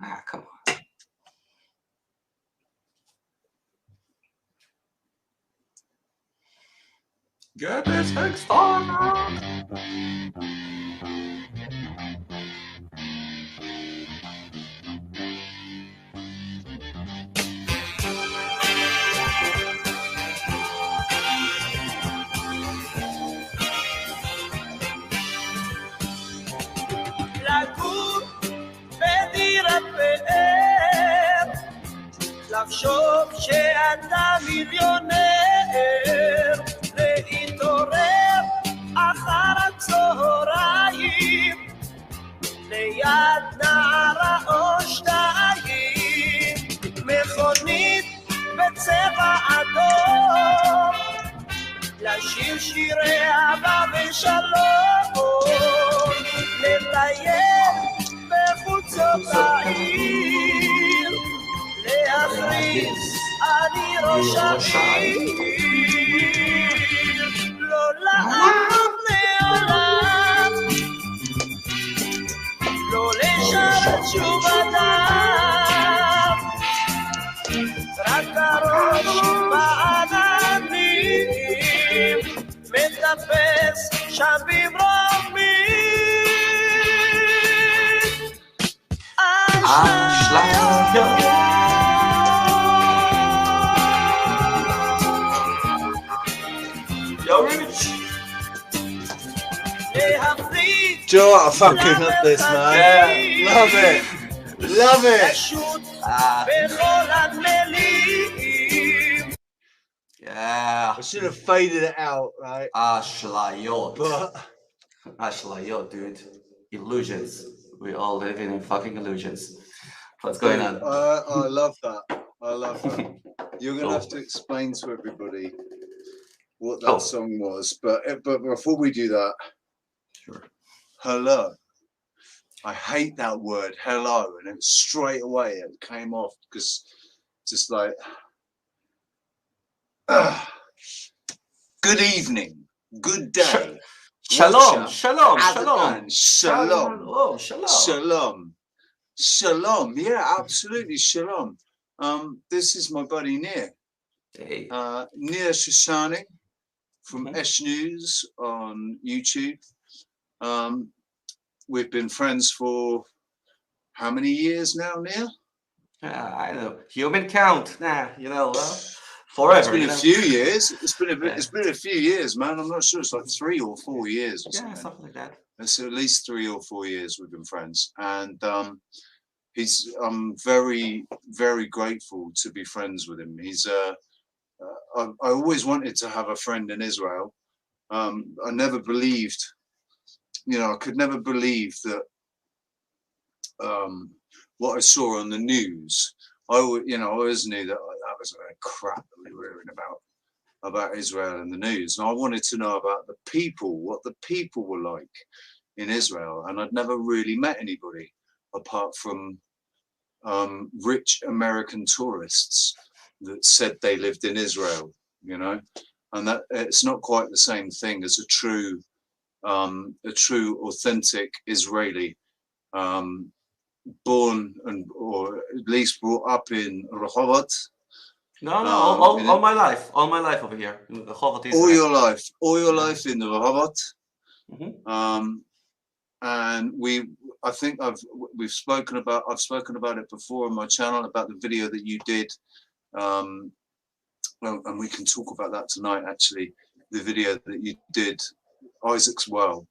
Ah, come on. Get this thing started. לגור בדירת פאר, לחשוב שאתה מיליונר, להתעורר אחר הצהריים, ליד נערה או שתיים, מכונית בצבע אדום, לשיר שירי אהבה ושלום, לטייל בחוצות העיר, להכריז אני ראש העיר, לא לעמוד לעולם, לא לשרת שוב אדם, רק הראש בעננים, מטפס שם במרומים, אשליות. Yo, Rich. Do you know what? I fucking love this, man. Yeah. Love it. Love it. Yeah. I should have faded it out, right? Ashlayot. But Ashlayot, dude. Illusions. We all live in fucking illusions. What's going on? I love that. I love that. You're going to have to explain to everybody what that song was. But before we do that, Sure. Hello. I hate that word, hello. And it straight away it came off because just like, good evening, good day. Shalom, shalom, shalom. Shalom. Oh, shalom. Shalom. Shalom. Yeah, absolutely. Shalom. This is my buddy Nir. Hey. Nir Shoshani from Esh News on YouTube. We've been friends for how many years now, Nir? I don't know. Human count. Nah, you know, forever. It's been a few years. It's been a few years, man. I'm not sure. It's like 3 or 4 years or something. Yeah, something like that. It's at least 3 or 4 years we've been friends. And I'm very, very grateful to be friends with him. He's I always wanted to have a friend in Israel. I never believed, I could never believe that what I saw on the news. I always knew that that was a crap that we were hearing about Israel in the news. And I wanted to know about the people, what the people were like in Israel. And I'd never really met anybody apart from rich American tourists that said they lived in Israel, and that it's not quite the same thing as a true authentic Israeli, born or at least brought up in Rehovot. No, all my life over here. In Rehovot, Israel. All your life in Rehovot. And I've spoken about it before on my channel about the video that you did, and we can talk about that tonight. Actually, the video that you did, Isaac's Well.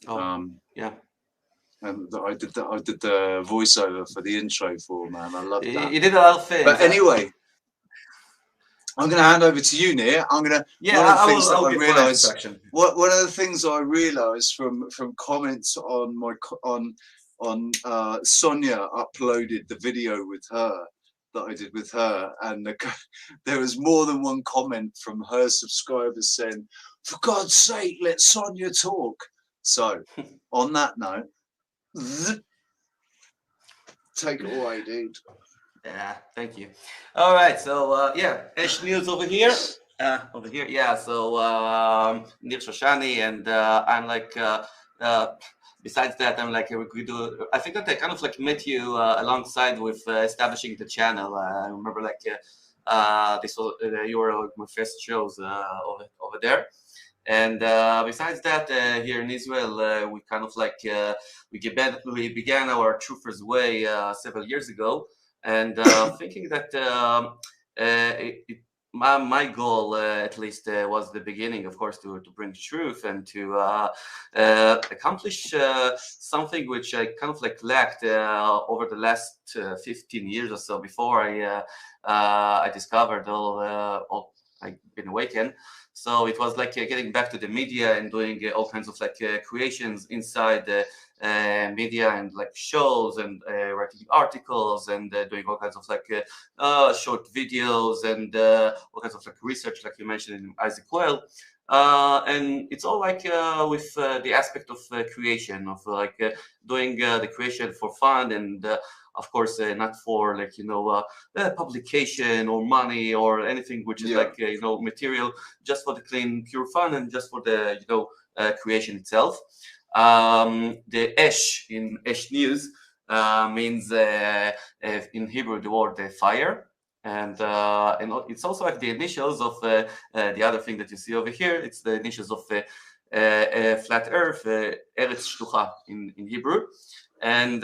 Yeah. And I did the voiceover for the intro for, man. I love that. You did a lot of things. But anyway, I'm going to hand over to you, Nir. I'm going to. One of the things I realised from comments on Sonia uploaded the video with her that I did with her, and there was more than one comment from her subscribers saying, "For God's sake, let Sonia talk." So, on that note, take it away, dude. Yeah, thank you. All right, so Esh News over here. Yeah. So Nir Shoshani, and I'm like besides that, I'm like, we do. I think that I kind of like met you alongside with establishing the channel. I remember like this was you were like my first shows over there. And besides that, here in Israel, we kind of like we began our Truthers Way several years ago, and thinking that my goal, at least, was the beginning, of course, to bring truth and to accomplish something which I kind of like lacked over the last 15 years or so before I discovered all I've been awakened. So it was like getting back to the media and doing all kinds of like creations inside the media and like shows and writing articles and doing all kinds of like short videos and all kinds of like research, like you mentioned in Isaac Well. And it's all like with the aspect of creation, of like doing the creation for fun and of course, not for like publication or money or anything which is like material, just for the clean, pure fun and just for the creation itself. The Esh in Esh News means in Hebrew the word fire, and it's also like the initials of the other thing that you see over here. It's the initials of flat Earth, Eretz Shtucha in Hebrew, and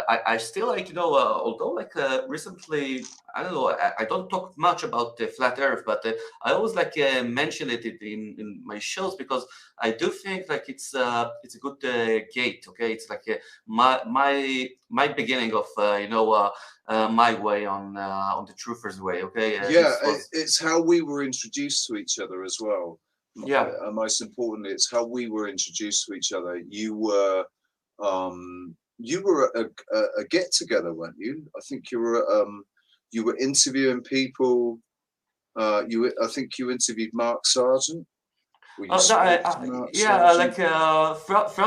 I still like although like recently I don't know I don't talk much about the flat Earth, but I always like mention it in my shows because I do think like it's a good gate. Okay, it's like my beginning of my way on the Truthers Way. Okay, it's how we were introduced to each other as well. Yeah, Most importantly, it's how we were introduced to each other. You were a get together, weren't you? I think you were interviewing people. I think you interviewed Mark Sargent. Throughout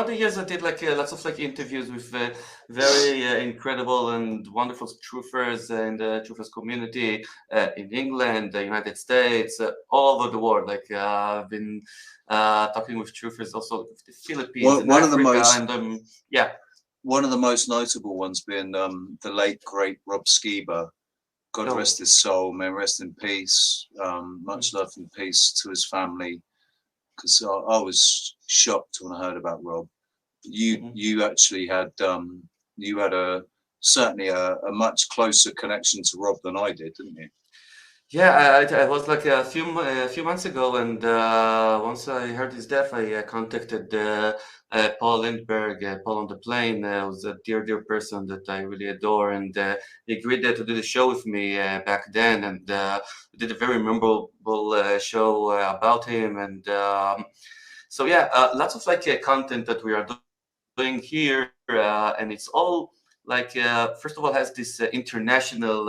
the years, I did like lots of like interviews with very incredible and wonderful truthers in the truthers community in England, the United States, all over the world. Like I've been talking with truthers also with the Philippines and Africa, one of the most notable ones being the late great Rob Skiba. God rest his soul, may rest in peace. Much love and peace to his family. Because I was shocked when I heard about Rob. You actually had certainly a much closer connection to Rob than I did, didn't you? Yeah, I was like a few months ago, and once I heard his death, I contacted Paul Lindbergh, Paul on the Plane. Was a dear person that I really adore, and he agreed to do the show with me back then, and we did a very memorable show about him, and so yeah, lots of like content that we are doing here, and it's all like first of all has this international,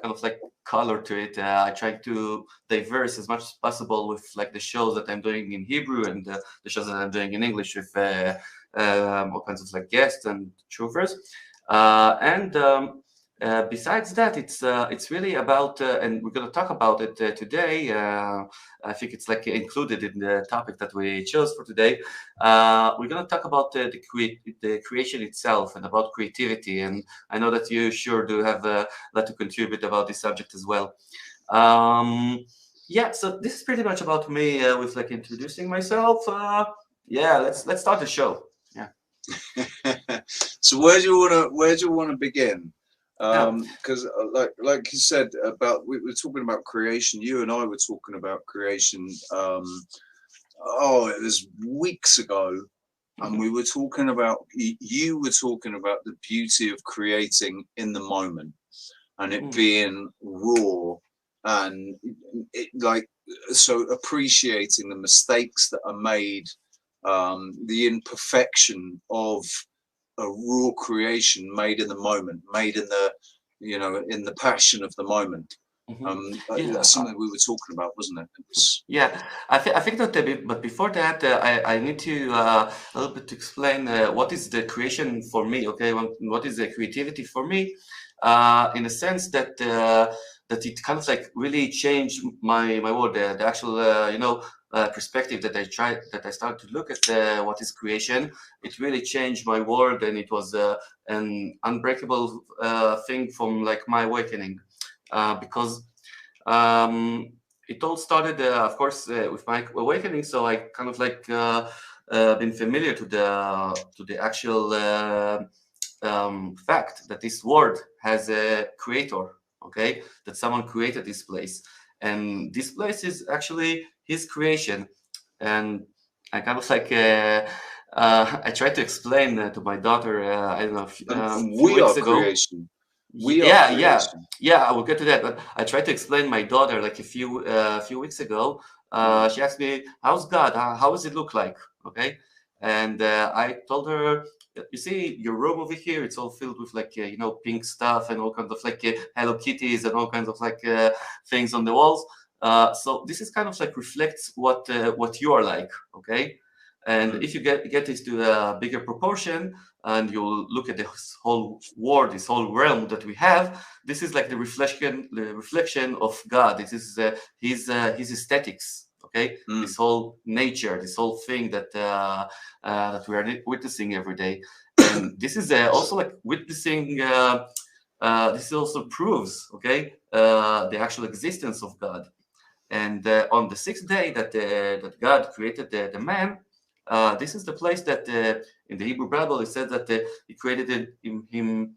kind of like color to it. I try to diverse as much as possible with like the shows that I'm doing in Hebrew and the shows that I'm doing in English with all kinds of like guests and truthers. Besides that, it's really about, and we're going to talk about it today. I think it's like included in the topic that we chose for today. We're going to talk about the creation itself and about creativity. And I know that you sure do have a lot to contribute about this subject as well. Yeah, so this is pretty much about me with like introducing myself. Yeah, let's start the show. Yeah. So where do you want to begin? Because like you said about, we were talking about creation. You and I were talking about creation. It was weeks ago, and we were talking about, you were talking about the beauty of creating in the moment and it being raw and it like, so appreciating the mistakes that are made, the imperfection of a raw creation made in the moment, made in the, in the passion of the moment. That's something we were talking about, wasn't it? I think that but before that, I need to a little bit to explain what is the creation for me. Okay, what is the creativity for me? In a sense that that it kind of like really changed my world. The actual perspective that I started to look at what is creation, it really changed my world, and it was an unbreakable thing from like my awakening, because it all started, of course, with my awakening. So I kind of like been familiar to the actual fact that this world has a creator. Okay, that someone created this place, and this place is actually his creation. And I kind of like I tried to explain to my daughter. I don't know, a few We are weeks ago. creation. We are Yeah, creation. I will get to that. But I tried to explain my daughter like a few weeks ago. She asked me, "How's God? How does it look like?" Okay, and I told her, "You see, your room over here, it's all filled with like pink stuff and all kinds of like Hello Kitties and all kinds of like things on the walls. So this is kind of like reflects what you are like, okay? And if you get this to a bigger proportion, and you look at this whole world, this whole realm that we have, this is like the reflection of God. This is his aesthetics, okay? This whole nature, this whole thing that that we are witnessing every day, and this is also like witnessing. This also proves, okay, the actual existence of God. And on the sixth day that God created the man, this is the place that in the Hebrew Bible it says that he created him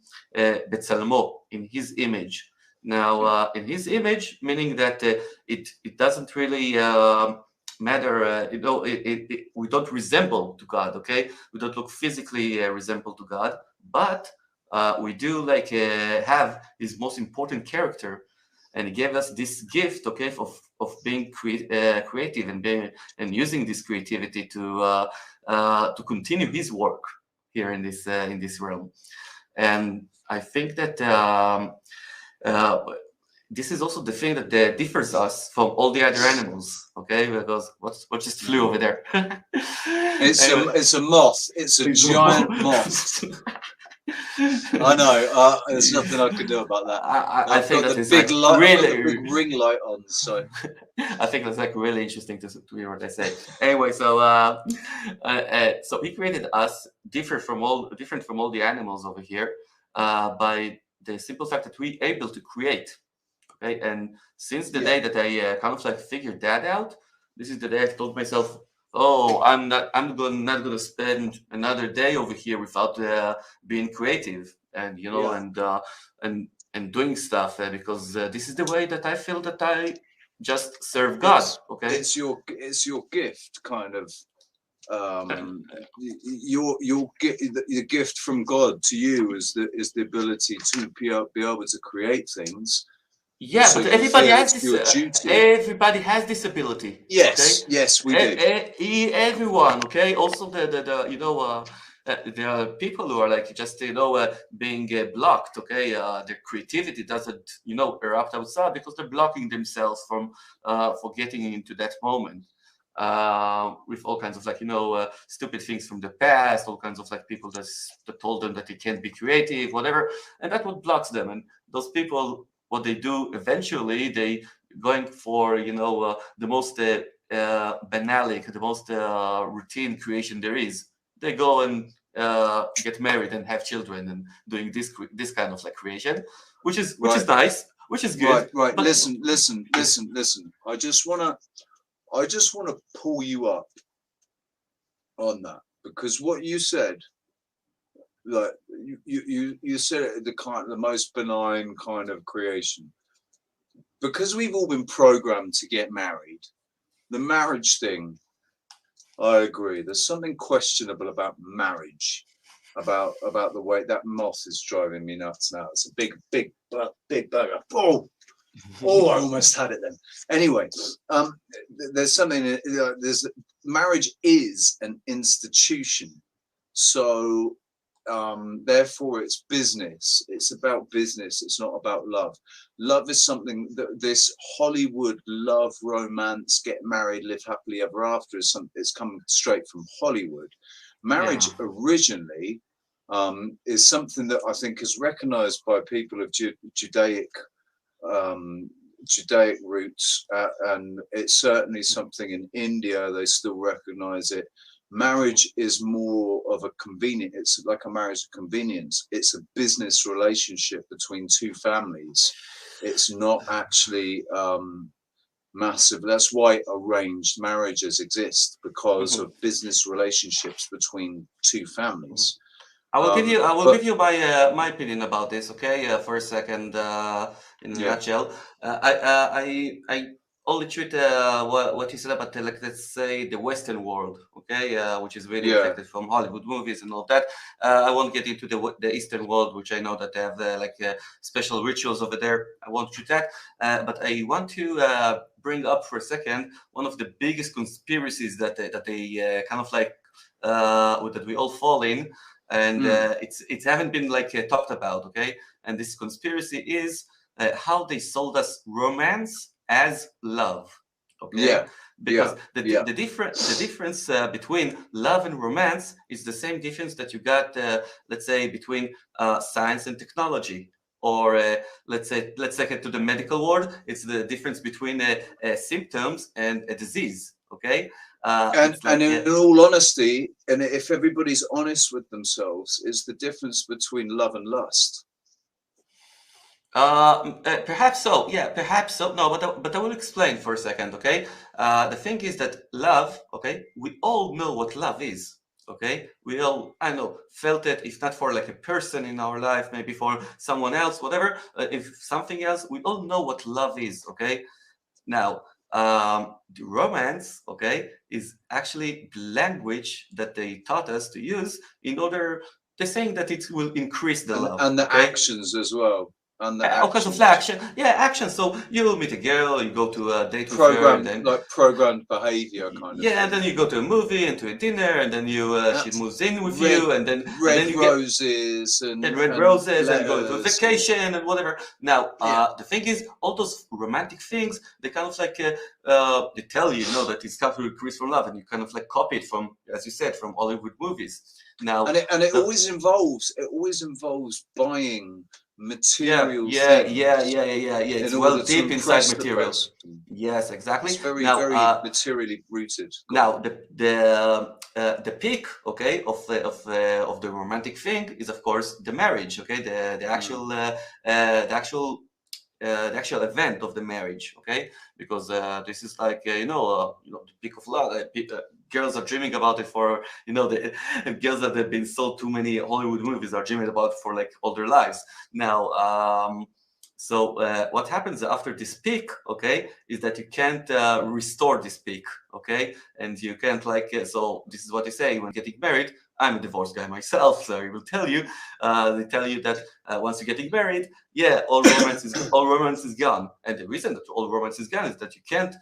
Betzalmo, in his image. Now, in his image, meaning that it doesn't really matter. We don't resemble to God. Okay, we don't look physically resemble to God, but we do like have his most important character, and he gave us this gift, okay, of being creative and using this creativity to continue his work here in this realm. And I think that this is also the thing that differs us from all the other animals, okay? Because what just flew over there? It's a moth. It's a giant moth. I know. There's nothing I can do about that. I think got that the is big like light, really, I've got the big ring light on. So I think that's like really interesting to hear what I say. Anyway, so so he created us different from all the animals over here by the simple fact that we able to create. Okay, and since the day that I kind of like figured that out, this is the day I've told myself, oh, not gonna spend another day over here without being creative and and doing stuff because this is the way that I feel that I just serve God. Okay, it's your gift, kind of. The gift from God to you is the ability to be able to create things. Yeah, so but everybody has your this. duty. Everybody has this ability. Yes, Okay? yes, we do. Everyone. Okay. Also, there are people who are like just being blocked. Okay, their creativity doesn't erupt outside because they're blocking themselves from getting into that moment. With all kinds of like stupid things from the past, all kinds of like people that told them that they can't be creative, whatever, and that what blocks them. And those people, what they do eventually, they going for the most banalic, the most routine creation there is. They go and get married and have children and doing this kind of like creation, which is nice, which is good. Right. But listen. I just wanna pull you up on that, because what you said, like you said it, the most benign kind of creation, because we've all been programmed to get married. The marriage thing, I agree, there's something questionable about marriage, about the way that moth is driving me nuts now. It's a big bugger. Oh, I almost had it then. Anyway, there's something, marriage is an institution, so therefore it's business. It's about business. It's not about love. Love is something that this Hollywood love romance, get married, live happily ever after, it's come straight from Hollywood. Marriage originally is something that I think is recognized by people of Judaic Judaic roots, and it's certainly something in India. They still recognize it. Marriage is more of a convenient. It's like a marriage of convenience. It's a business relationship between two families. It's not actually massive. That's why arranged marriages exist, because of business relationships between two families. I will give you. I will But give you my opinion about this. Okay, for a second, in a yeah, nutshell, I only treat what you said about like let's say the Western world. Okay, which is really yeah, affected from Hollywood movies and all that. I won't get into the Eastern world, which I know that they have like special rituals over there. I won't treat that. But I want to bring up for a second one of the biggest conspiracies that they kind of like that we all fall in, and it's haven't been like talked about. Okay, and this conspiracy is how they sold us romance as love. Okay, yeah, because yeah, yeah. the difference between love and romance is the same difference that you got, let's say, between science and technology, or let's take it to the medical world. It's the difference between symptoms and a disease. Okay, And it's like in all honesty, and if everybody's honest with themselves, is the difference between love and lust. perhaps so. Yeah, perhaps so. No, but I will explain for a second. Okay. The thing is that love. Okay, we all know what love is. Okay, we all, I know, felt it. If not for like a person in our life, maybe for someone else, whatever. If something else, we all know what love is. Okay. Now, the romance, okay, is actually the language that they taught us to use in order. They're saying that it will increase the love. And the Okay, actions as well. And the all kinds of actions. action. Yeah, action. So you meet a girl, you go to a date with her, and then Programmed behavior kind of yeah, and thing. then you go to a movie and to a dinner, and then you she moves in with Red, you, and then you get roses and red roses and go to a letters vacation and whatever. Now, yeah. the thing is, all those romantic things, they kind of like they tell you, that it's come to increase from love, and you kind of like copy it from, as you said, from Hollywood movies. Now, And it always involves buying material things It's in well order to deep inside impress the material. person. Yes, exactly. It's very, Now, very materially rooted. now the peak, okay, of the romantic thing is of course the marriage, okay, the actual the actual event of the marriage, okay, because this is like the peak of love. Girls are dreaming about it for the girls that have been sold too many Hollywood movies are dreaming about it for like all their lives. Now, so what happens after this peak, okay, is that you can't restore this peak, okay, and you can't like so this is what they say when getting married. I'm a divorced guy myself, so I will tell you. They tell you that once you're getting married, yeah, all romance is gone, and the reason that all romance is gone is that you can't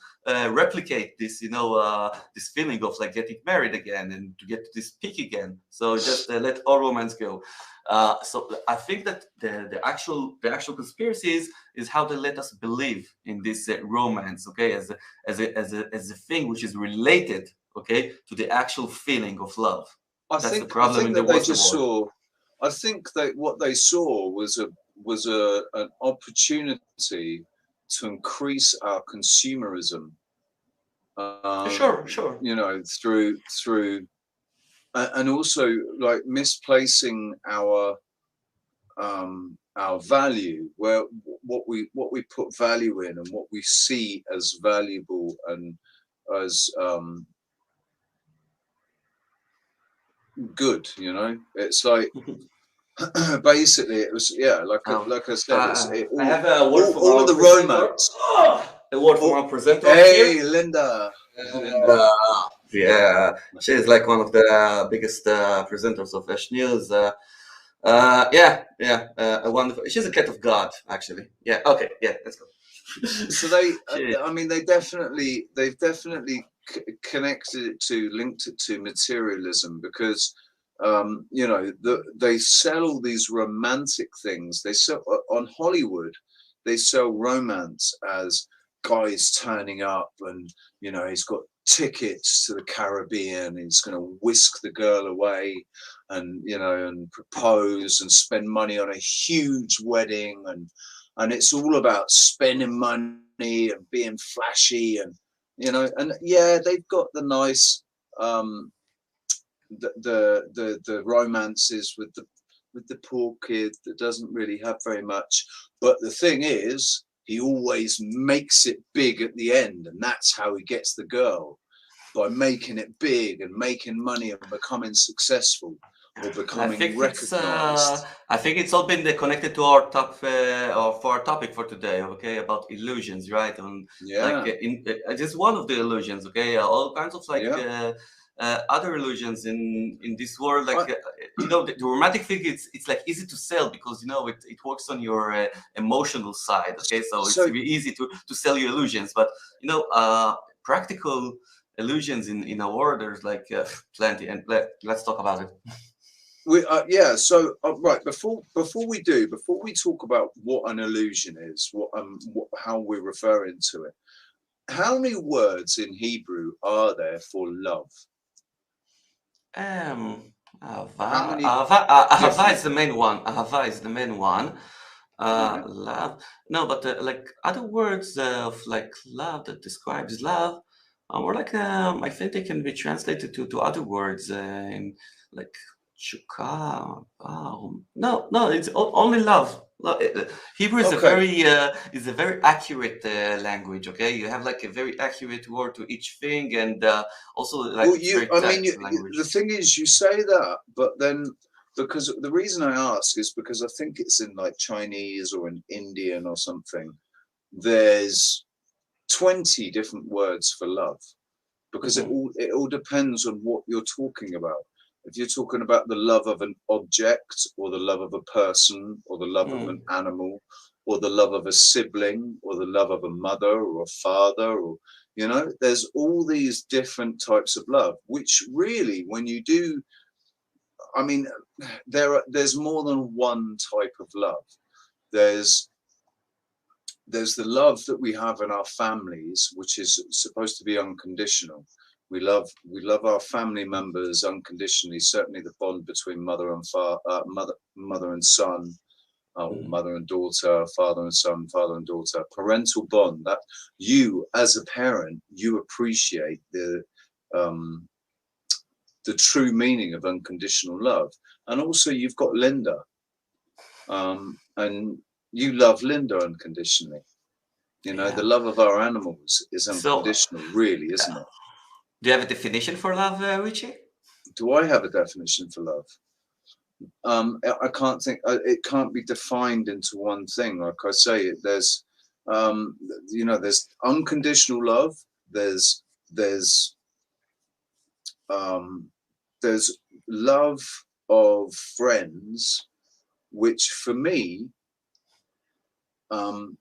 replicate this, this feeling of like getting married again and to get to this peak again. So just let all romance go. So I think that the actual conspiracy is how they let us believe in this romance, okay, as a thing which is related, okay, to the actual feeling of love. That's the problem in the Western world. I think that what they saw was an opportunity to increase our consumerism. Sure. Through and also like misplacing our value, where what we put value in and what we see as valuable and as good. It's like basically it was like I said, I have a word from all our of the presenter. romance. A word from our presenter. Hey, here. Linda. Yeah, she's like one of the biggest presenters of Ash News. A wonderful. She's a cat of God, actually. Yeah. Okay. Yeah. Let's go. So they've definitely connected it to, linked it to materialism, because they sell all these romantic things. They sell on Hollywood. They sell romance as guys turning up, and he's got tickets to the Caribbean. He's going to whisk the girl away, and and propose and spend money on a huge wedding, and it's all about spending money money and being flashy, and you know, and yeah, they've got the nice the romances with the poor kid that doesn't really have very much. But the thing is, he always makes it big at the end, and that's how he gets the girl, by making it big and making money and becoming successful or becoming recognized. I think it's all been connected to our top or for our topic for today. Okay, about illusions, right? And like just one of the illusions. Okay, all kinds of like. Other illusions in this world, like you know, the romantic thing, it's like easy to sell because you know it works on your emotional side. Okay, so it's really easy to sell you illusions, but you know, practical illusions in our world, there's like plenty, and let's talk about it. We so right, before we talk about what an illusion is, how we're referring to it, how many words in Hebrew are there for love? Ahava is the main one. Ahava is the main one. Love, no, but like other words of like love that describes love, or like I think they can be translated to other words in like chuka. No, it's only love. Hebrew is a very accurate language. Okay, you have like a very accurate word to each thing, and also like the thing is, you say that, but then because the reason I ask is because I think it's in like Chinese or in Indian or something. There's 20 different words for love because it all depends on what you're talking about. If you're talking about the love of an object or the love of a person or the love of an animal or the love of a sibling or the love of a mother or a father, or you know, there's all these different types of love, which really, when you do, I mean, there's more than one type of love. There's the love that we have in our families, which is supposed to be unconditional. We love our family members unconditionally. Certainly, the bond between mother and mother and son, mother and daughter, father and son, father and daughter, parental bond. That you, as a parent, you appreciate the true meaning of unconditional love. And also, you've got Linda, and you love Linda unconditionally. You know, the love of our animals is unconditional, really, isn't it? Do you have a definition for love, Richie? Do I have a definition for love? I can't think. It can't be defined into one thing. Like I say, there's, you know, there's unconditional love. There's love of friends, which for me,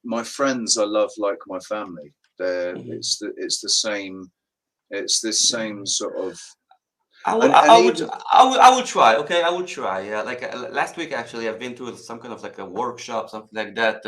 my friends I love like my family. It's the same. It's this same sort of. I will try. Okay, I will try. Yeah, like last week actually, I've been to some kind of like a workshop, something like that,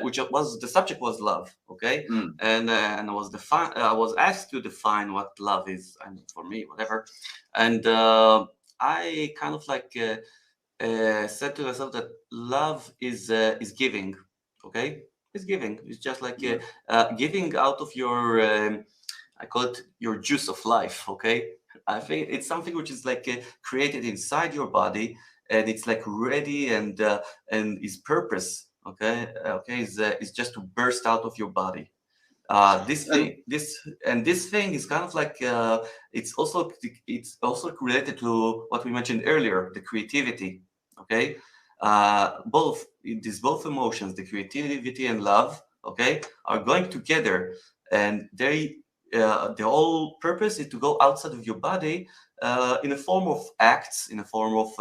which was the subject was love. Okay, and I was asked to define what love is, and for me, whatever, and I kind of like said to myself that love is giving. Okay, it's giving. It's just like giving out of your. I call it your juice of life. Okay, I think it's something which is like created inside your body, and it's like ready and its purpose. Okay, is just to burst out of your body. This thing is kind of like it's also related to what we mentioned earlier, the creativity. Okay, both emotions, the creativity and love, okay, are going together, and the whole purpose is to go outside of your body in a form of acts, in a form of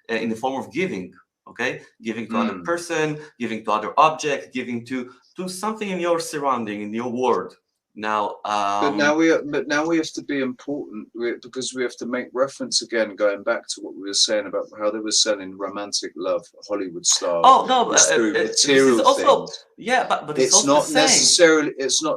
in the form of giving. Okay, giving to other person, giving to other object, giving to something in your surrounding, in your world. Now, but now we have to be important because we have to make reference again, going back to what we were saying about how they were selling romantic love, Hollywood style. Oh no, through material also, things. Yeah, but it's not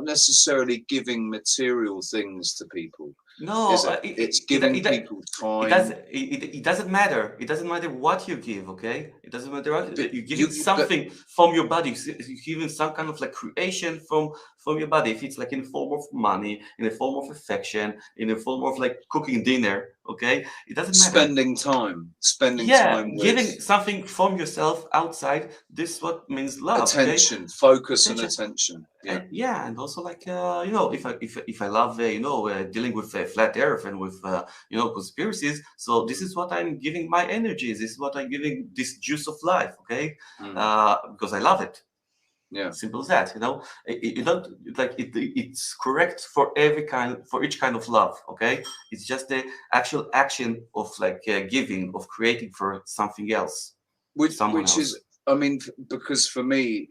necessarily giving material things to people. No, is it? It's giving people time. it doesn't matter. It doesn't matter what you give, okay? It doesn't matter what But you're giving but something from your body. You're giving some kind of like creation from your body. If it's like in the form of money, in the form of affection, in the form of like cooking dinner, okay? It doesn't matter. spending Yeah, time with giving something from yourself outside. This is what means love, okay? attention, focus, and Attention. attention. Yeah. And yeah, and also like if I love dealing with flat Earth and with conspiracies, so this is what I'm giving my energies. This is what I'm giving this juice of life. Okay, because I love it. Yeah. Simple as that. You don't like it. It's correct for each kind of love. Okay, it's just the actual action of like giving, of creating for something else, someone Which else. is, I mean, because for me,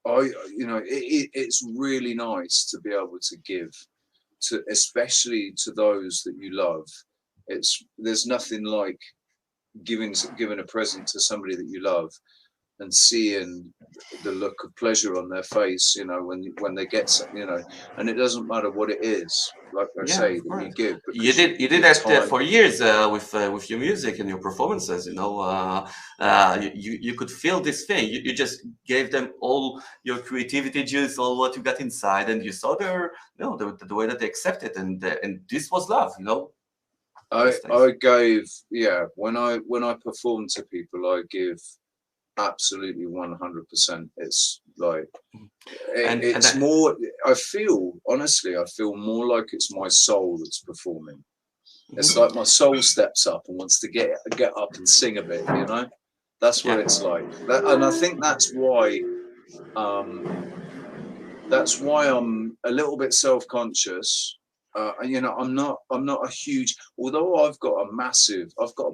it's really nice to be able to give to, especially to those that you love. There's nothing like giving a present to somebody that you love and seeing the look of pleasure on their face, when they get something, and it doesn't matter what it is, like I Yeah, say, of that you course. give, You because did you did give that time. for years with your music and your performances. You could feel this thing. You just gave them all your creativity juice, all what you got inside, and you saw the way that they accepted, and this was love. I gave, yeah, when I perform to people, I give absolutely 100%. It's like and it's more, I feel, honestly, I feel more like it's my soul that's performing. It's like my soul steps up and wants to get up and sing a bit, that's what Yeah. it's like. And I think that's why I'm a little bit self-conscious. I'm not a huge, although I've got a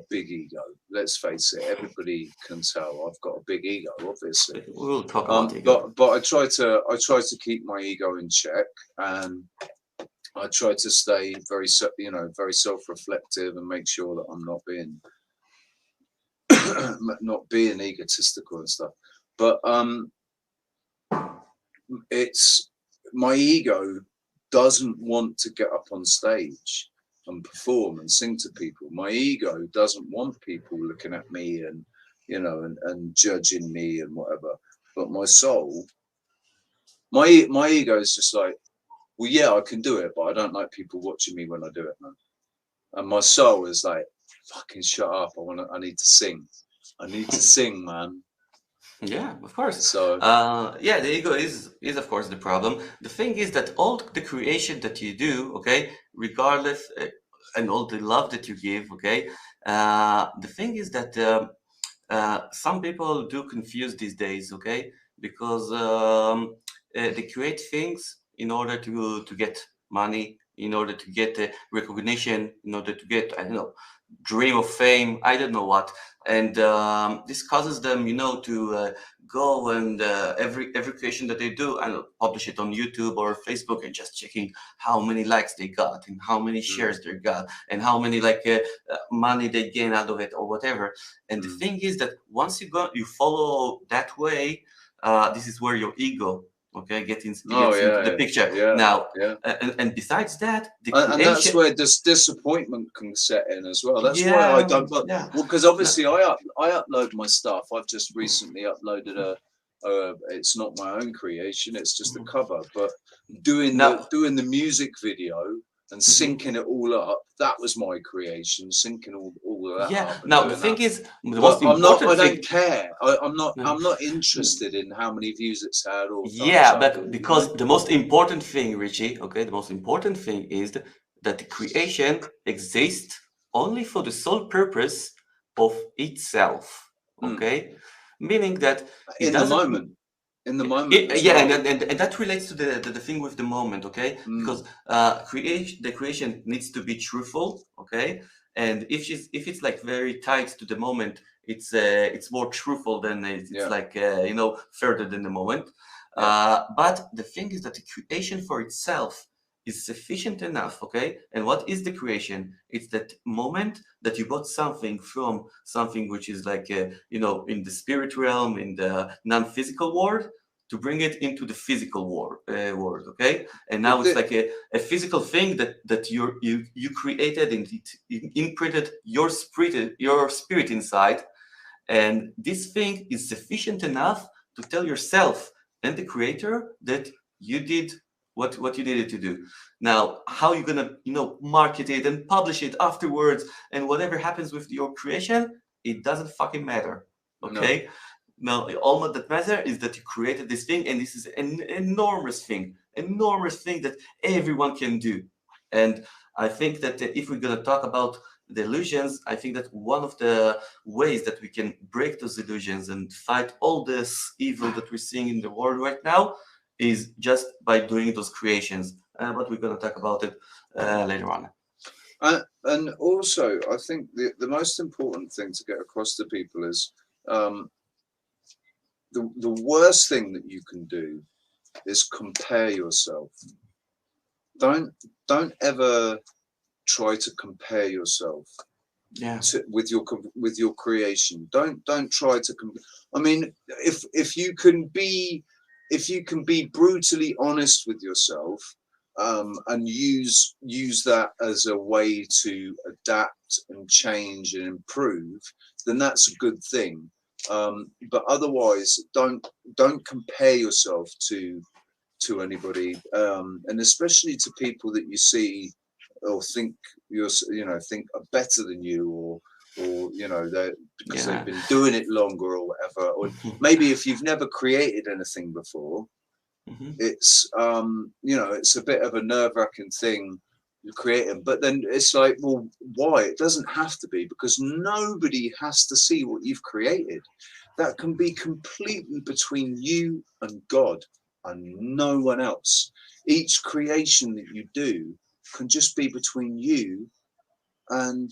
big ego. Let's face it, everybody can tell I've got a big ego, obviously. We'll talk about ego. But I try to keep my ego in check, and I try to stay very self-reflective and make sure that I'm not being egotistical and stuff. But it's my ego doesn't want to get up on stage and perform and sing to people. My ego doesn't want people looking at me and and judging me and whatever. But my soul, my ego is just like, well, yeah, I can do it, but I don't like people watching me when I do it, man. And my soul is like, fucking shut up. I need to sing. I need to sing, man. Yeah, of course. So yeah, the ego is of course the problem. The thing is that all the creation that you do, okay, regardless, and all the love that you give, okay, the thing is that some people do confuse these days, okay, because they create things in order to get money, in order to get recognition, in order to get, I don't know, dream of fame, I don't know what, and this causes them, to go and every creation that they do, I don't know, publish it on YouTube or Facebook, and just checking how many likes they got and how many shares they got and how many money they gain out of it or whatever. And the thing is that once you follow that way, this is where your ego, okay, gets into the picture. Yeah, now, yeah. And besides that, And that's where this disappointment can set in as well. That's why I don't. Yeah. Well, because obviously I upload my stuff. I've just recently uploaded it's not my own creation. It's just a cover. But doing the music video and syncing it all up, that was my creation. Syncing all of that up. Now the thing is, the but most important I thing. don't care. I'm not interested in how many views it's had or. Yeah, but because the most important thing, Richie, okay, the most important thing is that the creation exists only for the sole purpose of itself, okay? Meaning that in the moment. Yeah, and that relates to the thing with the moment, okay? Because the creation needs to be truthful, okay? And if it's like very tied to the moment, it's more truthful than it's further than the moment. But the thing is that the creation for itself is sufficient enough, okay? And what is the creation? It's that moment that you got something from something which is in the spirit realm, in the non-physical world, to bring it into the physical world, okay? And now it's like a physical thing that you created and it imprinted your spirit inside, and this thing is sufficient enough to tell yourself and the creator that you did what you needed to do. Now, how you're gonna market it and publish it afterwards, and whatever happens with your creation, it doesn't fucking matter, okay? No, all that matters is that you created this thing, and this is an enormous thing that everyone can do. And I think that if we're gonna talk about the illusions, I think that one of the ways that we can break those illusions and fight all this evil that we're seeing in the world right now is just by doing those creations. But we're going to talk about it later on. And also, I think the most important thing to get across to people is the worst thing that you can do is compare yourself. Don't ever try to compare yourself with your creation. Don't try to I mean, if you can be brutally honest with yourself, and use that as a way to adapt and change and improve, then that's a good thing. But otherwise, don't compare yourself to anybody, and especially to people that you see or think think are better than you, or because they've been doing it longer or whatever. Or maybe if you've never created anything before, it's it's a bit of a nerve-wracking thing to create them. But then it's like, well, why? It doesn't have to be, because nobody has to see what you've created. That can be completely between you and God and no one else. Each creation that you do can just be between you and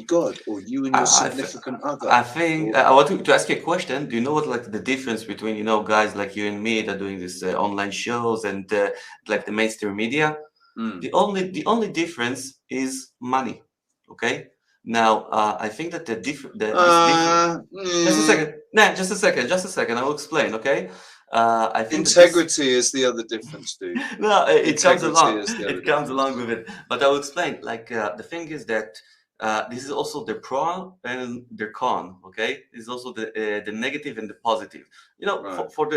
God, or you and your significant other. I think I want to ask you a question. Do you know what like the difference between guys like you and me that are doing this online shows and like the mainstream media? The only difference is money. Okay. Now I think that just a second. Nah, just a second. I will explain. Okay. I think integrity is the other difference, dude. No, it comes along. It comes along with it. But I will explain. Like the thing is that this is also their pro and their con. Okay, this is also the negative and the positive. Right. For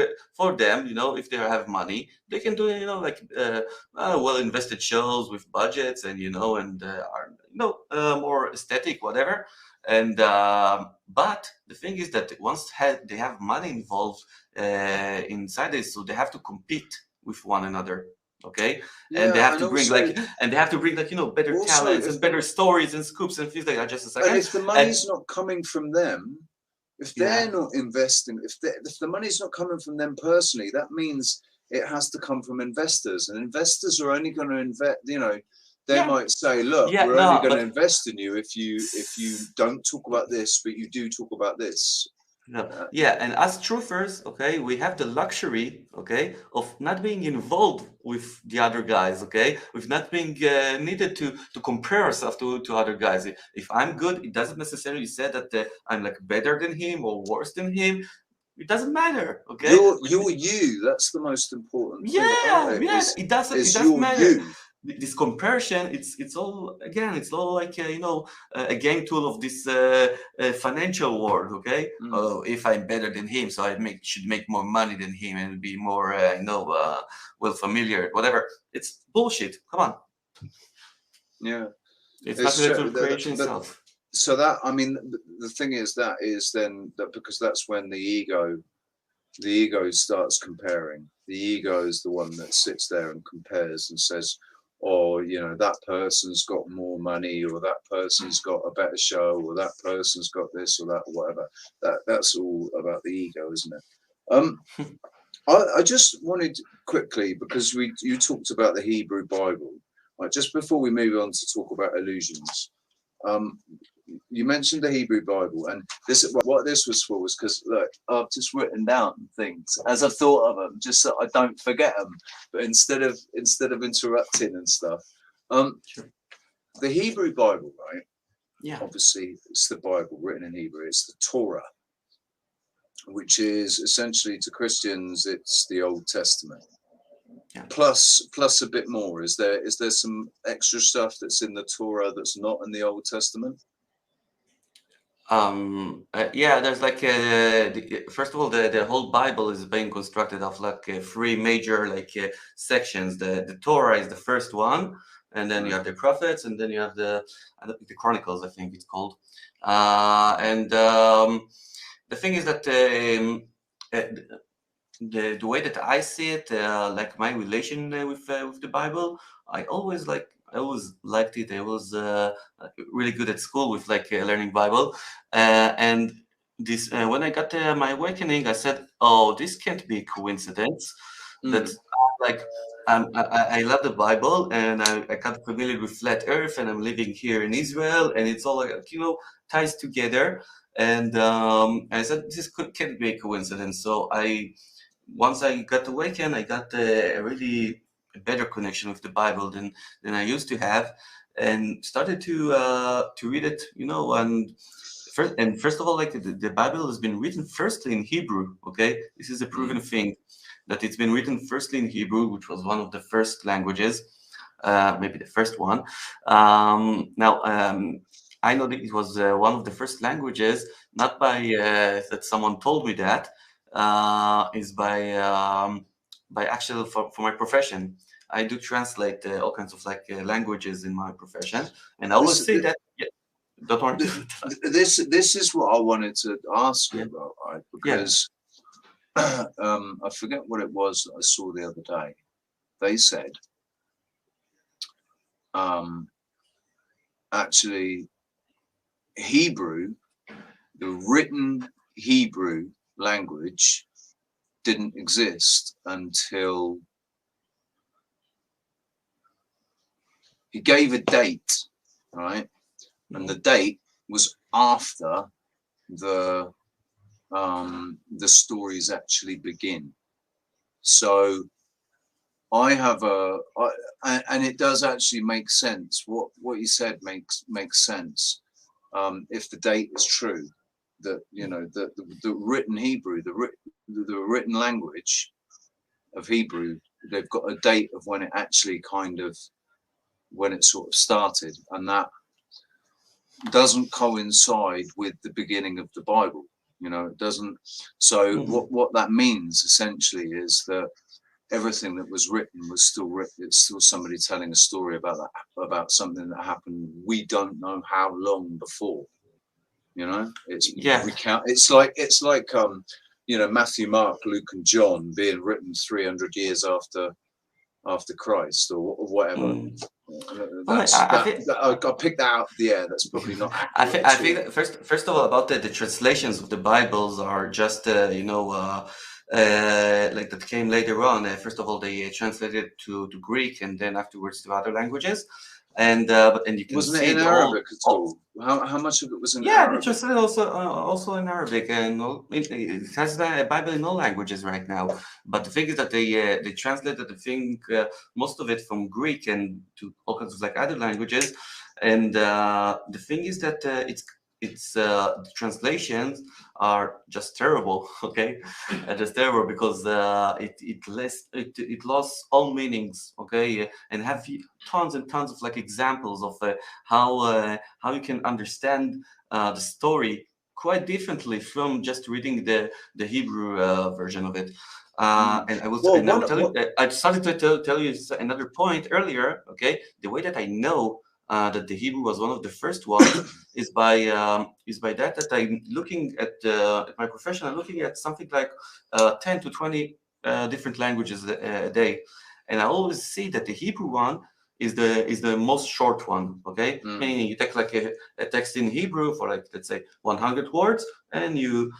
them, if they have money, they can do like well invested shows with budgets and are more aesthetic, whatever. And but the thing is that once they have money involved inside it, so they have to compete with one another. Okay, and they have to bring better talents and better stories and scoops and things like that. Just a second. And if the money's not coming from them, if they're not investing, if the money's not coming from them personally, that means it has to come from investors, and investors are only going to invest. They might say, look, we're only going to invest in you if you don't talk about this, but you do talk about this. And as truthers, okay, we have the luxury, okay, of not being involved with the other guys, okay, with not being needed to compare ourselves to other guys. If I'm good, it doesn't necessarily say that I'm like better than him or worse than him. It doesn't matter, okay. You're you. That's the most important thing. It doesn't matter. This comparison, it's all like a game tool of this financial world. Okay, if I'm better than him, so I should make more money than him and be more well familiar, whatever. It's bullshit. Come on. Yeah, it's not related to creation itself. So that, I mean, the thing is that because that's when the ego starts comparing. The ego is the one that sits there and compares and says, or that person's got more money, or that person's got a better show, or that person's got this or that, or whatever. That's all about the ego, isn't it? I just wanted quickly, because you talked about the Hebrew Bible, right, just before we move on to talk about illusions. You mentioned the Hebrew Bible, and what this was for was because, look, I've just written down things as I've thought of them, just so I don't forget them. But instead of interrupting and stuff, the Hebrew Bible, right? Yeah. Obviously, it's the Bible written in Hebrew. It's the Torah. which is essentially to Christians, it's the Old Testament. Yeah. Plus a bit more. Is there some extra stuff that's in the Torah that's not in the Old Testament? Yeah, there's like first of all, the whole Bible is being constructed of like three major sections. The Torah is the first one, and then you have the prophets, and then you have the Chronicles, I think it's called. And the thing is that the way that I see it, like my relation with the Bible, I always liked it. I was really good at school with learning Bible, and this when I got my awakening, I said, "Oh, this can't be a coincidence." That like I love the Bible, and I got familiar with flat Earth, and I'm living here in Israel, and it's all ties together. And I said, "This can't be a coincidence." So once I got awakened, I got a really better connection with the Bible than I used to have, and started to read it, and first of all, like the Bible has been written firstly in Hebrew. Okay, this is a proven thing that it's been written firstly in Hebrew, which was one of the first languages, maybe the first one. Now, I know that it was one of the first languages, not by that someone told me that. Is by actual for my profession. I do translate all kinds of languages in my profession, and I always say that. Yeah, don't worry. This is what I wanted to ask you about, right? Because I forget what it was that I saw the other day. They said actually Hebrew, the written Hebrew language didn't exist until he gave a date, right? And the date was after the stories actually begin. So I have and it does actually make sense. What you said makes sense. If the date is true, that the written Hebrew, the written language of Hebrew, they've got a date of when it sort of started, and that doesn't coincide with the beginning of the Bible. It doesn't. So what that means essentially is that everything that was written was still written. It's still somebody telling a story about something that happened. We don't know how long before. It's like Matthew, Mark, Luke, and John being written 300 years after Christ or whatever. I picked that out. Yeah, that's probably not accurate. I think that first of all, about the translations of the Bibles are just like that came later on. First of all, they translated to Greek, and then afterwards to other languages. And you can Wasn't see it in Arabic at all? How much of it was in Arabic? Yeah, they translated also in Arabic, and it has the Bible in all languages right now. But the thing is that they translated, I think, most of it from Greek and to all kinds of other languages. And the thing is that the translations are just terrible. Okay, just terrible because it lost all meanings. Okay, and have tons and tons of examples of how you can understand the story quite differently from just reading the Hebrew version of it. And I started to tell you another point earlier. Okay, the way that I know that the Hebrew was one of the first ones is by that I'm looking at my profession. I'm looking at something like 10 to 20 different languages a day, and I always see that the Hebrew one is the most short one. Okay, meaning you take a text in Hebrew for let's say 100 words, and you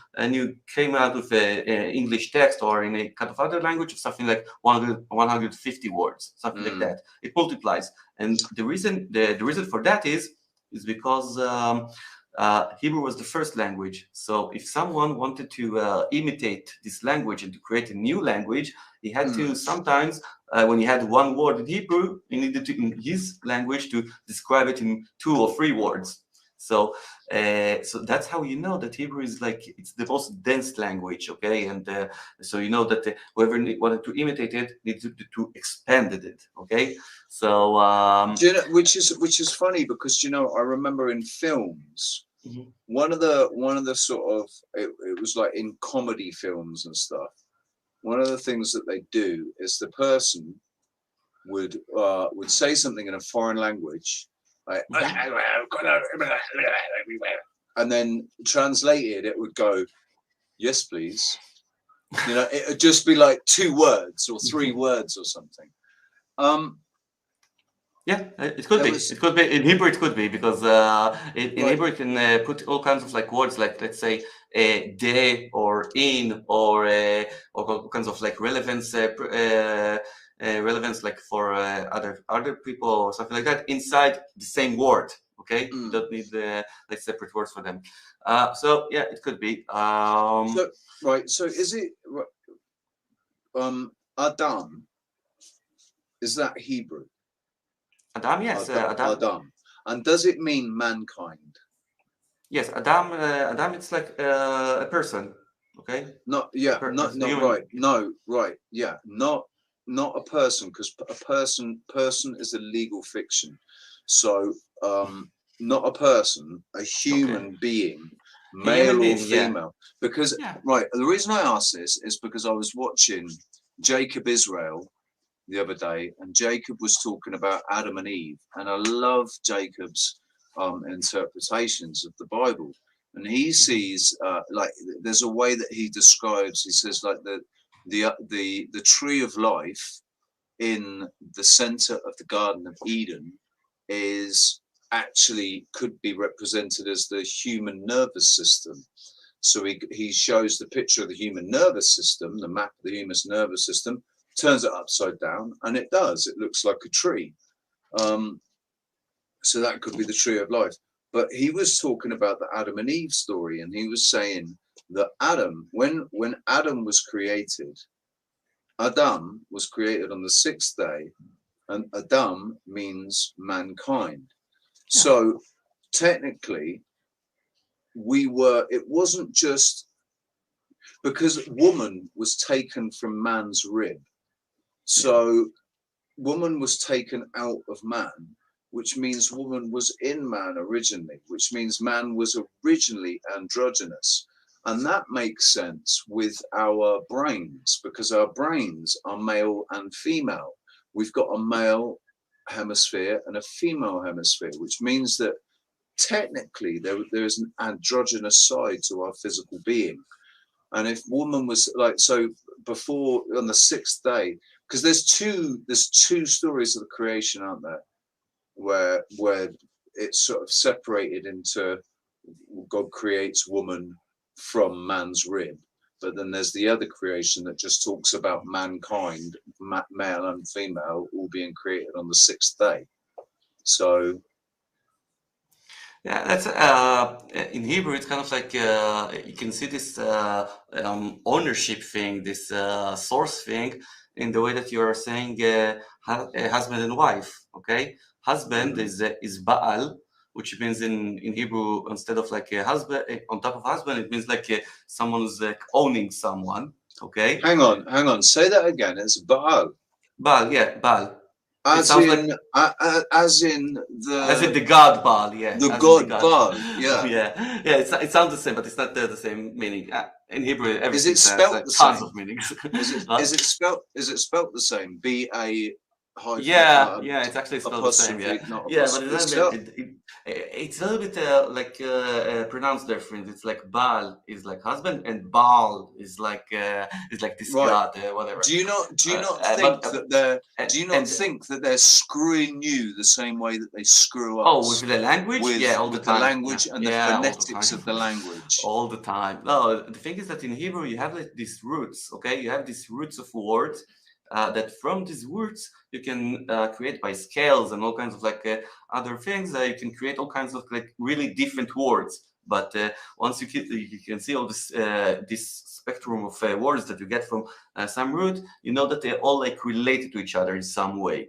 came out with a English text or in a kind of other language of something like 150 words, something like that. It multiplies, and the reason for that is because Hebrew was the first language. So if someone wanted to imitate this language and to create a new language, he had to sometimes, when he had one word in Hebrew, he needed to, in his language, to describe it in 2 or 3 words. So so that's how you know that Hebrew is like it's the most dense language, okay? And so you know that whoever wanted to imitate it needs to expand it, okay? So Do you know, which is funny because you know I remember in films mhm. one of the sort of it was like in comedy films and stuff. One of the things that they do is the person would say something in a foreign language, like, and then translated it would go, yes please. You know, it would just be like 2 words or 3 words or something. Yeah, it could be. It could be in Hebrew. It could be because in Right. Hebrew you can put all kinds of like words, like let's say de or in or all kinds of like relevance, relevance like for other people or something like that inside the same word. Okay, you don't need like separate words for them. So yeah, it could be. So right. So is it Adam? Is that Hebrew? Adam, yes, Adam. Adam. And does it mean mankind? Yes, Adam. Adam. It's like a person. Okay. Not yeah. Not right. No right. Yeah. Not a person, because a person is a legal fiction. So not a person, a human being, male or female. Yeah. Because right. The reason I asked this is because I was watching Jacob Israel the other day, and Jacob was talking about Adam and Eve, and I love Jacob's interpretations of the Bible, and he sees like there's a way that he describes. He says like the tree of life in the center of the Garden of Eden is actually could be represented as the human nervous system. So he shows the picture of the human nervous system, the map of the human nervous system, turns it upside down, and it does. It looks like a tree. So that could be the tree of life. But he was talking about the Adam and Eve story, and he was saying that Adam, when Adam was created on the 6th day, and Adam means mankind. Yeah. So technically, it wasn't just because woman was taken from man's rib. So woman was taken out of man, which means woman was in man originally, which means man was originally androgynous. And that makes sense with our brains, because our brains are male and female. We've got a male hemisphere and a female hemisphere, which means that technically there is an androgynous side to our physical being. And if woman was like, so before on the 6th day, because there's two stories of the creation, aren't there, where it's sort of separated into God creates woman from man's rib, but then there's the other creation that just talks about mankind, male and female, all being created on the 6th day. So yeah, that's in Hebrew. It's kind of like you can see this ownership thing, this source thing, in the way that you are saying husband and wife. Okay, husband is Baal, which means in Hebrew, instead of like a husband on top of husband, it means like someone's owning someone. Okay. Hang on. Say that again. It's Baal. Baal, yeah, Baal. As in the god Baal, yeah. The god Baal, yeah. Yeah. It sounds the same, but it's not the same meaning. In Hebrew, everything is it spelled the tons same? Of meanings. Is it spelled the same? B-A. Yeah, it's actually spelled the same. Yeah, but it's a little bit like pronounced different. It's like Baal is like husband, and Baal is like this god, whatever. Do you not think that they're screwing you the same way that they screw us? Oh, with the language, all the time. The language and the phonetics of the language. All the time. No, the thing is that in Hebrew you have like these roots. Okay, you have these roots of words. That from these words you can create by scales and all kinds of like other things. You can create all kinds of like really different words. But once you can see all this spectrum of words that you get from some root, you know that they're all like related to each other in some way.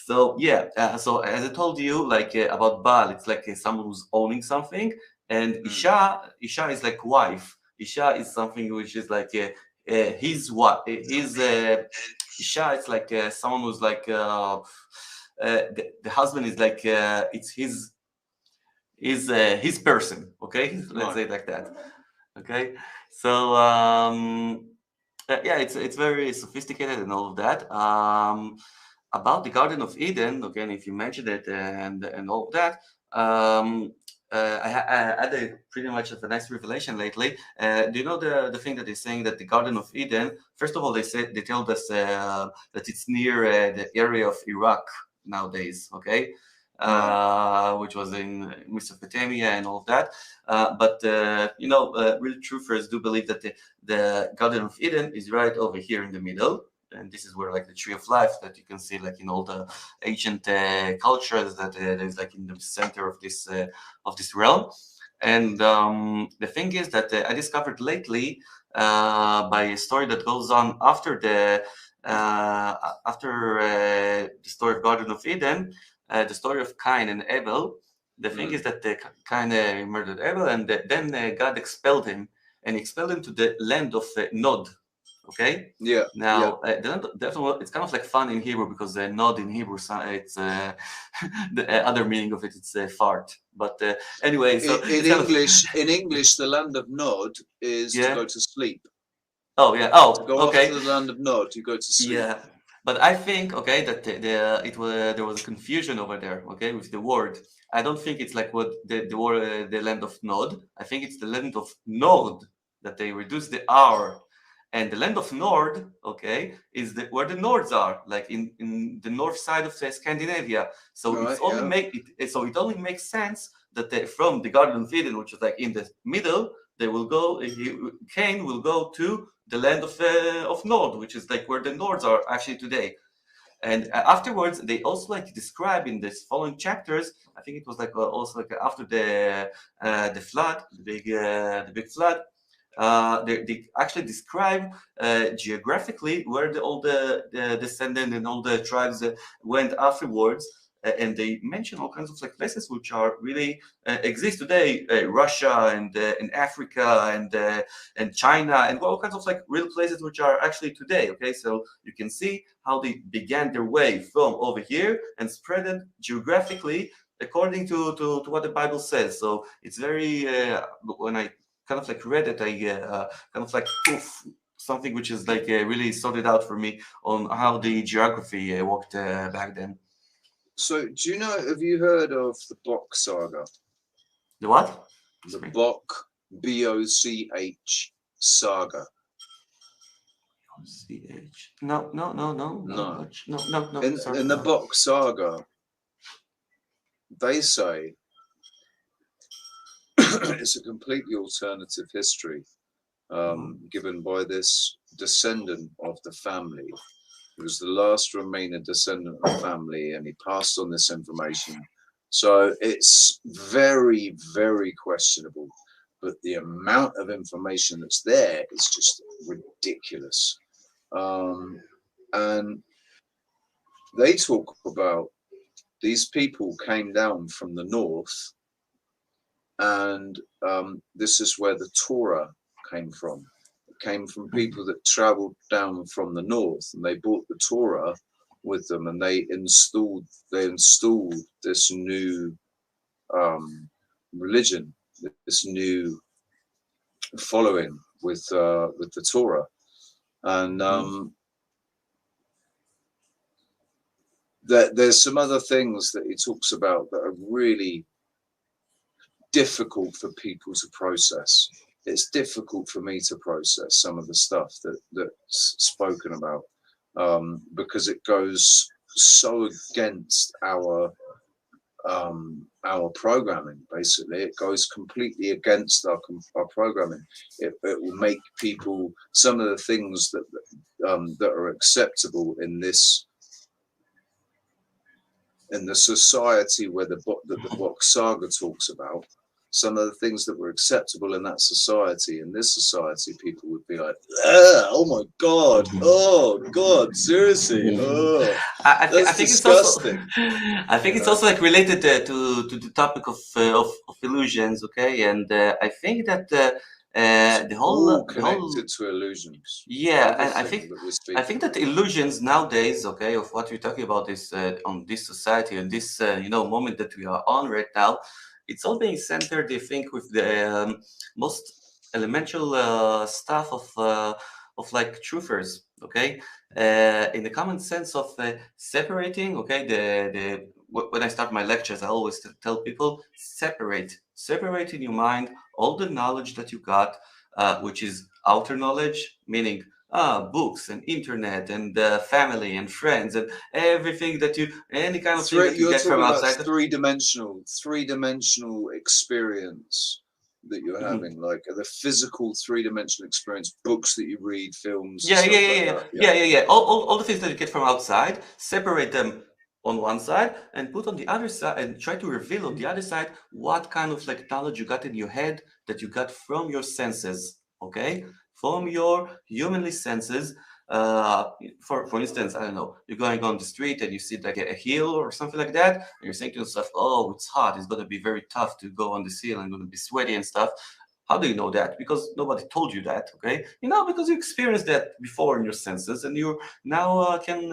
So yeah, so as I told you, like about Baal, it's like someone who's owning something, and Isha is like wife. Isha is something which is like his what his Isha. It's like someone who's like the husband is like it's his person. Okay, let's Right. say it like that. Okay, so yeah, it's very sophisticated and all of that. About the Garden of Eden, again, if you mentioned it and all of that, I had a pretty much a nice revelation lately. Do you know the thing that they're saying that the Garden of Eden? First of all, they told us that it's near the area of Iraq nowadays. Okay. Which was in Mesopotamia and all of that. But real truthers do believe that the Garden of Eden is right over here in the middle, and this is where like the tree of life that you can see like in all the ancient cultures that is like in the center of this realm. And the thing is that I discovered lately by a story that goes on after the story of Garden of Eden, the story of Cain and Abel. The thing is that Cain murdered Abel, and then God expelled him, and expelled him to the land of Nod. Okay. Yeah. Now, definitely, it's kind of like fun in Hebrew because Nod in Hebrew, it's the other meaning of it. It's fart. But anyway, so in English, the land of Nod is to go to sleep. Oh yeah. Oh, to go okay. off to the land of Nod, you go to sleep. Yeah, but I think okay that there was a confusion over there. Okay, with the word. I don't think it's like what the word the land of Nod. I think it's the land of Nord that they reduced the R. And the land of Nord, okay, is where the Nords are, like in the north side of Scandinavia. So Right, it's only it only makes sense that from the Garden of Eden, which is like in the middle, they will go. Cain will go to the land of Nord, which is like where the Nords are actually today. And afterwards, they also like describe in this following chapters. I think it was like also like after the flood, the big flood. They actually describe geographically where all the descendants and all the tribes went afterwards, and they mention all kinds of like places which are really exist today, Russia and Africa and China and all kinds of like real places which are actually today. Okay, so you can see how they began their way from over here and spread it geographically according to what the Bible says. So it's very when I kind of like read it, I kind of like poof, something which is like really sorted out for me on how the geography worked back then. So, do you know? Have you heard of the Block Saga? The what? The Block BOCH saga. CH. No. In the Block Saga, they say it's a completely alternative history given by this descendant of the family. He was the last remaining descendant of the family, and he passed on this information. So it's very, very questionable. But the amount of information that's there is just ridiculous. And they talk about these people came down from the north, and this is where the Torah came from. It came from people that traveled down from the north, and they brought the Torah with them, and they installed this new religion, this new following with the Torah, and there's some other things that he talks about that are really difficult for people to process. It's difficult for me to process some of the stuff that's spoken about because it goes so against our programming. Basically, it goes completely against our programming. It will make people, some of the things that are acceptable in the society where the Block Saga talks about, some of the things that were acceptable in that society, in this society, people would be like, oh my God, oh God, seriously, oh, I that's think it's also disgusting. I think it's also like related to the topic of illusions, okay? And I think that the whole All connected to illusions. yeah, and Everything that we speak I think that about. illusions nowadays, okay, of what we're talking about is on this society and this moment that we are on right now, it's all being centered, I think, with the most elemental stuff of like truthers, okay, in the common sense of separating, okay, when I start my lectures, I always tell people separate in your mind all the knowledge that you got, which is outer knowledge, meaning books and internet and family and friends and everything that any kind of thing that you You're get from talking about outside. three-dimensional experience that you're having, like the physical three-dimensional experience, books that you read, films, and stuff like that. Yeah. All the things that you get from outside, separate them on one side and put on the other side and try to reveal on the other side what kind of like knowledge you got in your head that you got from your senses, okay? From your humanly senses. For instance, I don't know, you're going on the street and you see like a hill or something like that, and you're saying to yourself, oh, it's hot, it's gonna be very tough to go on this hill and gonna be sweaty and stuff. How do you know that? Because nobody told you that, okay? You know, because you experienced that before in your senses, and you now can,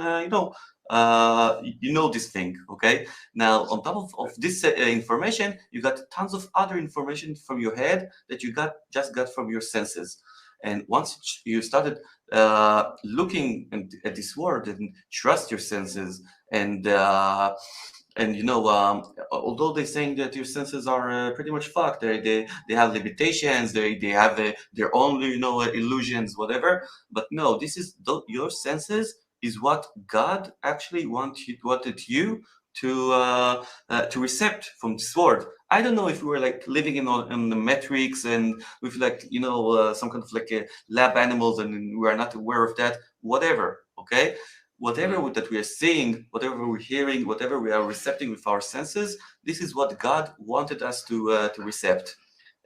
you know this thing, okay? Now, on top of this information, you got tons of other information from your head that you just got from your senses. And once you started looking at this world and trust your senses and although they're saying that your senses are pretty much fucked, they have limitations, they have their own illusions, whatever. But no, this is your senses is what God actually wanted you to accept from this world. I don't know if we were like living in the matrix and with like some kind of like lab animals and we are not aware of that. Whatever, okay. Whatever that we are seeing, whatever we're hearing, whatever we are recepting with our senses, this is what God wanted us to recept.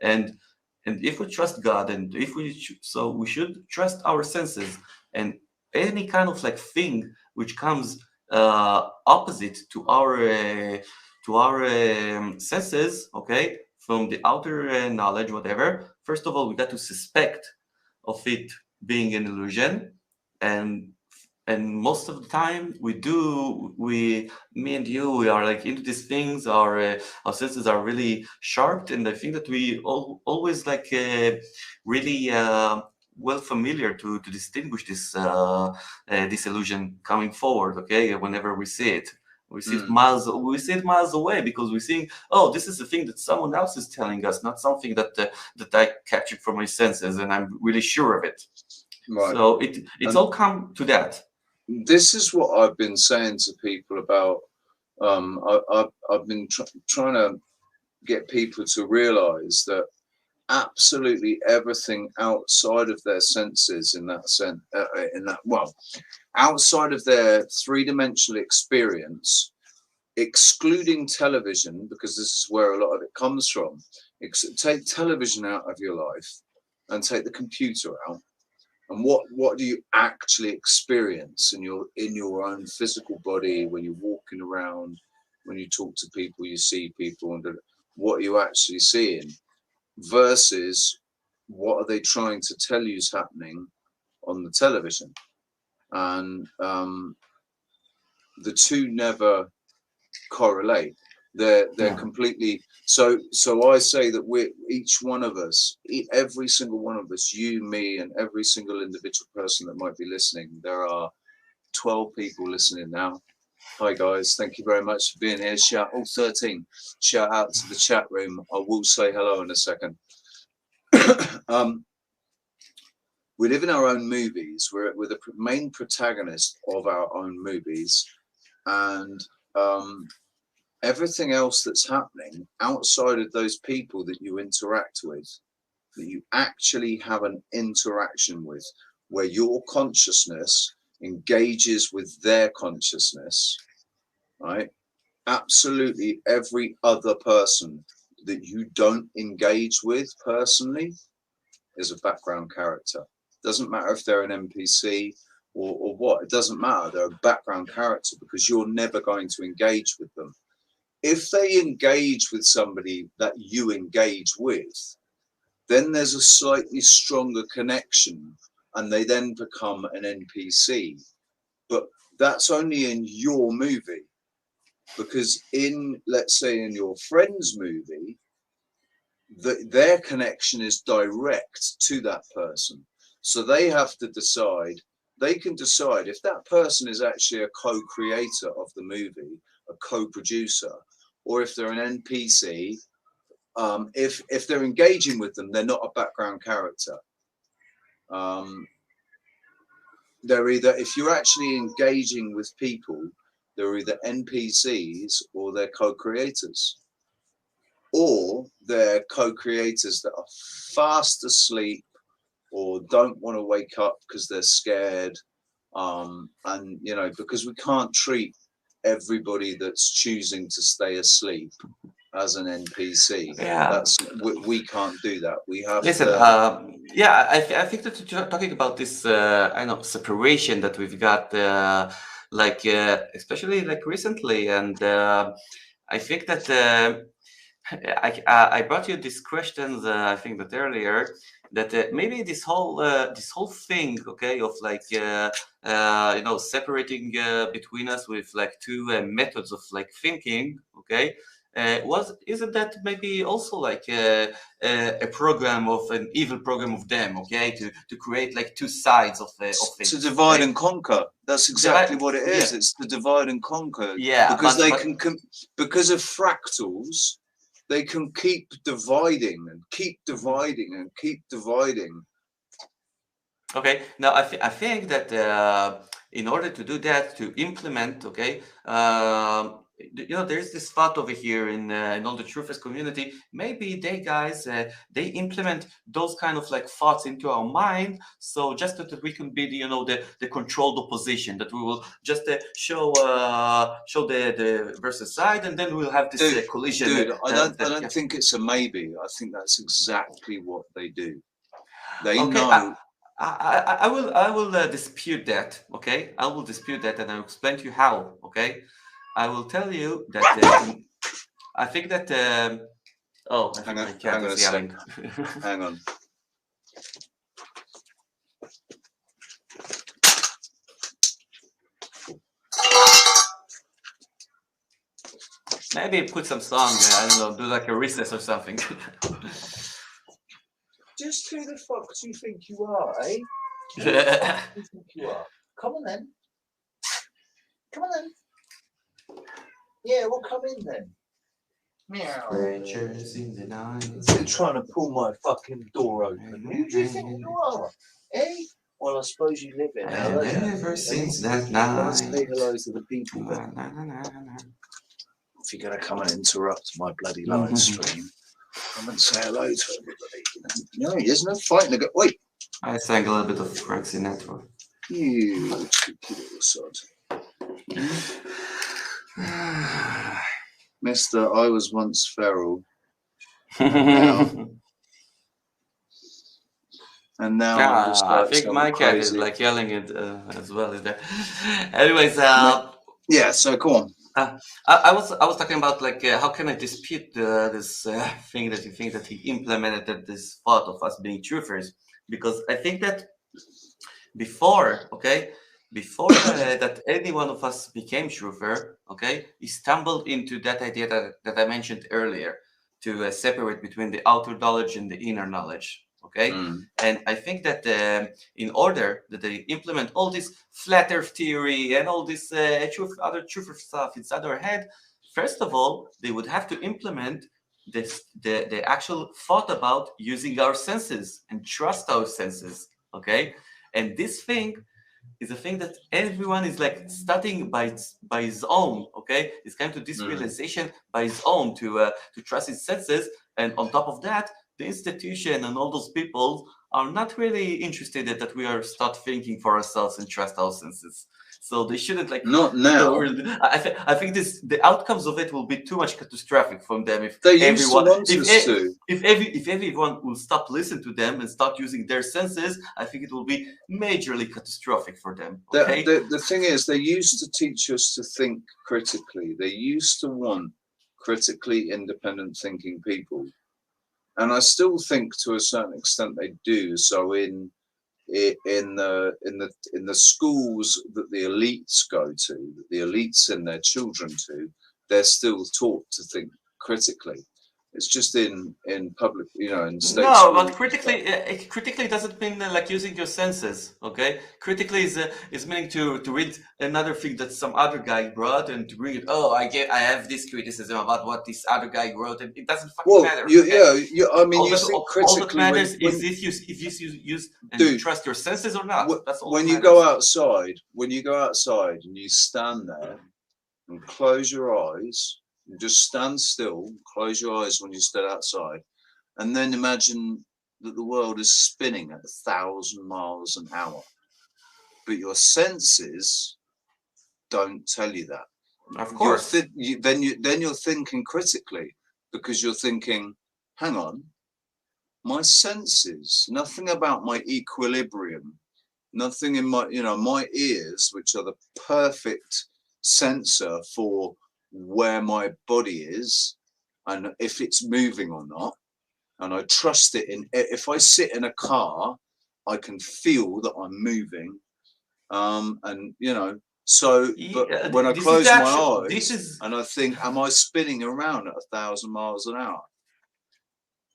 And if we trust God, and if we so we should trust our senses, and any kind of like thing which comes opposite to our senses, okay, from the outer knowledge, whatever. First of all, we got to suspect of it being an illusion, and most of the time me and you, we are like into these things. Our senses are really sharp, and I think that we always like really well familiar to distinguish this illusion coming forward. Okay, whenever we see it. We see it miles away because we're seeing, oh, this is the thing that someone else is telling us, not something that I captured from my senses, and I'm really sure of it. Right. So it's all come to that. This is what I've been saying to people about. I've been trying to get people to realize that absolutely everything outside of their senses, outside of their three-dimensional experience, excluding television, because this is where a lot of it comes from. Take television out of your life and take the computer out. And what do you actually experience in your own physical body when you're walking around, when you talk to people, you see people, and what are you actually seeing versus what are they trying to tell you is happening on the television? And the two never correlate. They're completely so I say that each one of us, every single one of us, you, me, and every single individual person that might be listening. There are 12 people listening now. Hi guys, thank you very much for being here. 13. Shout out to the chat room. I will say hello in a second. We live in our own movies. We're the main protagonist of our own movies, and everything else that's happening outside of those people that you interact with, that you actually have an interaction with, where your consciousness engages with their consciousness, right? Absolutely every other person that you don't engage with personally is a background character. Doesn't matter if they're an NPC or what, it doesn't matter. They're a background character because you're never going to engage with them. If they engage with somebody that you engage with, then there's a slightly stronger connection and they then become an NPC. But that's only in your movie, because in, let's say, in your friend's movie, their connection is direct to that person. So they have to decide, they can decide if that person is actually a co-creator of the movie, a co-producer, or if they're an NPC. If they're engaging with them, they're not a background character. They're either, if you're actually engaging with people, they're either NPCs or they're co-creators. Or they're co-creators that are fast asleep or don't want to wake up because they're scared. And, you know, because we can't treat everybody that's choosing to stay asleep as an NPC. Yeah. That's we can't do that. We have Listen, to. yeah, I think that you're talking about this, I know, separation that we've got, especially like recently, and I think that I brought you these questions. I think that earlier that maybe this whole thing, okay, of like separating between us with like two methods of like thinking, okay. Isn't that maybe also like a program of an evil program of them, okay, to create like two sides of things, To divide okay? and conquer. That's exactly what it is. Yeah. It's to divide and conquer. Yeah, because because of fractals, they can keep dividing and keep dividing and keep dividing. Okay. Now I think that in order to do that, to implement, okay, there's this thought over here in all the truthers community. Maybe they implement those kind of like thoughts into our mind, so just that we can be the controlled opposition, that we will just show the versus side, and then we'll have this collision. Dude, I don't think it's a maybe. I think that's exactly what they do. They know. I will dispute that. Okay, I will dispute that, and I'll explain to you how. Okay, I will tell you that I think that. Hang on a second. Hang on. Maybe put some song. I don't know. Do like a recess or something. Just who the fuck do you think you are, eh? Who the fuck do you think you are? Come on then. Come on then. Yeah, we'll come in then. Meow. Strangers in the night. You're trying to pull my fucking door open. Who do you think you are? Eh? Well, I suppose you live in LA. Ever since that night. Say hello to the people. If you're going to come and interrupt my bloody live stream, come and say hello to everybody. No, there's no fighting. Wait. I sang a little bit of Frank Sinatra. You cheeky little sod. Mister, I was once feral. And now I'm just I think my cat is like yelling it as well. Is there? Anyways, yeah. So go on. I was talking about like how can I dispute this thing that you think that he implemented this thought of us being truthers, because I think that before that any one of us became truther, okay, he stumbled into that idea that I mentioned earlier, to separate between the outer knowledge and the inner knowledge. Okay, and I think that in order that they implement all this flat Earth theory and all this other truth stuff inside our head, first of all, they would have to implement the actual thought about using our senses and trust our senses. Okay, and this thing is a thing that everyone is like studying by his own. Okay, it's come to this realization by his own to trust his senses, and on top of that, the institution and all those people are not really interested that we are start thinking for ourselves and trust our senses. So they shouldn't like. Not now. I think the outcomes of it will be too much catastrophic from them if They used to everyone want us to. if everyone will stop listening to them and start using their senses. I think it will be majorly catastrophic for them. Okay. The thing is, they used to teach us to think critically. They used to want critically independent thinking people, and I still think to a certain extent they do. So in the schools that the elites go to, that the elites send their children to, they're still taught to think critically. It's just in public, in state No, schools but and critically doesn't mean like using your senses. Okay, critically is meaning to read another thing that some other guy brought and to bring it. Oh, I have this criticism about what this other guy wrote, and it doesn't fucking matter. Okay? I mean, All you that, think all that critically matters when, is if you use and dude, you trust your senses or not. That's all. when that you matters. go outside, and you stand there and close your eyes, and just stand still, close your eyes when you stand outside, and then imagine that the world is spinning at 1,000 miles an hour, but your senses don't tell you that. Of course. Then you're thinking critically, because you're thinking, hang on, my senses, nothing about my equilibrium, nothing in my ears, which are the perfect sensor for where my body is and if it's moving or not. And I trust it if I sit in a car, I can feel that I'm moving. But when I close my eyes and I think, am I spinning around at 1,000 miles an hour?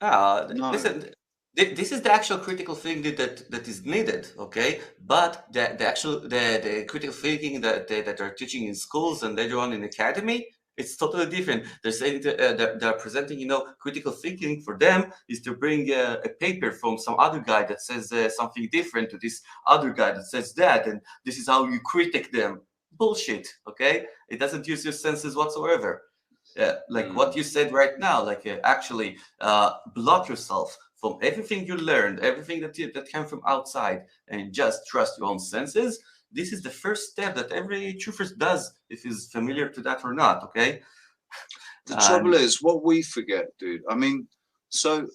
No. Listen, this is the actual critical thinking that is needed, okay? But the critical thinking that they're teaching in schools and later on in academy, it's totally different. They're saying they're presenting, critical thinking for them is to bring a paper from some other guy that says something different to this other guy that says that, and this is how you critique them. Bullshit, okay? It doesn't use your senses whatsoever. What you said right now, actually block yourself from everything you learned, everything that came from outside, and just trust your own senses. This is the first step that every truther does, if he's familiar to that or not. Okay. The trouble is, what we forget, dude. I mean, so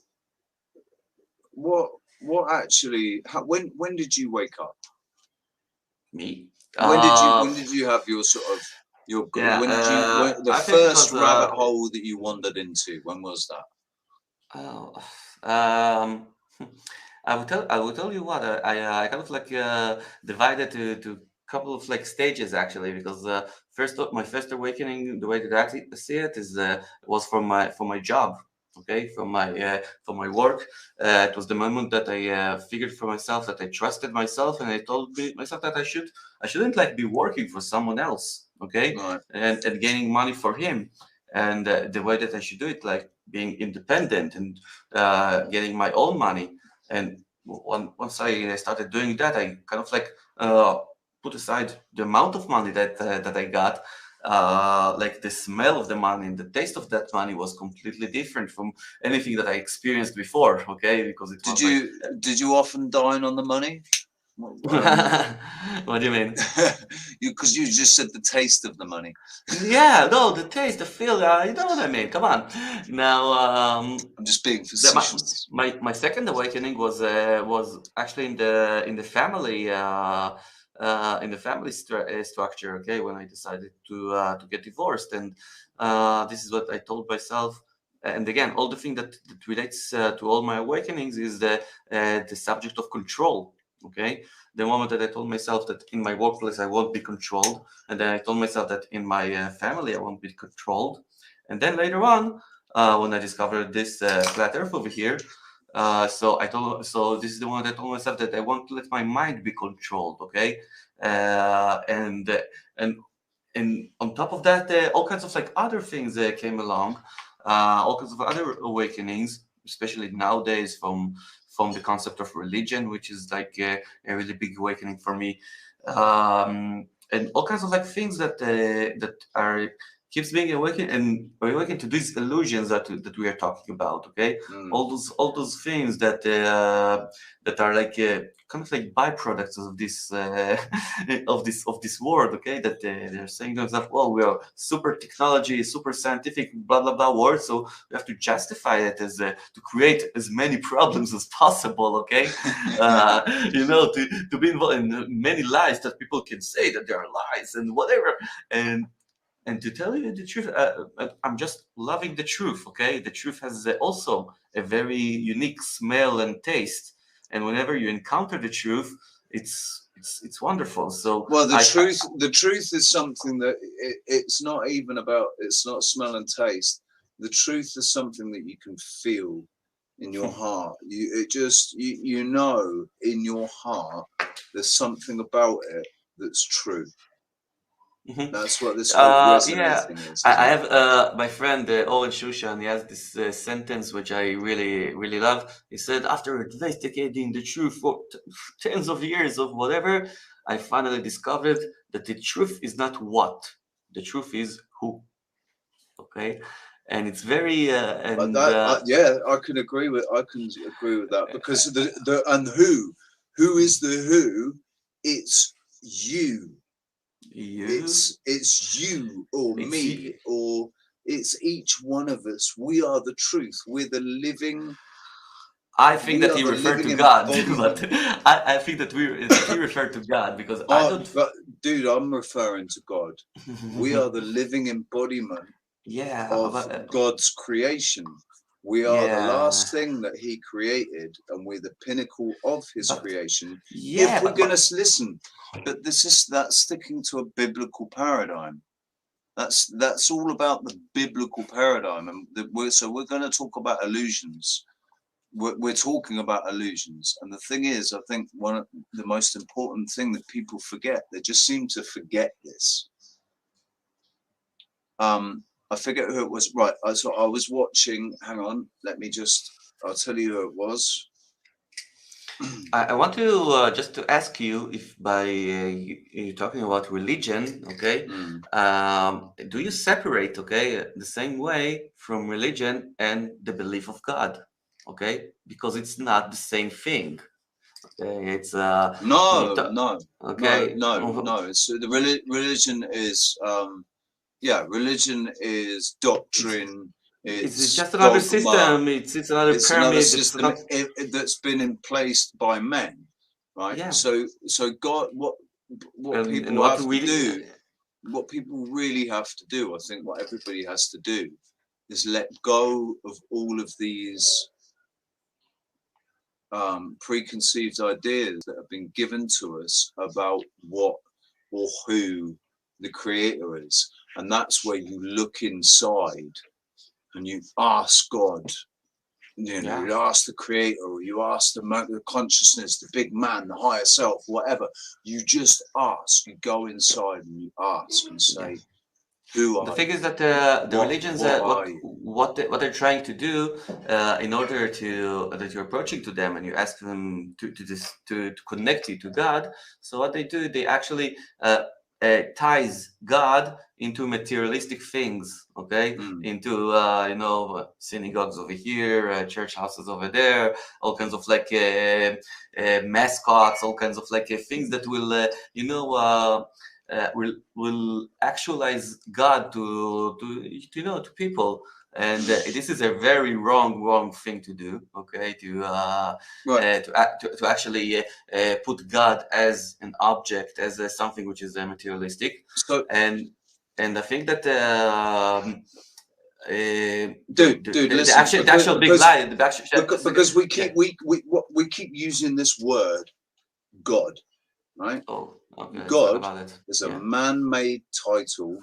what actually? When did you wake up? Me. When did you have your sort of your? Yeah, when did you? The first rabbit hole that you wandered into. When was that? I will tell you what I kind of divided to a couple of stages actually, because my first awakening, the way that I see it is was from my job, okay, from my work. It was the moment that I figured for myself that I trusted myself, and I told myself that I shouldn't be working for someone else, okay, Right. and gaining money for him, and the way that I should do it, like being independent and getting my own money. And once I started doing that, I kind of put aside the amount of money that I got. The smell of the money and the taste of that money was completely different from anything that I experienced before. Okay, because it was did you often dine on the money? What do you mean? Because you just said the taste of the money. Yeah, no, the taste, the feel. You know what I mean? Come on. Now, I'm just being facetious. My second awakening was actually in the family. In the family structure, okay, when I decided to get divorced, and this is what I told myself. And again, all the thing that relates to all my awakenings is the subject of control. Okay, the moment that I told myself that in my workplace I won't be controlled, and then I told myself that in my family I won't be controlled, and then later on, when I discovered this flat Earth over here. So this is the one that I told myself that I want to let my mind be controlled, okay, and on top of that, all kinds of other things came along, all kinds of other awakenings, especially nowadays from the concept of religion, which is a really big awakening for me, and all kinds of things that are keeps being awakened and awakened to these illusions that we are talking about. Okay, all those things that that are like kind of like byproducts of this of this world. Okay, that they're saying to themselves, well, we are super technology, super scientific, blah blah blah world, so we have to justify it as to create as many problems as possible. Okay, you know, to be involved in many lies that people can say that they are lies and whatever. And to tell you the truth, I'm just loving the truth. Okay, the truth has also a very unique smell and taste, and whenever you encounter the truth, it's wonderful. So well, the truth is something that it's not even about. It's not smell and taste. The truth is something that you can feel in your heart. You know in your heart there's something about it that's true. That's what this whole resonating is. I have my friend Owen Shushan. He has this sentence which I really love. He said, after investigating the truth for tens of years of whatever, I finally discovered that the truth is not what, the truth is who. Okay, and it's very yeah, I can agree with that, because the and who is the who? It's you. It's you or It's me you. or it's each one of us. We are the truth. We're the living. I think that he referred to God, but I think that he referred to God because I don't. But dude, I'm referring to God. We are the living embodiment of God's creation. We are the last thing that He created, and we're the pinnacle of His creation. If we're going to listen, but that's sticking to a biblical paradigm. That's all about the biblical paradigm, and so we're going to talk about illusions. We're talking about illusions, and the thing is, I think one of the most important thing that people forget, they just seem to forget this. I forget who it was. Right, I was watching. Hang on, I'll tell you who it was. I want to just to ask you if by you talking about religion, okay, do you separate, okay, the same way from religion and the belief of God, okay, because it's not the same thing. Okay, it's no. Okay, It's the religion is religion is doctrine. It's just another dogma. System. It's another pyramid. Another system that's been in place by men, right? Yeah. So God, what people have to do, what people really have to do, I think, what everybody has to do, is let go of all of these preconceived ideas that have been given to us about what or who the creator is, and that's where you look inside and you ask God, you ask the creator, or you ask the consciousness, the big man, the higher self, whatever. You just ask, you go inside and you ask and say, who are the thing you? is that the religions, what they're trying to do in order to that you're approaching to them and you ask them to connect you to God. So what they do, they actually ties God into materialistic things, okay, into synagogues over here, church houses over there, all kinds of like mascots, all kinds of like things that will will actualize God to people, and this is a very wrong thing to do. Okay, to actually put God as an object, as something which is materialistic. So, and I think that the actual big lie, because we keep using this word God, right? Oh, okay, God is a man-made title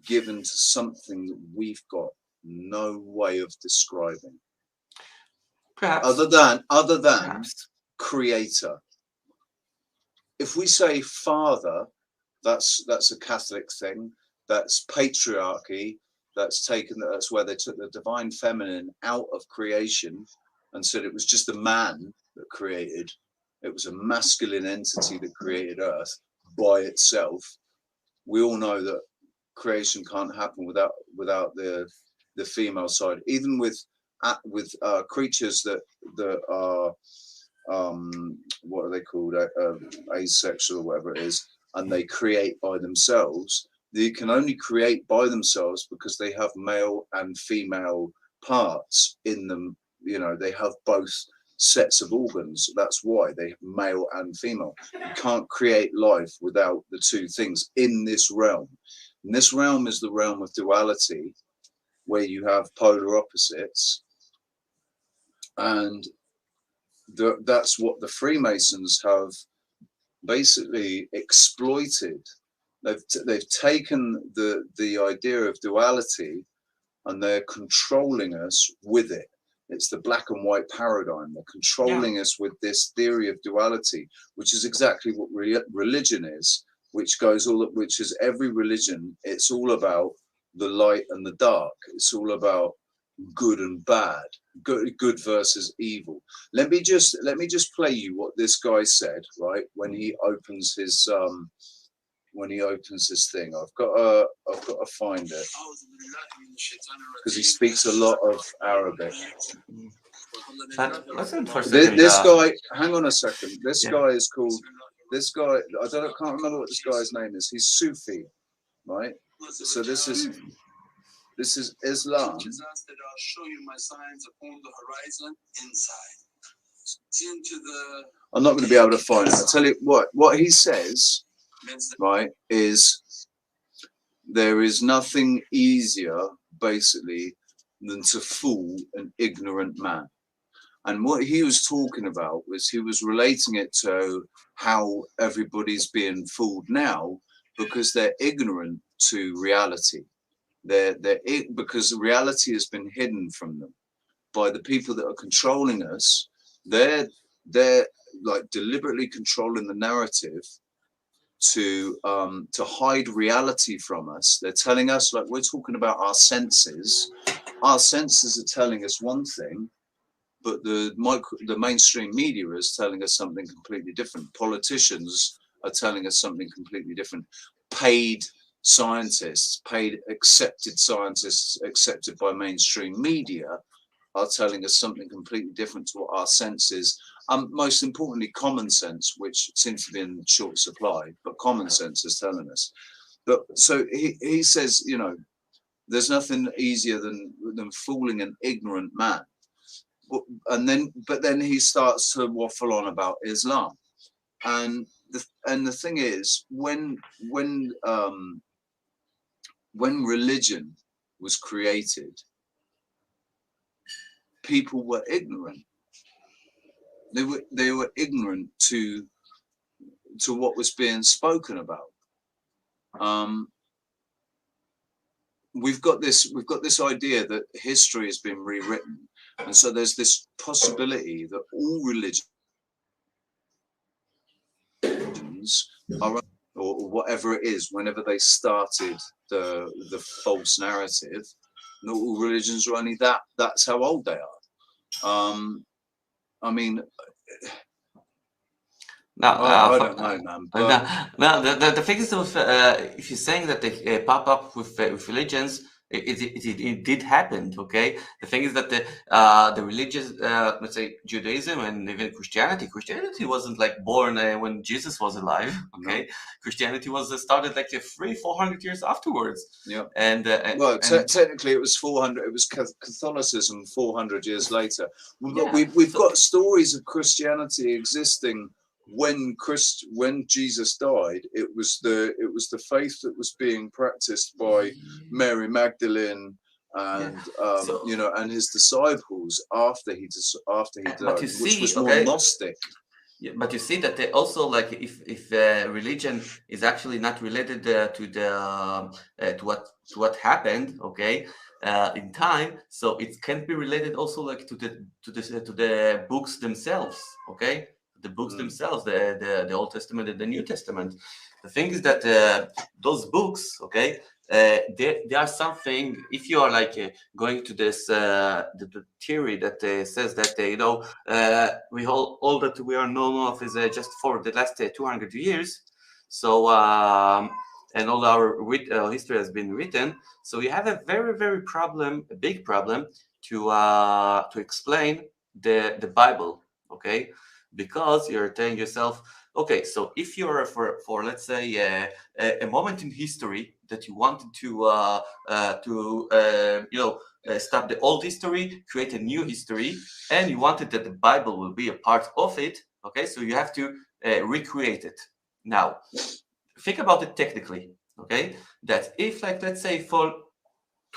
given to something that we've got no way of describing. Perhaps. Other than creator. If we say father, that's a Catholic thing. That's patriarchy. That's where they took the divine feminine out of creation and said it was just a man that created. It was a masculine entity that created Earth by itself. We all know that creation can't happen without the female side. Even with creatures that are what are they called, asexual or whatever it is, and they create by themselves. They can only create by themselves because they have male and female parts in them. You know, they have both sets of organs. That's why they have male and female. You can't create life without the two things in this realm. And this realm is the realm of duality, where you have polar opposites, and that's what the Freemasons have basically exploited. They've taken the idea of duality, and they're controlling us with it. It's the black and white paradigm. They're controlling us with this theory of duality, which is exactly what religion is, which is every religion. It's all about the light and the dark. It's all about good and bad, good versus evil. Let me just play you what this guy said, right, when he opens his thing. I've got to find it because he speaks a lot of Arabic. Listen for a second. This guy, hang on a second. This guy is called. This guy, can't remember what this guy's name is. He's Sufi, right? So this is Islam. I'll show you my signs upon the horizon inside. I'm not going to be able to find it. I'll tell you what he says, right, is there is nothing easier, basically, than to fool an ignorant man. And what he was talking about was he was relating it to how everybody's being fooled now because they're ignorant to reality. Because reality has been hidden from them by the people that are controlling us. They're like deliberately controlling the narrative to hide reality from us. They're telling us, like, we're talking about our senses. Our senses are telling us one thing, but the mainstream media is telling us something completely different. Politicians are telling us something completely different. Paid scientists, accepted scientists accepted by mainstream media are telling us something completely different to what our senses, most importantly, common sense, which seems to be in short supply, but common sense is telling us. But so he says, you know, there's nothing easier than fooling an ignorant man. But then he starts to waffle on about Islam, and the thing is, when religion was created, people were ignorant. They were ignorant to what was being spoken about. We've got this idea that history has been rewritten, and so there's this possibility that all religions are, or whatever it is, whenever they started the false narrative, not all religions are only that's how old they are. I mean, No, I don't know, man. But the thing is, if you're saying that they pop up with religions, it did happen. Okay, the thing is that the religious, let's say Judaism and even Christianity wasn't like born when Jesus was alive. Okay, no. Christianity was started like 300-400 years afterwards. Yeah, and technically it was 400. It was Catholicism 400 years later. Yeah. We've got stories of Christianity existing. When Jesus died, it was the faith that was being practiced by Mary Magdalene and you know, and his disciples after he died, which was more Gnostic. Yeah, but you see that they also, like, if religion is actually not related to what happened, okay, in time, so it can be related also like to the books themselves, okay. The books themselves, the Old Testament and the New Testament. The thing is that those books, okay, they are something. If you are like going to this the theory that says that you know, we all that we are known of is just for the last 200 years. So and all our history has been written. So you have a a big problem to explain the Bible, okay? Because you're telling yourself, okay, so if you're for let's say a moment in history that you wanted to stop the old history, create a new history, and you wanted that the Bible will be a part of it, okay? So you have to recreate it. Now, think about it technically, okay? That if, like, let's say for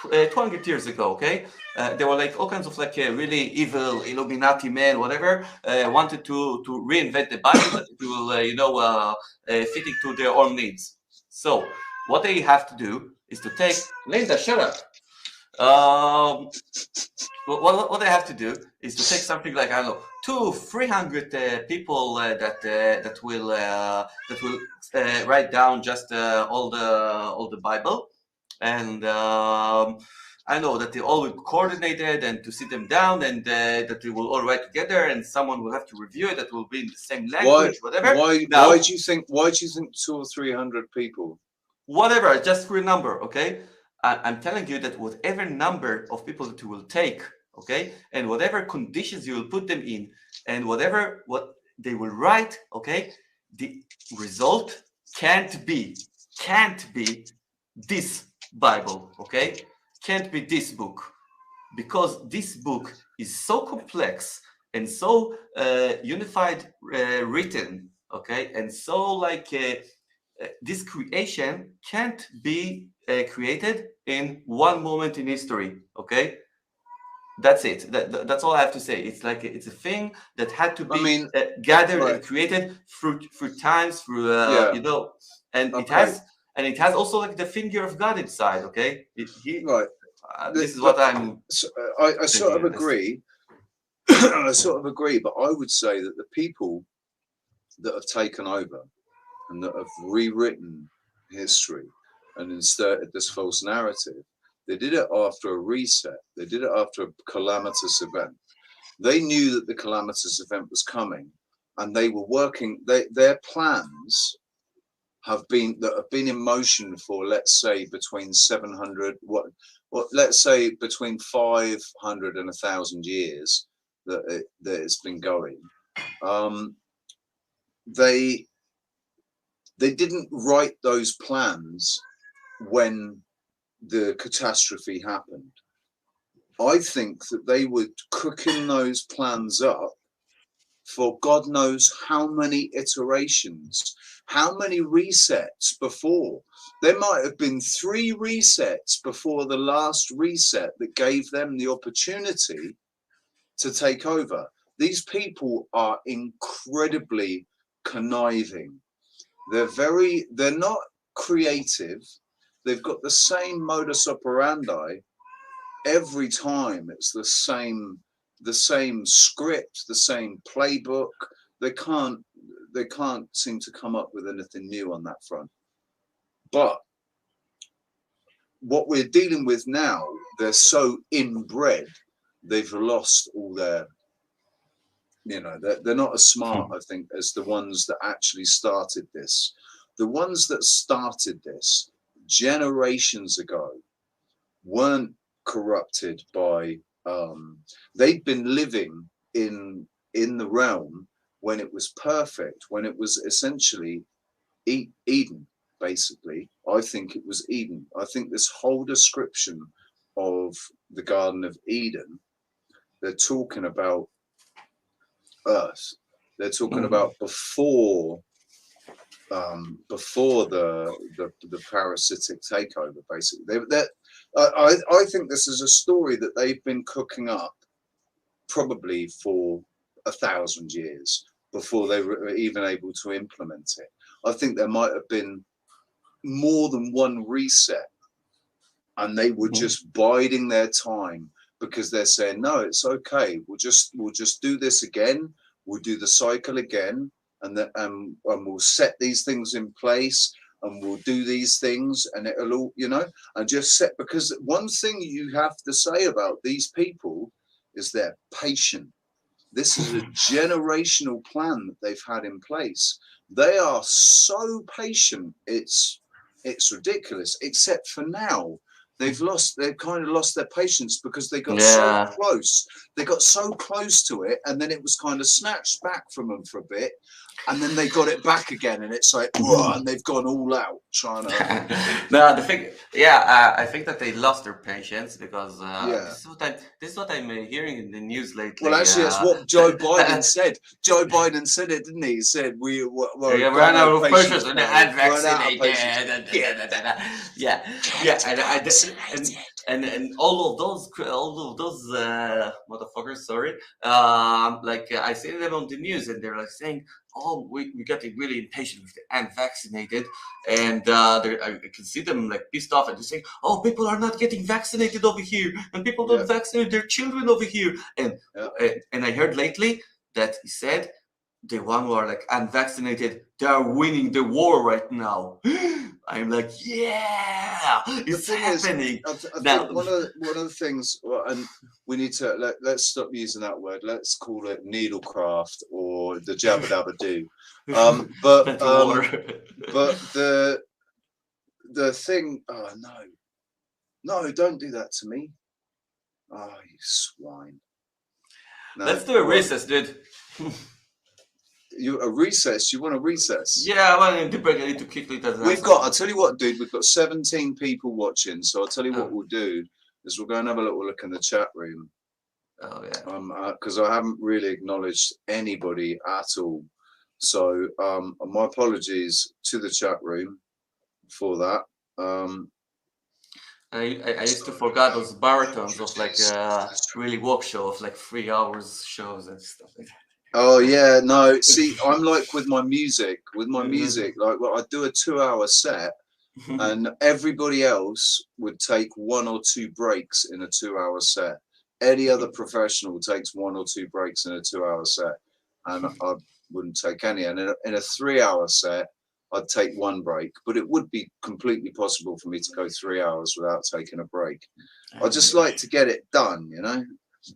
200 years ago, okay, there were like all kinds of like really evil Illuminati men, whatever, wanted to reinvent the Bible, but it will, fitting to their own needs. So what they have to do is to take Linda, shut up. What they have to do is to take something like, I don't know, 200-300 people that will write down just all the Bible, and I know that they all will be coordinated and to sit them down, and that they will all write together, and someone will have to review it. That will be in the same language, whatever. Why do you think 200 or 300 people? Whatever, just for a number, okay? I'm telling you that whatever number of people that you will take, okay, and whatever conditions you will put them in, and what they will write, okay, the result can't be this Bible, okay? Can't be this book, because this book is so complex and so unified written, okay, and so like this creation can't be created in one moment in history, okay? That's it. That's all I have to say. It's like it's a thing that had to be gathered and created through times, through and it has also like the finger of God inside. Okay, this is what I'm. I sort of agree. I sort of agree, but I would say that the people that have taken over and that have rewritten history and inserted this false narrative, they did it after a reset. They did it after a calamitous event. They knew that the calamitous event was coming, and they were working. Their plans have been in motion for, let's say, between 700, let's say between 500 and 1,000 years that it's been going. They didn't write those plans when the catastrophe happened. I think that they were cooking those plans up for God knows how many iterations, how many resets before. There might have been 3 resets before the last reset that gave them the opportunity to take over. These people are incredibly conniving. They're not creative. They've got the same modus operandi every time. It's the same script, the same playbook. They can't seem to come up with anything new on that front. But what we're dealing with now, they're so inbred, they've lost all their, they're not as smart, I think, as the ones that actually started this. The ones that started this generations ago weren't corrupted by, they'd been living in the realm when it was perfect, when it was essentially Eden, basically. I think it was Eden. I think this whole description of the Garden of Eden, they're talking about Earth. They're talking about before the parasitic takeover, basically. I think this is a story that they've been cooking up probably for 1,000 years before they were even able to implement it. I think there might have been more than one reset, and they were just biding their time because they're saying, no, it's okay. We'll just do this again. We'll do the cycle again, and we'll set these things in place, and we'll do these things, and it'll all, and just set. Because one thing you have to say about these people is they're patient. This is a generational plan that they've had in place. They are so patient. It's it's ridiculous. Except for now, they've kind of lost their patience because they got Yeah. so close. They got so close to it, and then it was kind of snatched back from them for a bit, and then they got it back again, and it's like, whoa, and they've gone all out trying to. No, the thing, yeah, I think that they lost their patience because Yeah. this is what I'm hearing in the news lately. Well, actually, that's what Joe Biden said. Joe Biden said it, didn't he? He said we're run out of patience and now. unvaccinated. Yeah, and all of those motherfuckers, sorry, like I see them on the news and they're like saying, oh, we getting really impatient with the unvaccinated, and I can see them like pissed off and they're saying, oh, people are not getting vaccinated over here, and people don't vaccinate their children over here, and I heard lately that he said the one who are like unvaccinated, they are winning the war right now. I'm like, yeah, it's happening. I think one of the things, well, and we need to let's stop using that word. Let's call it needlecraft or the jabba dabba do. But the thing, oh no, don't do that to me. Oh, you swine. No, let's do a recess, dude. A recess? You want a recess? Yeah, well, I need to quickly. I'll tell you what, dude, we've got 17 people watching, so I'll tell you what we'll do is we'll go and have a little look in the chat room. Oh, yeah. Because I haven't really acknowledged anybody at all. So my apologies to the chat room for that. I used to forget those marathons of like really walk show of like 3 hours shows and stuff like that. Oh yeah, no. See, I'm like with my music. Like, well, I do a 2-hour set, and everybody else would take 1 or 2 breaks in a 2-hour set. Any other professional takes 1 or 2 breaks in a 2-hour set, and I wouldn't take any. And in a 3-hour set, I'd take 1 break, but it would be completely possible for me to go 3 hours without taking a break. I just like to get it done, you know.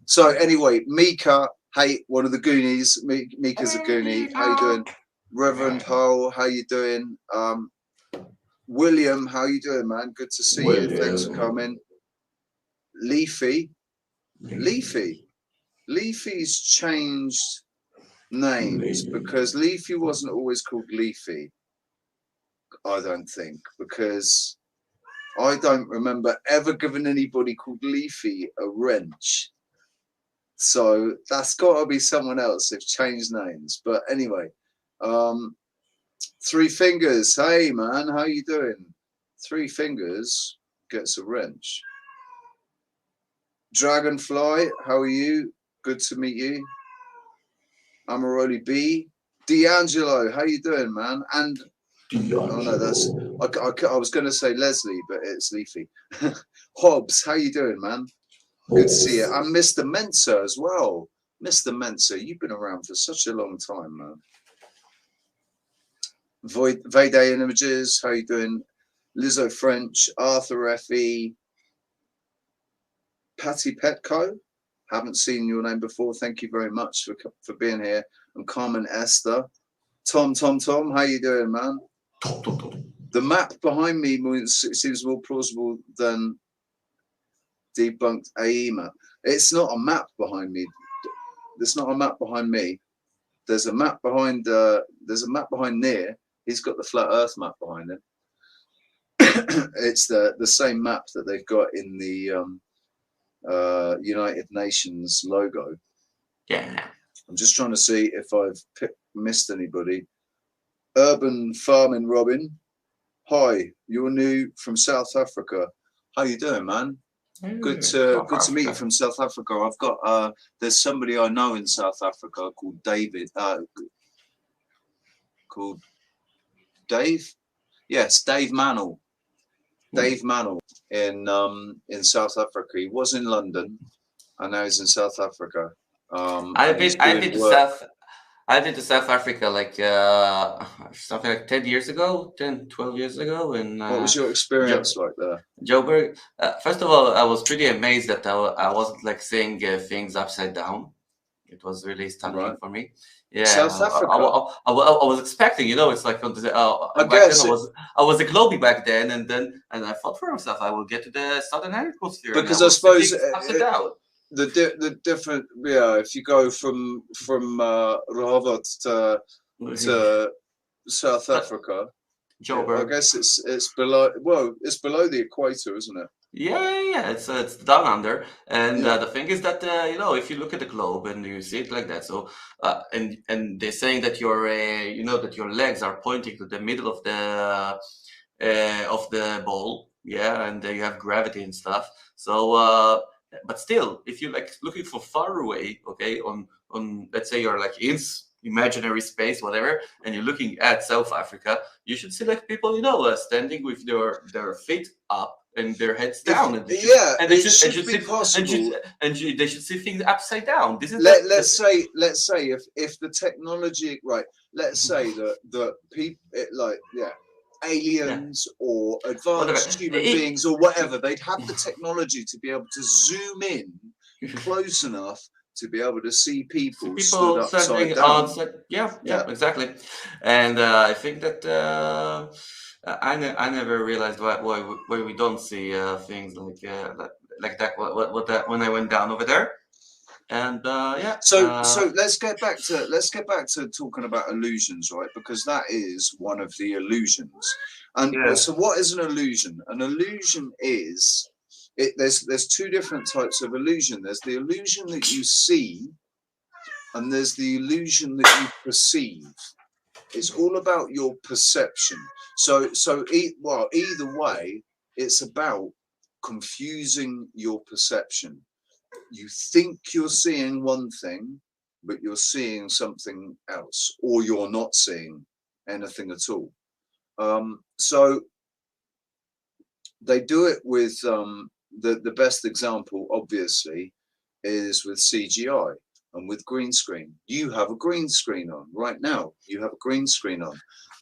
So anyway, Mika. Hey, one of the Goonies. Mika's a Goonie. How you doing? Reverend Hull, how you doing? William, how you doing, man? Good to see you. Thanks for coming. Leafy's changed names because Leafy wasn't always called Leafy. I don't think, because I don't remember ever giving anybody called Leafy a wrench. So that's got to be someone else. They've changed names. But anyway, Three Fingers. Hey, man, how you doing? Three Fingers gets a wrench. Dragonfly, how are you? Good to meet you. Amaroli B. D'Angelo, how you doing, man? And oh no, that's I was going to say Leslie, but it's Leafy. Hobbs, how you doing, man? Good to see you. And Mr. Mensa as well. Mr. Mensa, you've been around for such a long time, man. Vayday Images, how you doing? Lizzo French, Arthur F.E., Patty Petco. Haven't seen your name before. Thank you very much for being here. And Carmen Esther. Tom, how you doing, man? The map behind me seems more plausible than debunked AEMA. It's not a map behind me. There's not a map behind me. There's a map behind. There's a map behind Near. He's got the flat Earth map behind him. It's the same map that they've got in the United Nations logo. Yeah. I'm just trying to see if I've missed anybody. Urban Farming Robin. Hi, you're new from South Africa. How you doing, man? Good to meet you from South Africa. I've got there's somebody I know in South Africa called David. Called Dave? Yes, Dave Mannell. Dave Mannell in South Africa. He was in London and now he's in South Africa. I've been to South Africa like something like 10 years ago, 12 years ago. And what was your experience like there? It was really stunning Right. for me. Yeah, South Africa. I was expecting, it's like back then guess I was a globie back then, and I thought for myself I will get to the southern hemisphere, because and I I will see suppose things upside down. the different, if you go from Rehovot to South Africa, I Joburg. guess it's below. Well, it's below the equator, isn't it? Yeah. It's down under, and Yeah. the thing is that if you look at the globe and you see it like that, so and they're saying that that your legs are pointing to the middle of the ball, yeah, and you have gravity and stuff. So, but still, if you're like looking for far away, okay, on let's say you're like in imaginary space, whatever, and you're looking at South Africa, you should see like people, standing with their feet up and their heads down, and they should be possible. They should see things upside down. This is let's say if the technology, right, let's say that people aliens or advanced human beings or whatever, they'd have the technology to be able to zoom in close enough to be able to see people stood upside down. Yeah, exactly. And I think that I never realized why we don't see things like that. What that when I went down over there. And so let's get back to talking about illusions, right? Because that is one of the illusions. And so what is an illusion? An illusion is there's two different types of illusion. There's the illusion that you see, and there's the illusion that you perceive. It's all about your perception. So either way, it's about confusing your perception. You think you're seeing one thing, but you're seeing something else, or you're not seeing anything at all. So they do it with the best example, obviously, is with CGI and with green screen. You have a green screen on right now. You have a green screen on.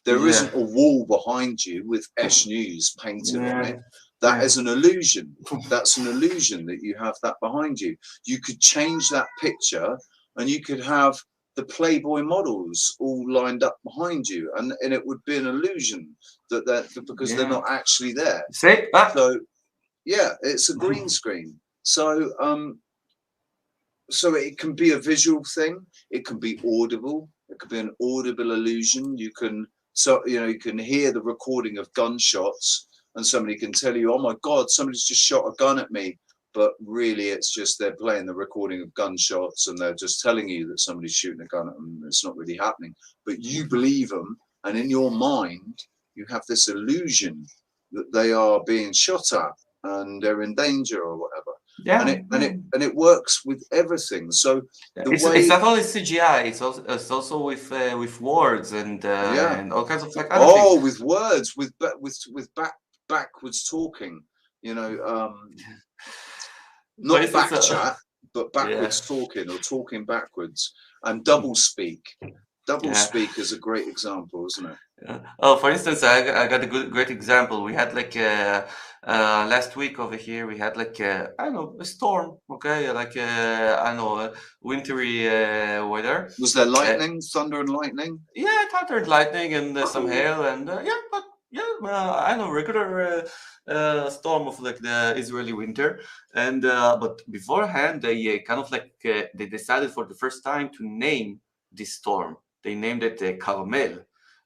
There isn't a wall behind you with Esh News painted on it. That is an illusion. That's an illusion that you have that behind you. You could change that picture and you could have the Playboy models all lined up behind you, and it would be an illusion because they're not actually there. So it's a green screen. So so it can be a visual thing. It can be audible. It could be an audible illusion. You can you can hear the recording of gunshots, and somebody can tell you, "Oh my God, somebody's just shot a gun at me," but really it's just they're playing the recording of gunshots, and they're just telling you that somebody's shooting a gun at them. It's not really happening, but you believe them, and in your mind you have this illusion that they are being shot at and they're in danger or whatever. And it works with everything. So it's not only CGI; it's also with words and all kinds of things. With words, with backwards talking. Not back chat, but backwards talking or talking backwards, and double speak. Double speak is a great example, isn't it? Oh, for instance, I got a great example. We had like last week over here, we had like I don't know, a storm. Okay, like I don't know, wintry weather. Was there lightning, thunder and lightning? Yeah, thunder and lightning and some hail and I know, regular storm of like the Israeli winter. And but beforehand, they kind of like they decided for the first time to name this storm. They named it Carmel.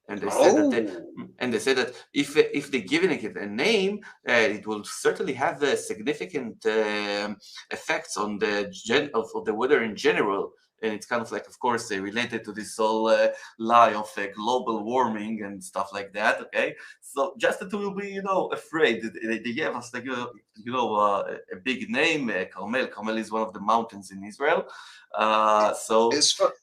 And they said that if they given it a name, it will certainly have a significant effects on of the weather in general. And it's kind of like, of course, related to this whole lie of global warming and stuff like that. Okay, so just that we'll be, afraid. They gave us like a big name, Carmel. Carmel is one of the mountains in Israel. So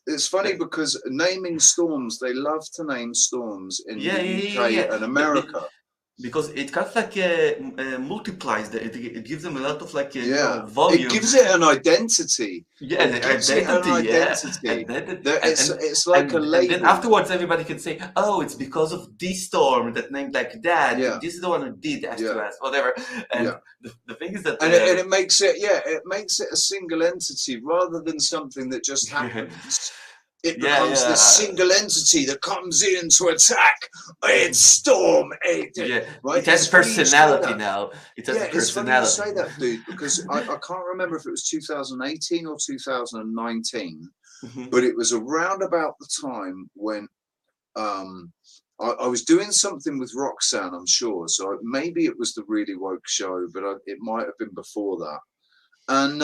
it's funny because naming storms, they love to name storms in the UK and America. because it kind of like multiplies it gives them a lot of like volume. It gives it an identity. Yeah, It gives it an identity. It's like a label. And then afterwards, everybody can say, "Oh, it's because of this storm that named like that. Yeah. This is the one who did S to S, whatever." And the thing is that, and it makes it, it makes it a single entity rather than something that just happens. It becomes this single entity that comes in to attack. It's Storm. Right? It has personality now. It has personality. It's funny you say that, dude, because I can't remember if it was 2018 or 2019, but it was around about the time when I was doing something with Roxanne, I'm sure. So maybe it was the Really Woke show, but it might have been before that. And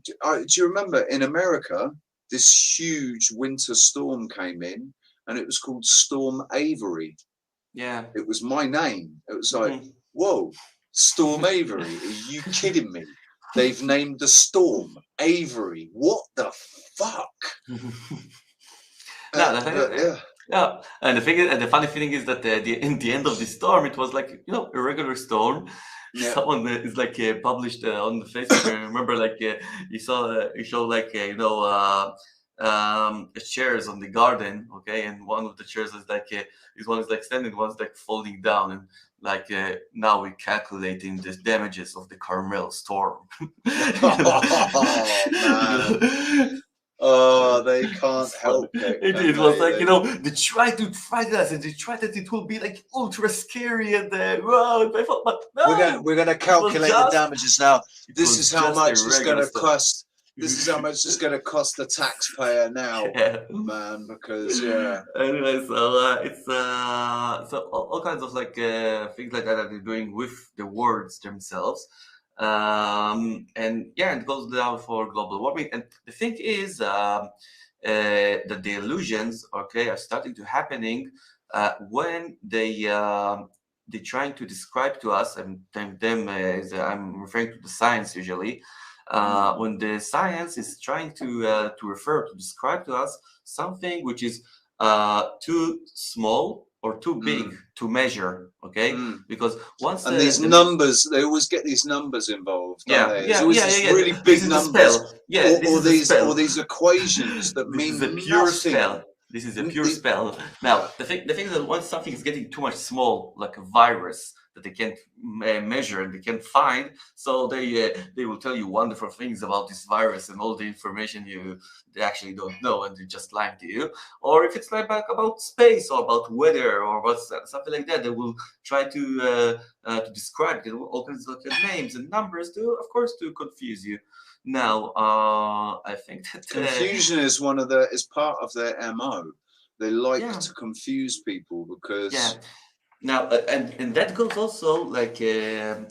do you remember in America, this huge winter storm came in, and it was called Storm Avery. Yeah. It was my name. It was like, whoa, Storm Avery. Are you kidding me? They've named the storm Avery. What the fuck? And the funny thing is that in the end of the storm, it was like, a regular storm. Yeah. Someone is like published on the Facebook. I remember like he showed like chairs on the garden, okay, and one of the chairs is like one is like standing, one's like falling down, and like now we're calculating the damages of the Carmel storm. Oh, man. Oh, they can't help it. It was like, they tried to fight us, and they tried that it will be like ultra scary, and but no, we're gonna calculate the damages now. This is how much it's gonna cost. This is how much it's gonna cost the taxpayer now, man. Because Anyway, so it's so all kinds of like things like that they're doing with the words themselves. And it goes down for global warming. And the thing is that the illusions, are starting to happening when they're trying to describe to us, and them as I'm referring to the science usually, when the science is trying to describe to us something which is too small or too big to measure, because once these numbers, they always get these numbers involved. Really big numbers, or these equations that mean the pure spell. This is a pure spell. Now, the thing is that once something is getting too much small, like a virus that they can't measure and they can't find, so they will tell you wonderful things about this virus and all the information they actually don't know, and they're just lying to you. Or if it's like about space or about weather or about something like that, they will try to describe it, all kinds of names and numbers of course, to confuse you. Now, I think that confusion is part of their MO. They like to confuse people because now and that goes also like to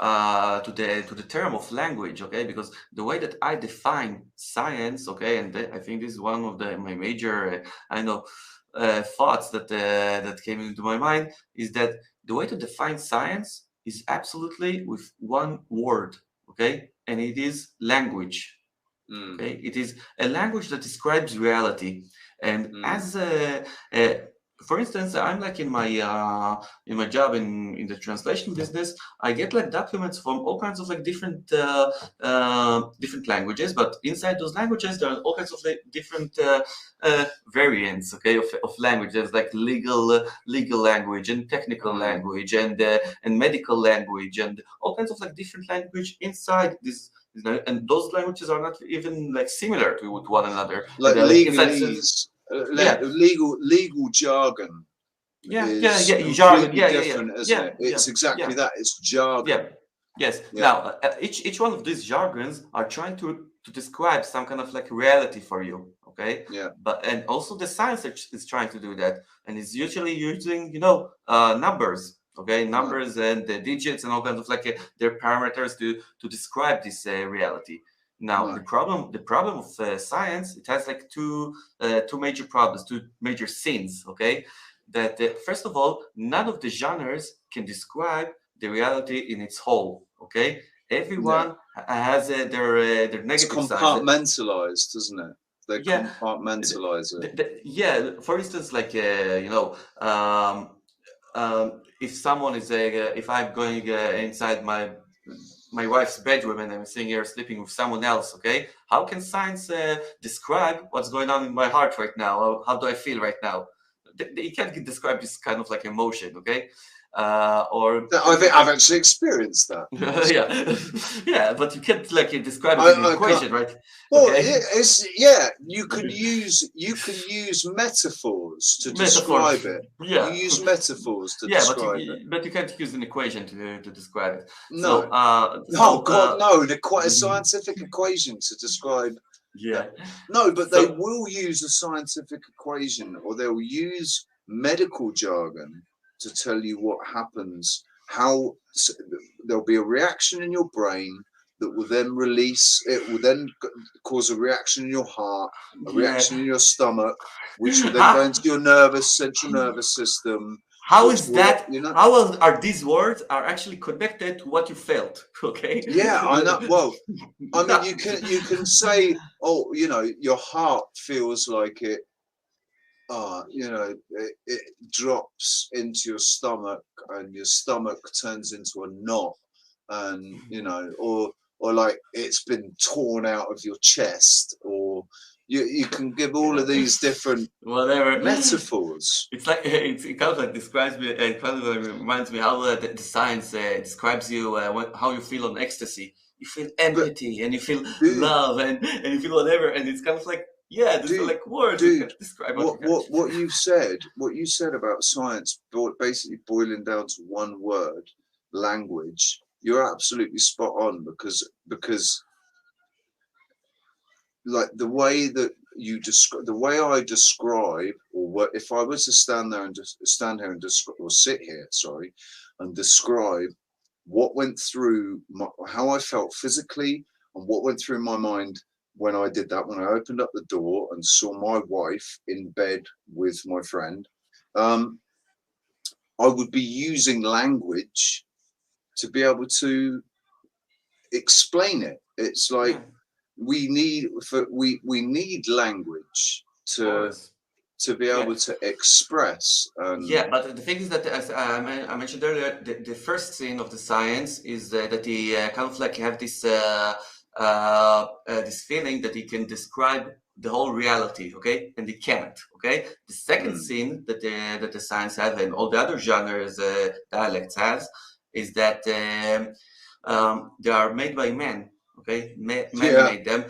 the term of language, because the way that I define science, and I think this is one of my major thoughts that came into my mind, is that the way to define science is absolutely with one word, and it is language. It is a language that describes reality. And as for instance, I'm like in my job in the translation business, I get like documents from all kinds of like different languages, but inside those languages there are all kinds of like different variants, of language. There's like legal language and technical language and medical language and all kinds of like different language inside this. And those languages are not even like similar to one another. Like legalese. Legal jargon. Jargon. Different, isn't it? It's exactly that. It's jargon. Yes. Now, each one of these jargons are trying to describe some kind of like reality for you. And also the science is trying to do that, and it's usually using numbers. Numbers and the digits and all kinds of like their parameters to describe this reality. Now the problem of science, it has like two major problems, two major sins. That first of all, none of the genres can describe the reality in its whole. Everyone has their negative it's compartmentalized, isn't it? They compartmentalize it. For instance, like if someone is if I'm going inside my wife's bedroom and I'm sitting here sleeping with someone else, okay, how can science describe what's going on in my heart right now? How do I feel right now? You can't describe this kind of like emotion, okay? Or I've actually experienced that. yeah, but you can't like describe it in an equation, right? Well, Okay. you can use metaphors to describe it. Yeah. You use metaphors to Yeah, describe it. but you can't use an equation to describe it. No. So, God, no. They're quite a scientific equation to describe. Yeah. No, but they will use a scientific equation, or they'll use medical jargon to tell you what happens. How there'll be a reaction in your brain that will then release. It will then cause a reaction in your heart, a reaction in your stomach, which will then go into your central nervous system. How is that? You know, how are these words actually connected to what you felt? Okay. Yeah, I know. Well, I mean, you can say, oh, you know, your heart feels like it. You know, it drops into your stomach, and your stomach turns into a knot, and you know, or like it's been torn out of your chest, or you can give all of these different metaphors. It's like it kind of like describes me. It kind of reminds me how the science describes you how you feel on ecstasy. You feel empathy, and you feel love, and you feel whatever, and it's kind of like. Yeah, these are like words that describe what you said. What you said about science, basically boiling down to one word, language. You're absolutely spot on because, like the way that you describe, the way I describe, or what if I was to stand here and sit here, sorry, and describe what went through how I felt physically and what went through my mind. When I did that, when I opened up the door and saw my wife in bed with my friend, I would be using language to be able to explain it. It's like we need language to be able to express. But the thing is that, as I mentioned earlier, the first scene of the science is that he kind of like have this. This feeling that he can describe the whole reality, okay, and he can't. Okay, the second scene that the science has and all the other genres dialects has is that they are made by men. Okay, men made them.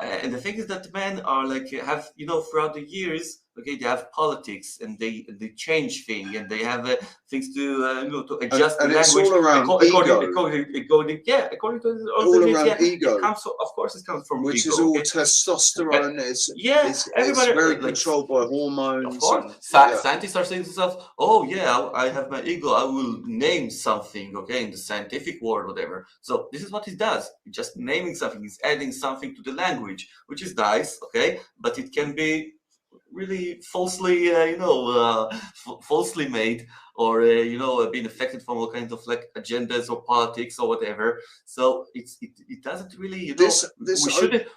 And the thing is that men are like have throughout the years. Okay, they have politics and they change things and they have things to to adjust and the it's language all around according to all the around ego. It comes of course it comes from which ego, is all testosterone. Everybody it's very controlled by hormones. Of course, scientists are saying to themselves, "Oh yeah, I have my ego. I will name something." Okay, in the scientific world, whatever. So this is what he does. He's just naming something. He's adding something to the language, which is nice. Okay, but it can be really falsely, falsely made, or being affected from all kinds of like agendas or politics or whatever. So it doesn't really,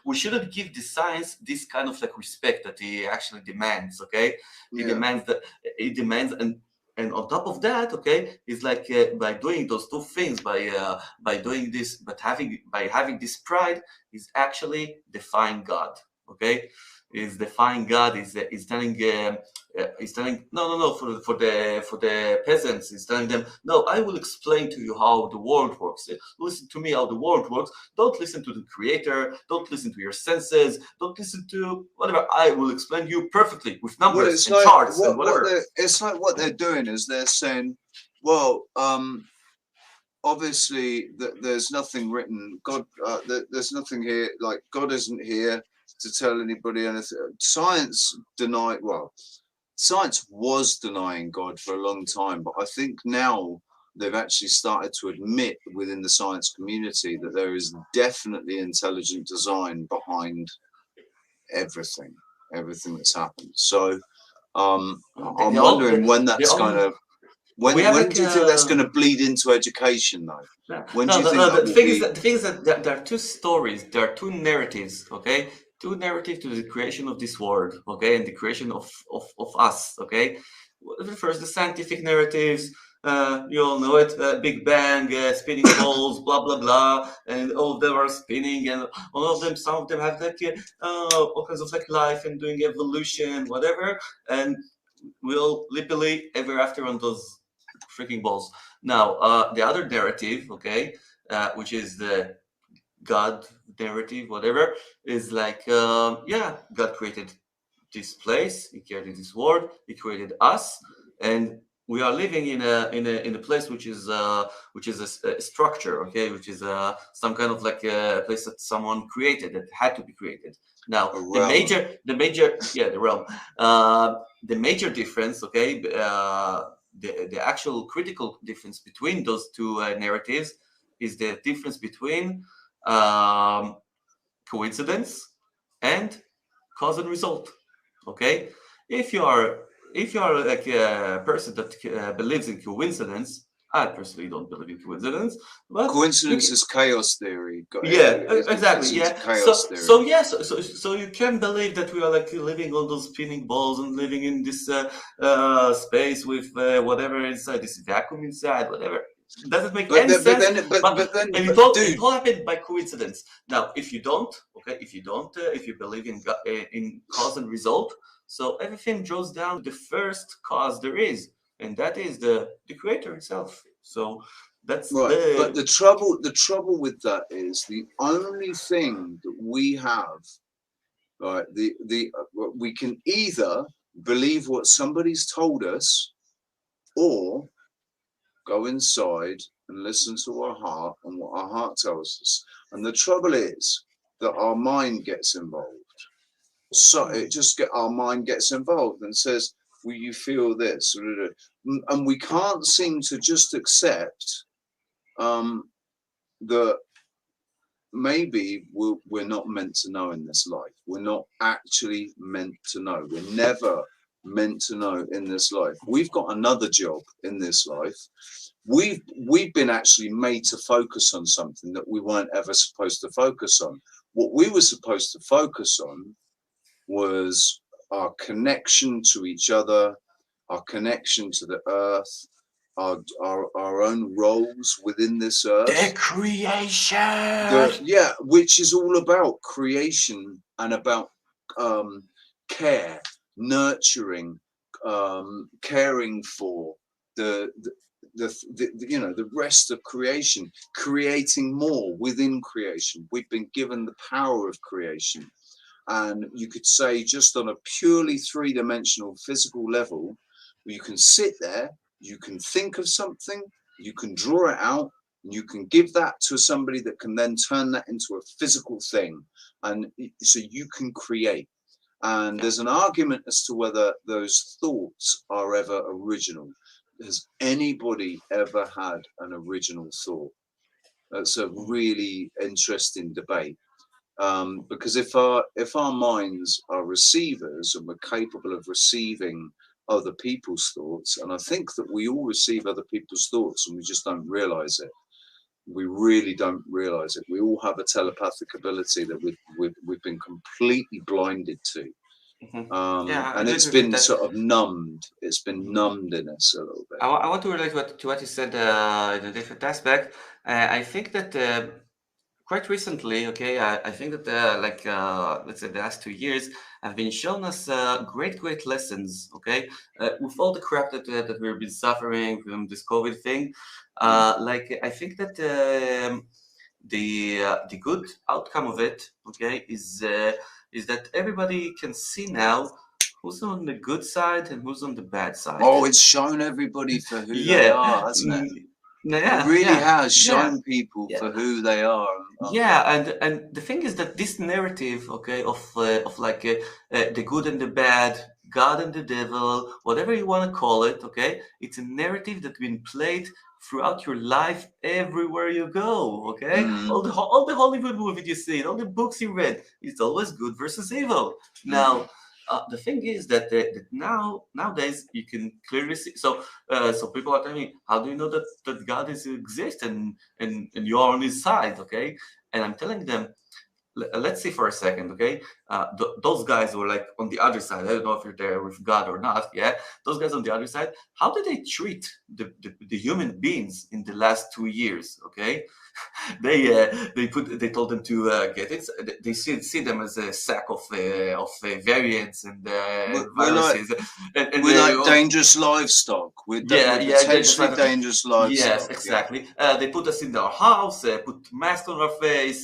we shouldn't give the science this kind of like respect that he actually demands. Okay, he demands, and on top of that, okay, is like by doing those two things, by doing this, but having this pride, is actually defying God. Okay. Is defying God, is telling no for the peasants, is telling them, no, I will explain to you how the world works. Listen to me how the world works. Don't listen to the creator, don't listen to your senses, don't listen to whatever. I will explain to you perfectly with numbers and charts and whatever. It's like what they're doing is they're saying, well, obviously there's nothing written. God, there's nothing here. Like God isn't here to tell anybody anything. Science was denying God for a long time, but I think now they've actually started to admit within the science community that there is definitely intelligent design behind everything that's happened. So I'm wondering when that's going to. When do you think that's going to bleed into education, though? When do you think the thing is that there are two stories, there are two narratives, okay? Two narratives to the creation of this world, okay, and the creation of us, okay. First, the scientific narratives. You all know it. Big Bang, spinning balls, blah blah blah, and all of them are spinning, and all of them, some of them have like all kinds of like life and doing evolution, whatever, and we'll live ever after on those freaking balls. Now, the other narrative, okay, which is the God narrative, whatever, is like, yeah, God created this place, He created this world, He created us, and we are living in a place which is a structure, okay, which is some kind of like a place that someone created, that had to be created. Now, the major, yeah, the realm. The major difference, okay, the actual critical difference between those two narratives is the difference between coincidence and cause and result. Okay, if you are like a person that believes in coincidence, I personally don't believe in coincidence, but Coincidence is chaos theory. yeah, exactly. Yeah. Chaos theory. So yes, so you can believe that we are like living on those spinning balls and living in this space with whatever inside, this vacuum inside, whatever. Doesn't make any sense. And it all happened by coincidence. Now, if you don't, okay, if you believe in cause and result, so everything draws down to the first cause there is, and that is the creator itself. So that's right. But the trouble with that is the only thing that we have, right? We can either believe what somebody's told us, or go inside and listen to our heart and what our heart tells us. And the trouble is that our mind gets involved. So our mind gets involved and says, will you feel this? And we can't seem to just accept that maybe we're not meant to know in this life. We're not actually meant to know. We're never meant to know in this life. We've got another job in this life. We've been actually made to focus on something that we weren't ever supposed to focus on. What we were supposed to focus on was our connection to each other, our connection to the earth, our own roles within this earth. The creation. Which is all about creation and about care, nurturing, caring for the rest of creation, creating more within creation. We've been given the power of creation. And you could say, just on a purely three-dimensional physical level, you can sit there, you can think of something, you can draw it out, and you can give that to somebody that can then turn that into a physical thing. And so you can create. And there's an argument as to whether those thoughts are ever original. Has anybody ever had an original thought? That's a really interesting debate. Because if our minds are receivers and we're capable of receiving other people's thoughts, and I think that we all receive other people's thoughts and we just don't realize it. We really don't realize it. We all have a telepathic ability that we've been completely blinded to. And it's been sort of numbed. It's been numbed in us a little bit. I want to relate to what you said in a different aspect. I think that quite recently, okay, I think that let's say the last 2 years have been showing us great lessons, okay, with all the crap that we've been suffering from this COVID thing. I think that the good outcome of it, okay, is that everybody can see now who's on the good side and who's on the bad side. Oh, it's shown everybody for who they are, hasn't it? Yeah, it really has shown people for who they are. And the thing is that this narrative, okay, of the good and the bad, God and the devil, whatever you want to call it, okay, it's a narrative that's been played throughout your life everywhere you go, okay? All the Hollywood movies you see, all the books you read, it's always good versus evil. Now, the thing is that nowadays you can clearly see. So people are telling me, how do you know that God exists and you're on His side, okay? And I'm telling them, let's see for a second, okay? Those guys were like on the other side. I don't know if you're there with God or not. Yeah, those guys on the other side. How did they treat the human beings in the last 2 years? Okay, they told them to get it. They see them as a sack of variants and We're like viruses, and we're like they, dangerous livestock. We're yeah, potentially dangerous livestock. yes, exactly. They put us in their house, put masks on our face,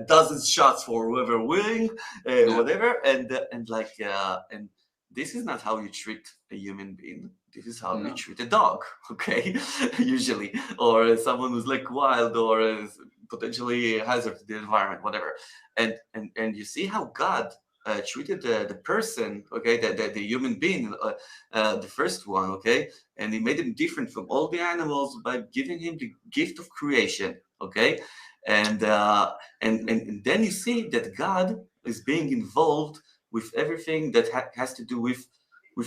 dozens shots for whoever willing, whatever, and like and this is not how you treat a human being. This is how you No. treat a dog, okay? Usually, or someone who's like wild or potentially a hazard to the environment, whatever. And you see how God treated the person, okay, the human being, the first one, okay, and he made him different from all the animals by giving him the gift of creation, okay, and then you see that God is being involved with everything that has to do with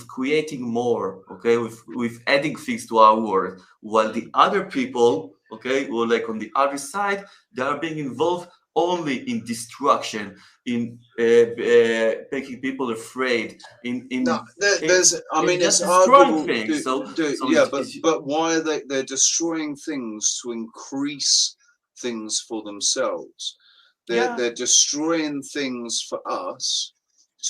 creating more, okay, with adding things to our world, while the other people, okay, who are like on the other side, they are being involved only in destruction, in making people afraid, in No, there's. I mean, just it's destroying arguable. things. So Yeah, it's but why are they're destroying things to increase things for themselves? yeah, They're destroying things for us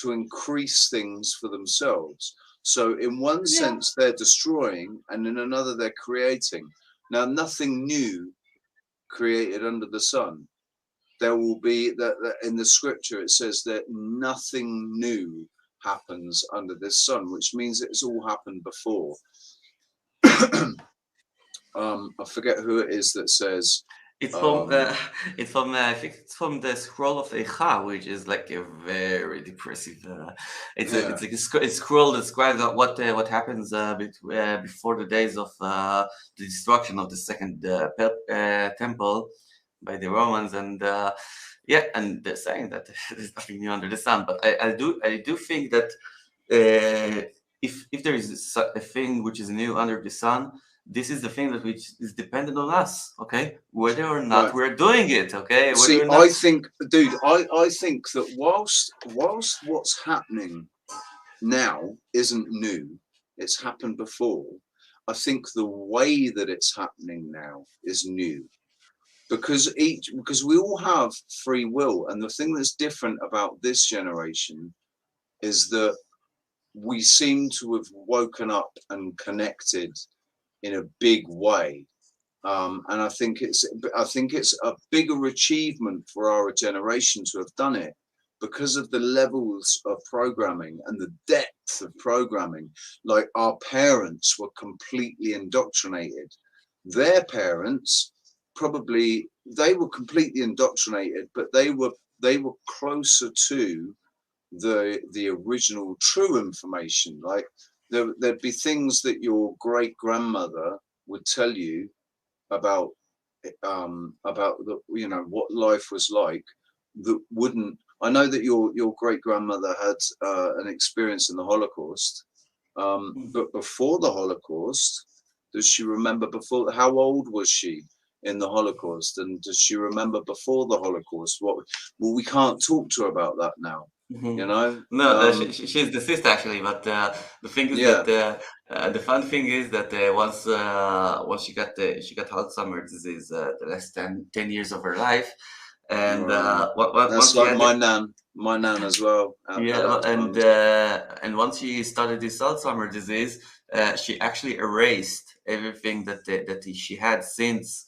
to increase things for themselves. So in one yeah, sense, they're destroying, and in another, they're creating. Now, nothing new created under the sun. There will be that in the scripture it says that nothing new happens under this sun, which means it's all happened before. I forget who it is that says it's from um, it's from I think it's from the scroll of Eicha, which is like a very depressive. yeah, It's like a scroll that describes what happens before the days of the destruction of the second temple by the Romans, and yeah, and they're saying that there's nothing new under the sun. But I do think that if there is a thing which is new under the sun, this is the thing that which is dependent on us, okay? Whether or not right. we're doing it, okay? Whether See, or I not, think, dude, I think that whilst what's happening now isn't new, it's happened before. I think the way that it's happening now is new. Because we all have free will, and the thing that's different about this generation is that we seem to have woken up and connected in a big way, and I think it's a bigger achievement for our generation to have done it because of the levels of programming and the depth of programming. Like our parents were completely indoctrinated, their parents probably they were completely indoctrinated, but they were closer to the original true information. Like there'd be things that your great grandmother would tell you about the, you know, what life was like, that wouldn't. I know that your great grandmother had an experience in the Holocaust, but before the Holocaust, does she remember before? How old was she in the Holocaust, and does she remember before the Holocaust? What? Well, we can't talk to her about that now. You know? no, she's deceased actually. But the thing is Yeah. that the fun thing is that once she got Alzheimer's disease, the last 10 years of her life, and That's once she like had my nan as well. At that time. and once she started this Alzheimer's disease, she actually erased everything that she had since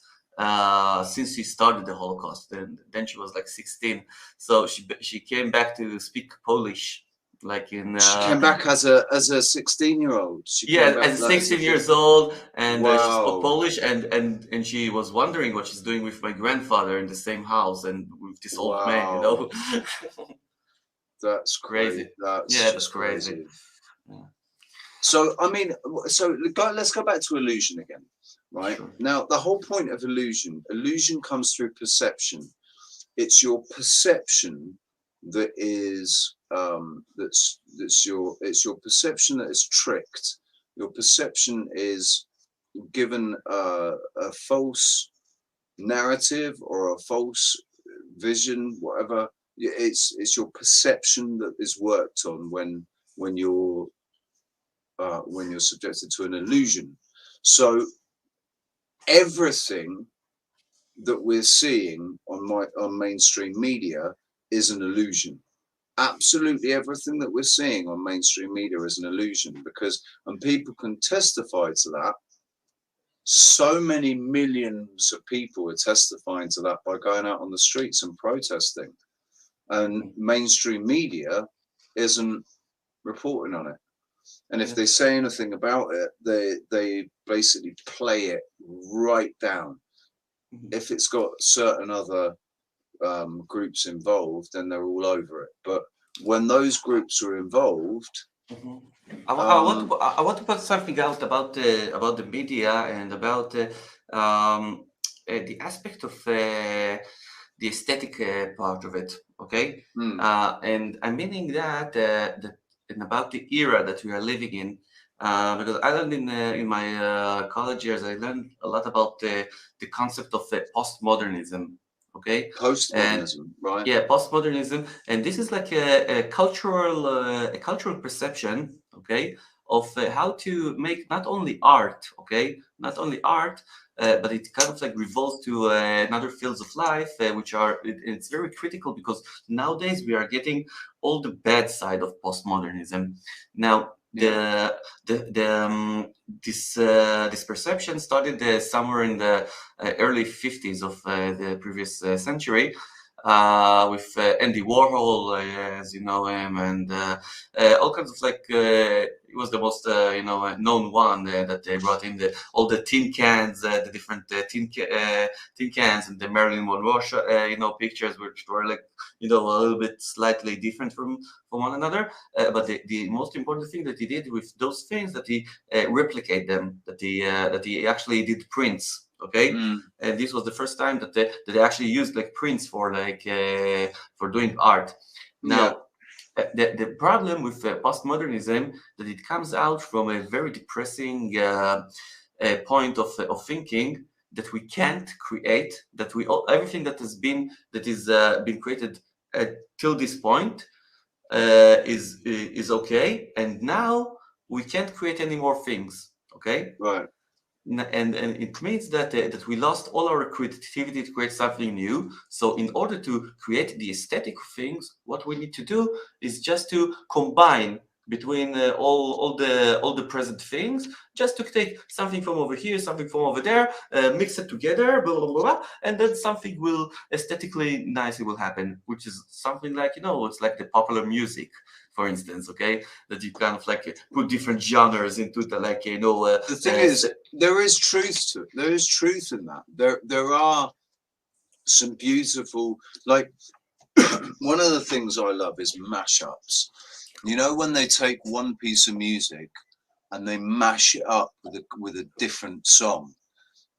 she started the Holocaust. And then she was like 16, so she came back to speak Polish, like in She came back as a 16-year-old. She yeah, came back as like, 16 years old, and she spoke wow, Polish, and she was wondering what she's doing with my grandfather in the same house and with this old man, you wow, know. that's Crazy. great. That's Yeah, that's just crazy. crazy. Yeah. So I mean, let's go back to illusion again, right? Sure. Now, the whole point of illusion comes through perception. It's your perception that is it's your perception that is tricked. Your perception is given a false narrative or a false vision, whatever. It's your perception that is worked on when you're subjected to an illusion. So everything that we're seeing on mainstream media is an illusion. Absolutely everything that we're seeing on mainstream media is an illusion, and people can testify to that. So many millions of people are testifying to that by going out on the streets and protesting, and mainstream media isn't reporting on it. And if they say anything about it, they basically play it right down. If it's got certain other groups involved, then they're all over it. But when those groups are involved, I want to put something out about the media and about the aspect of the aesthetic part of it. Okay, and I'm meaning that and about the era that we are living in. Because I learned in my college years, I learned a lot about the concept of postmodernism. Okay, postmodernism, right? Yeah, postmodernism, and this is like a cultural perception, okay, of how to make not only art, but it kind of like revolves to another fields of life, which are it's very critical because nowadays we are getting all the bad side of postmodernism. Now, this perception started somewhere in the early 50s of the previous century with Andy Warhol, as you know him, and all kinds of like he was the most known one that they brought in all the tin cans, the different tin cans, and the Marilyn Monroe pictures, which were like a little bit slightly different from one another. But the most important thing that he did with those things, that he replicate them, that he actually did prints. Okay, and this was the first time that they actually used like prints for for doing art. Now, the problem with postmodernism, that it comes out from a very depressing point of thinking, that we can't create, that everything that is been created till this point is okay, and now we can't create any more things. Okay, right. And it means that we lost all our creativity to create something new. So in order to create the aesthetic things, what we need to do is just to combine between all the present things, just to take something from over here, something from over there, mix it together, blah, blah, blah, blah, and then something will aesthetically nicely will happen, which is something like, it's like the popular music, for instance, okay, that you kind of like put different genres into the the thing is, there is truth to it. There is truth in that. There are some beautiful, like one of the things I love is mashups. When they take one piece of music and they mash it up with a different song,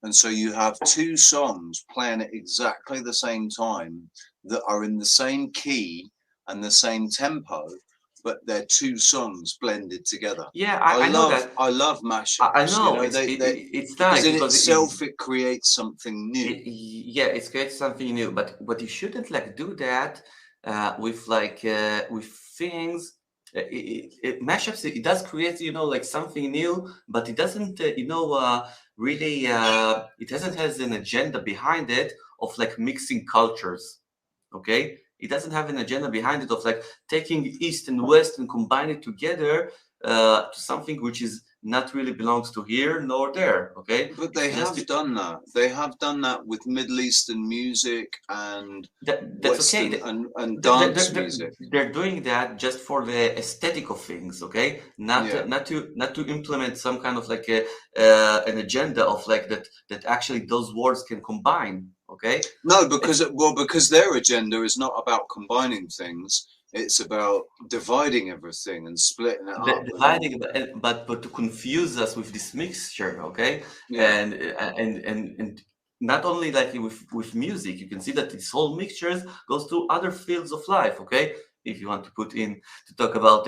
and so you have two songs playing at exactly the same time that are in the same key and the same tempo, but they're two songs blended together. Yeah, I know that. I love mashups. I know, it's nice because in itself it creates something new. It creates something new, but you shouldn't like do that with things. Mashups, it does create like something new, but it doesn't really it doesn't has an agenda behind it of like mixing cultures. Okay, it doesn't have an agenda behind it of like taking East and West and combine it together to something which is not really belongs to here nor there. Okay, but they have done that. They have done that with Middle Eastern music and that's Western okay. and dance music. They're doing that just for the aesthetic of things. Okay, not to implement some kind of like an agenda of like that actually those words can combine. Okay, no, because their agenda is not about combining things. It's about dividing everything and splitting it up. Dividing, but to confuse us with this mixture, okay? Yeah. And not only like with music, you can see that this whole mixtures goes to other fields of life, okay? if you want to put in to talk about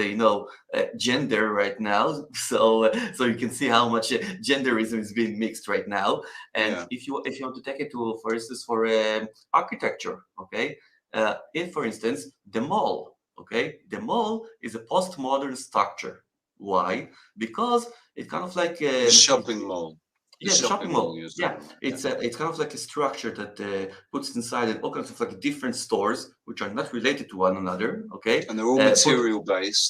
gender right now. So you can see how much genderism is being mixed right now. And Yeah. if you want to take it to, for instance, for architecture, okay, in, for instance, the mall, okay, the mall is a postmodern structure. Why? Because it kind of like The shopping mall. yeah, the shopping mall. you're Yeah, saying. it's kind of like a structure that puts inside it all kinds of like different stores which are not related to one another. Okay, And they're all material based.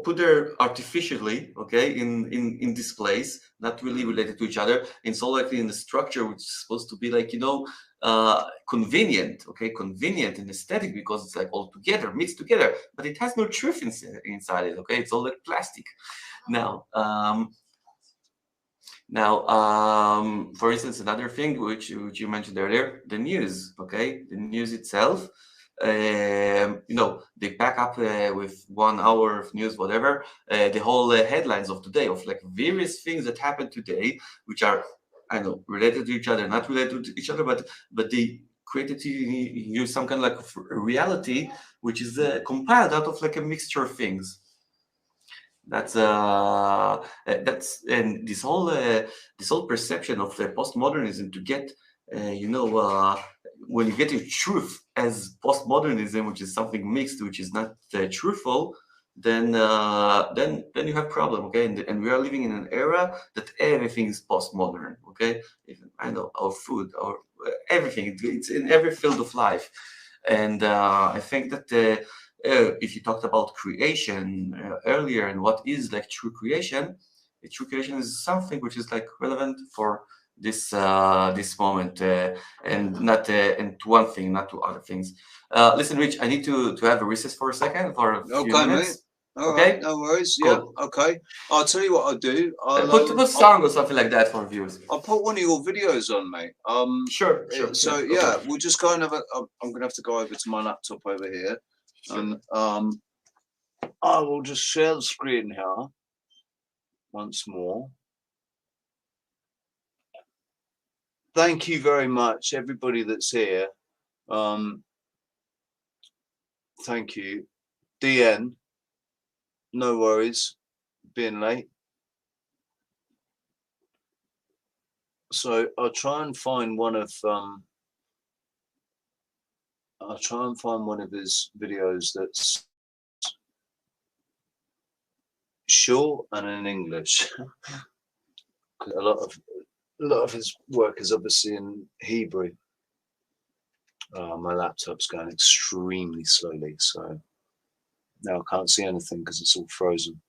put there artificially. Okay, in this place, not really related to each other. And so likely in the structure which is supposed to be like convenient. Okay, convenient and aesthetic because it's like all together, mixed together, but it has no truth inside it. Okay, it's all like plastic. Now, for instance, another thing which you mentioned earlier, the news. Okay, the news itself. They pack up with 1 hour of news, whatever, the whole headlines of today of like various things that happened today, which are related to each other, not related to each other, but they created to you some kind of like reality, which is compiled out of like a mixture of things. That's and this whole perception of postmodernism to get when you get to truth as postmodernism, which is something mixed, which is not truthful, then you have problem. Okay, and we are living in an era that everything is postmodern. Okay, even our food, our everything, it's in every field of life. And I think that if you talked about creation earlier and what is like true creation is something which is like relevant for this moment and not and to one thing, not to other things. Listen, Rich, I need to have a recess for a second, for a few minutes. Mate. All Okay? right, no worries. Cool. Yeah, okay. I'll tell you what I'll do. Put song or something like that for viewers. I'll put one of your videos on, mate. Sure. So yeah, we'll just kind of. I'm gonna have to go over to my laptop over here, Sure. and I will just share the screen here once more. Thank you very much, everybody that's here. Thank you, DN. No worries, being late. So I'll try and find one of his videos that's short and in English. a lot of his work is obviously in Hebrew. My laptop's going extremely slowly, so now I can't see anything because it's all frozen.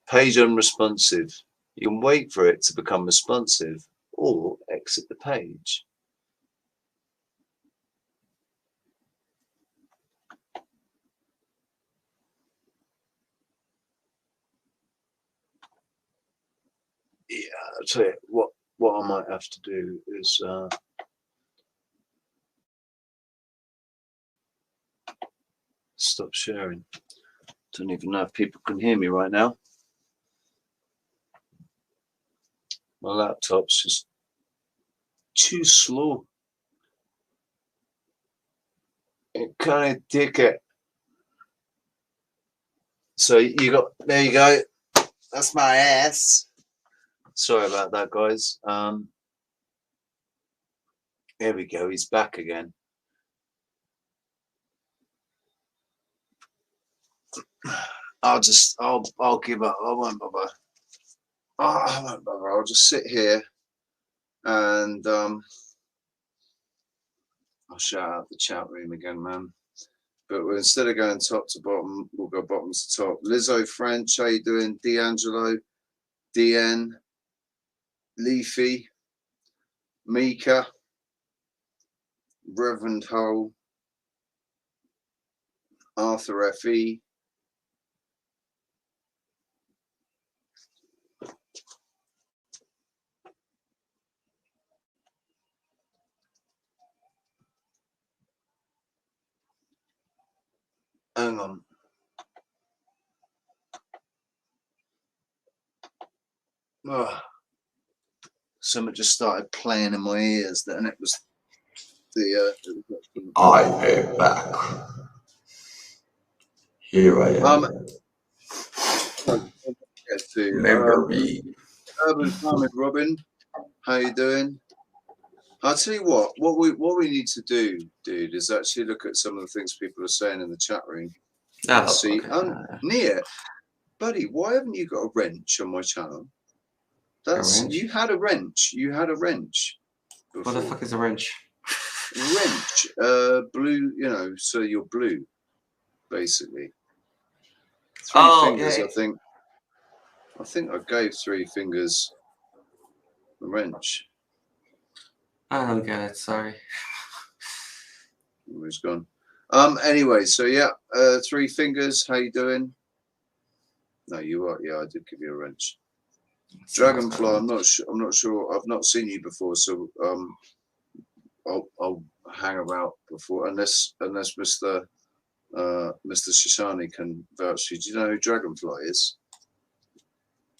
Page unresponsive. You can wait for it to become responsive or exit the page. Yeah, I'll tell you what I might have to do is stop sharing. Don't even know if people can hear me right now. My laptop's just too slow. It can't take it. So there you go. That's my ass. Sorry about that, guys. Here we go. He's back again. I'll give up. I won't bother. I won't bother. I'll just sit here and I'll shout out the chat room again, man. But instead of going top to bottom, we'll go bottom to top. Lizzo French, how you doing? D'Angelo, DN, Leafy, Mika, Reverend Hull, Arthur FE. Hang on. something just started playing in my ears, and it was the. I am back. Here I am. Remember me. Urban Farming Robin, how you doing? I'll tell you what we need to do, dude, is actually look at some of the things people are saying in the chat room. Oh, See, okay. Nia, buddy, why haven't you got a wrench on my channel? That's wrench? you had a wrench. You had a wrench. Before. What the fuck is a wrench? Wrench, blue. You know, so you're blue, basically. Three fingers, yeah. I think I gave 3 fingers a wrench. I don't get it. Sorry. Oh, he's gone. Anyway, so yeah, 3 fingers. How you doing? No, you are. Yeah, I did give you a wrench. Dragonfly. I'm not sure. I've not seen you before, so I'll hang about before unless Mr. Shishani can vouch for you. Do you know who Dragonfly is?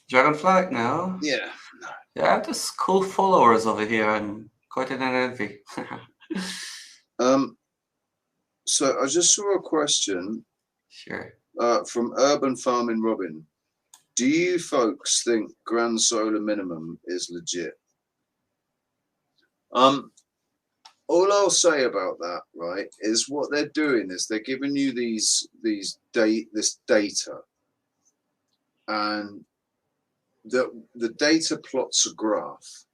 Dragonfly? No. Yeah. No. Yeah, I have just cool followers over here. I'm quite in an envy. So I just saw a question. Sure. From Urban Farming Robin. Do you folks think Grand Solar Minimum is legit? All I'll say about that, right, is what they're doing is they're giving you this data, and the data plots a graph,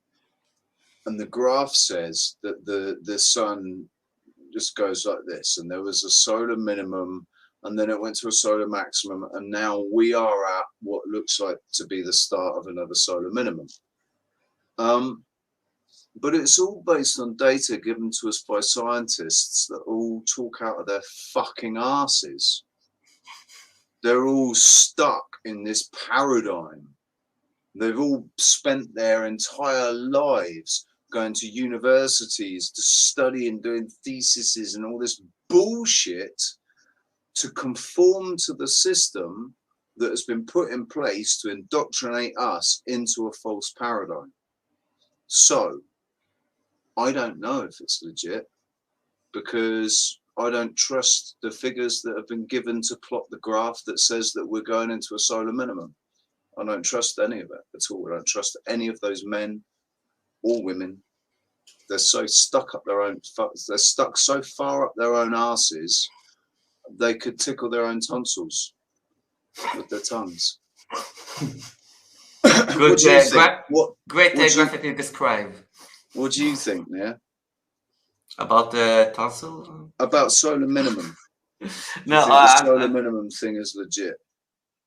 and the graph says that the sun just goes like this, and there was a solar minimum, and then it went to a solar maximum, and now we are at what looks like to be the start of another solar minimum. But it's all based on data given to us by scientists that all talk out of their fucking asses. They're all stuck in this paradigm. They've all spent their entire lives going to universities to study and doing theses and all this bullshit to conform to the system that has been put in place to indoctrinate us into a false paradigm. So I don't know if it's legit because I don't trust the figures that have been given to plot the graph that says that we're going into a solar minimum. I don't trust any of it at all. I don't trust any of those men or women. They're so stuck up their own. They're stuck so far up their own asses. They could tickle their own tonsils with their tongues. Good, great graphically described. What do you think, Nia? About the tonsil? About solar minimum. No, the solar minimum thing is legit.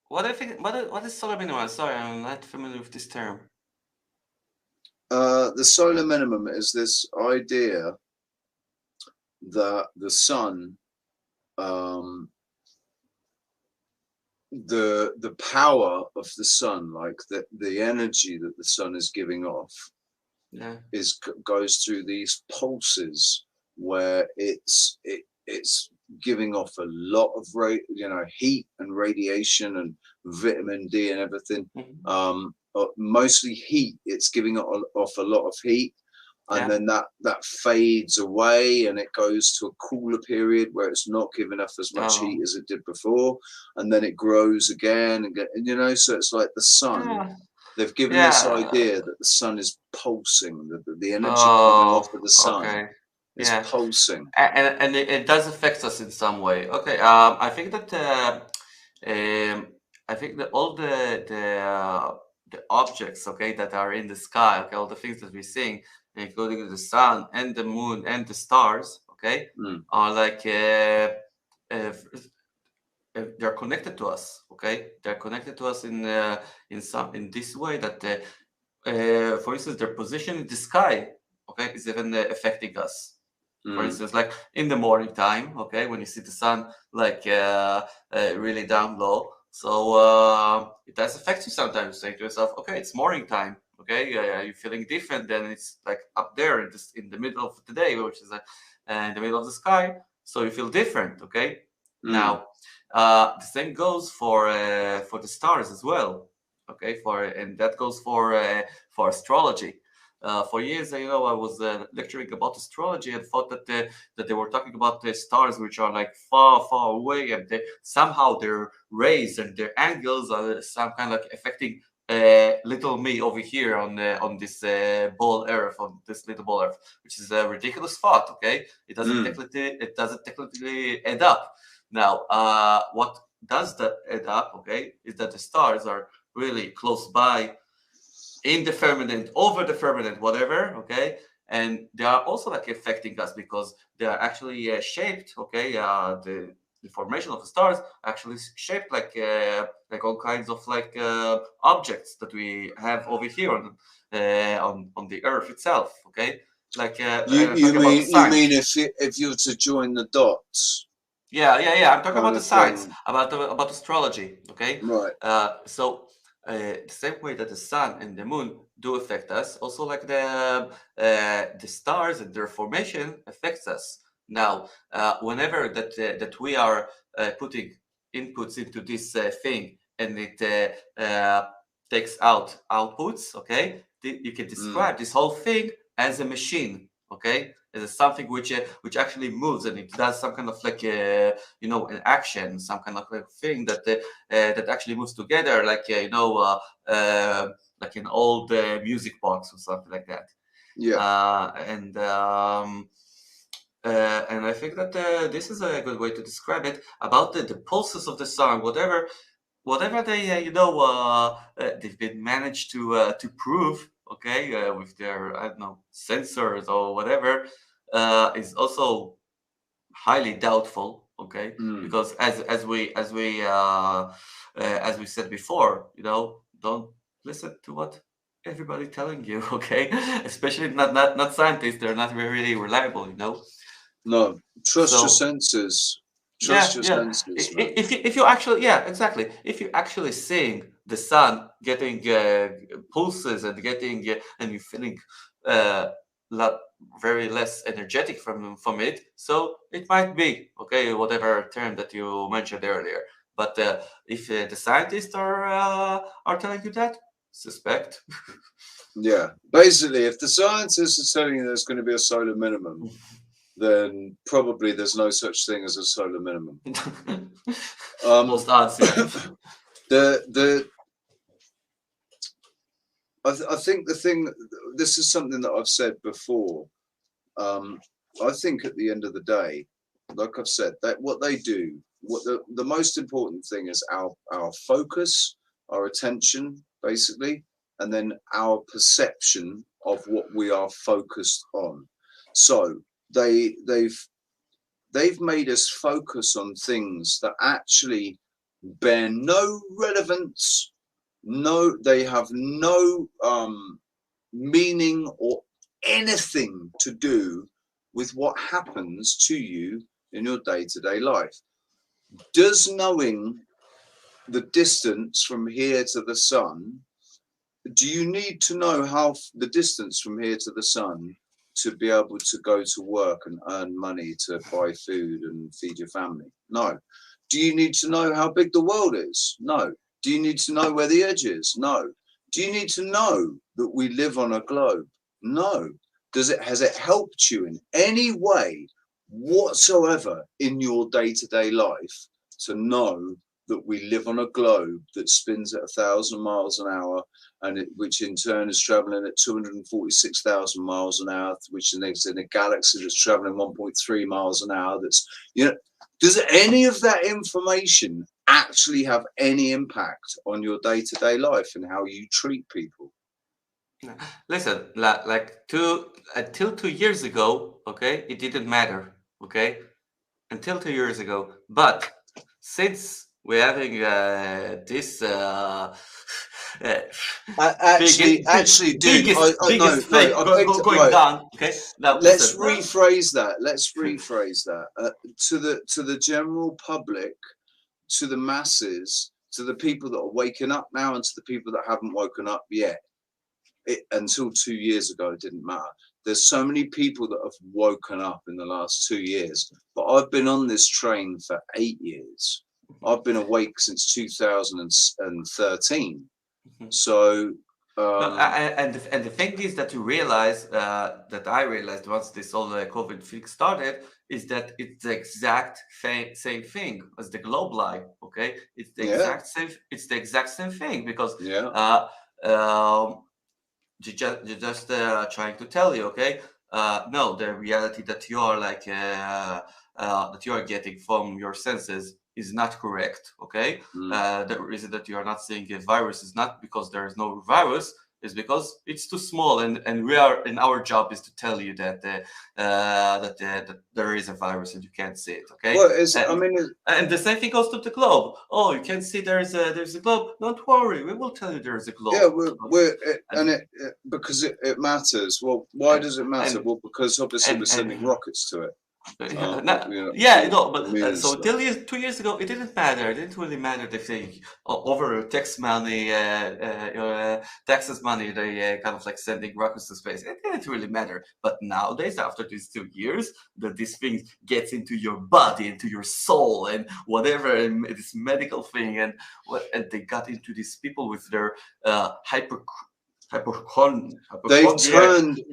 What I think? What is solar minimum? Sorry, I'm not familiar with this term. The solar minimum is this idea that the sun, the power of the sun, like the energy that the sun is giving off, yeah, goes through these pulses where it's giving off a lot of heat and radiation and vitamin D and everything. Mostly heat. It's giving off a lot of heat, and then that fades away and it goes to a cooler period where it's not giving off as much heat as it did before, and then it grows again and so it's like the sun. They've given this idea that the sun is pulsing, the energy coming off of the sun is pulsing, and it does affect us in some way. Okay, I think that all the objects, that are in the sky, all the things that we're seeing, including the sun and the moon and the stars, are like they're connected to us. They're connected to us in this way that, for instance, their position in the sky, is even affecting us. For instance, like in the morning time, when you see the sun really down low. So it does affect you sometimes. You say to yourself, it's morning time. You're feeling different than it's like up there in the middle of the day, which is in the middle of the sky. So you feel different. Now, the same goes for the stars as well. And that goes for astrology. For years, I was lecturing about astrology and thought that they were talking about the stars which are like far, far away, and somehow their rays and their angles are some kind of like affecting little me over here on this ball Earth, on this little ball Earth, which is a ridiculous thought. Okay, it doesn't technically add up. Now, what does that add up? Okay, is that the stars are really close by, in the firmament, over the firmament, whatever, okay? And they are also like affecting us because they are actually shaped, okay? The formation of the stars actually shaped like all kinds of like objects that we have over here on the Earth itself, okay? Like You mean if you were to join the dots? Yeah. I'm talking about the science, thing. about astrology, okay? Right. So the same way that the sun and the moon do affect us, also like the stars and their formation affects us. Now, whenever that we are putting inputs into this thing and it takes out outputs, okay, you can describe this whole thing as a machine, okay, as something which actually moves and it does some kind of like an action, some kind of like thing that actually moves together, like like an old music box or something like that. Yeah. And I think that this is a good way to describe it about the pulses of the sun, whatever they they've been managed to prove, okay, with their, I don't know, sensors or whatever, is also highly doubtful, okay, because as we said before, don't listen to what everybody telling you, okay, especially not scientists. They're not really reliable. No, trust your So senses. Trust your senses, man. if you actually, yeah, exactly, if you actually seeing the sun getting pulses and getting and you feeling lot very less energetic from it, so it might be okay, whatever term that you mentioned earlier. But if the scientists are telling you that, suspect. Yeah, basically, if the scientists are telling you there's going to be a solar minimum, then probably there's no such thing as a solar minimum. Most odds, yeah. I think the thing, this is something that I've said before. I think at the end of the day, like I've said, that what they do, what the most important thing is our focus, our attention, basically, and then our perception of what we are focused on. So they've made us focus on things that actually bear no relevance. No, they have no meaning or anything to do with what happens to you in your day-to-day life. Does knowing the distance from here to the sun, do you need to know how the distance from here to the sun to be able to go to work and earn money to buy food and feed your family? No. Do you need to know how big the world is? No. Do you need to know where the edge is? No. Do you need to know that we live on a globe? No. Has it helped you in any way whatsoever in your day-to-day life to know that we live on a globe that spins at 1,000 miles an hour, and which in turn is traveling at 246,000 miles an hour, which is in a galaxy that's traveling 1.3 miles an hour? That's, does any of that information actually have any impact on your day-to-day life and how you treat people? Listen, until 2 years ago, okay, it didn't matter, okay, until 2 years ago. But since we're having this biggest thing going down, okay. Now let's rephrase that. To the general public, to the masses, to the people that are waking up now, and to the people that haven't woken up yet. Until 2 years ago, it didn't matter. There's so many people that have woken up in the last 2 years, but I've been on this train for 8 years. I've been awake since 2013. So And the thing is that you realize that I realized once this whole COVID thing started is that it's the exact same thing as the globe lie. Okay, it's the exact same. It's the exact same thing because you're just trying to tell you. Okay, no, the reality that you are like that you are getting from your senses is not correct. Okay, the reason that you are not seeing a virus is not because there is no virus, is because it's too small, and our job is to tell you that that there is a virus and you can't see it. Okay, well, and the same thing goes to the globe. Oh, you can see there's a globe. Don't worry, we will tell you there is a globe. Yeah, because it matters. Well, why does it matter? Well, because obviously we're sending rockets to it. But so until 2 years ago, it didn't matter. It didn't really matter if they over tax money, taxes money, they kind of like sending rockets to space. It didn't really matter. But nowadays, after these 2 years, that this thing gets into your body, into your soul, and whatever, and this medical thing, and they got into these people with their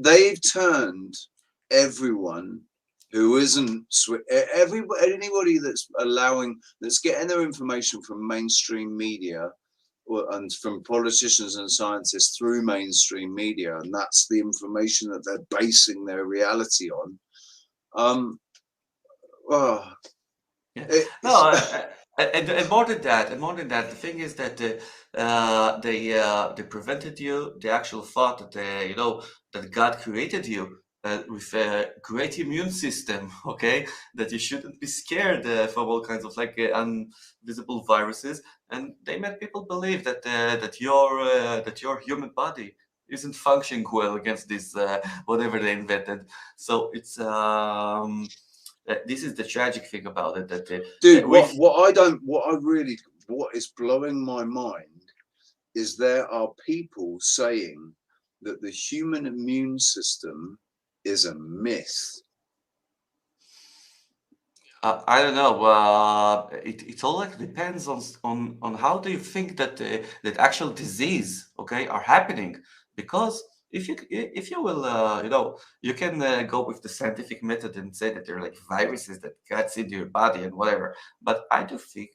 They've turned everyone who isn't anybody that's getting their information from mainstream media and from politicians and scientists through mainstream media, and that's the information that they're basing their reality on. And more than that, the thing is that they prevented you the actual thought that that God created you with a great immune system, okay, that you shouldn't be scared from all kinds of like invisible viruses, and they made people believe that that your human body isn't functioning well against this whatever they invented. So it's this is the tragic thing about it. That dude, what is blowing my mind is there are people saying that the human immune system is a myth. I don't know. It all like depends on how do you think that that actual disease, okay, are happening. Because if you will, you can go with the scientific method and say that they're like viruses that gets into your body and whatever. But I do think,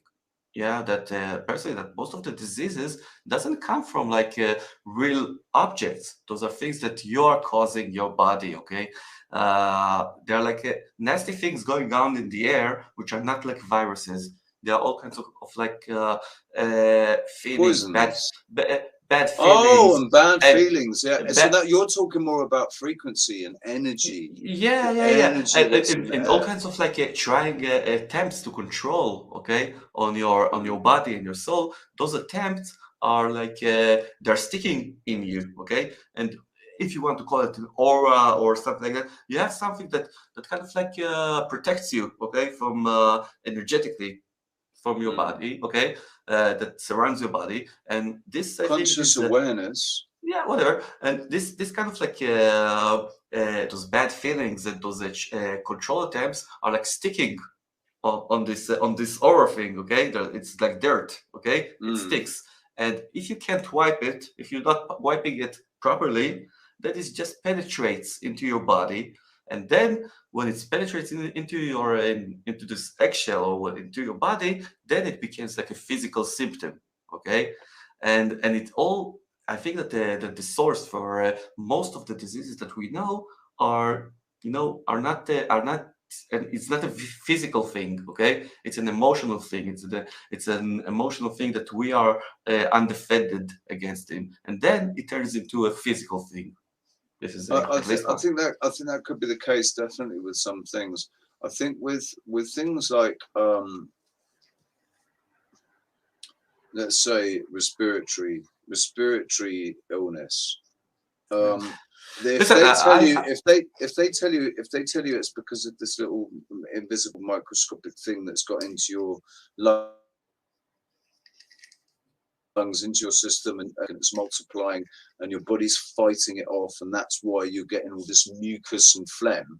yeah, that personally, that most of the diseases doesn't come from like real objects. Those are things that you're causing your body. Okay, they're like nasty things going on in the air, which are not like viruses. There are all kinds of like feelings, bad feelings. Oh, and bad feelings. Yeah. So that you're talking more about frequency and energy. Yeah. And all kinds of like trying attempts to control, okay, on your body and your soul. Those attempts are like they're sticking in you, okay. And if you want to call it an aura or something like that, you have something that kind of like protects you, okay, from energetically from your body, okay, that surrounds your body, and this conscious awareness. Yeah, whatever. And this kind of like those bad feelings and those control attempts are like sticking on this aura thing, okay. It's like dirt, okay. It sticks, and if you can't wipe it, if you're not wiping it properly, that is just penetrates into your body. And then when it penetrates into your into this eggshell or into your body, then it becomes like a physical symptom, okay. And it all, I think that the source for most of the diseases that we know are not and it's not a physical thing, okay. It's an emotional thing. It's an emotional thing that we are undefended against him, and then it turns into a physical thing. This is I think that could be the case, definitely, with some things. I think with things like let's say respiratory illness. If they tell you it's because of this little invisible microscopic thing that's got into your lungs, into your system, and it's multiplying and your body's fighting it off, and that's why you're getting all this mucus and phlegm,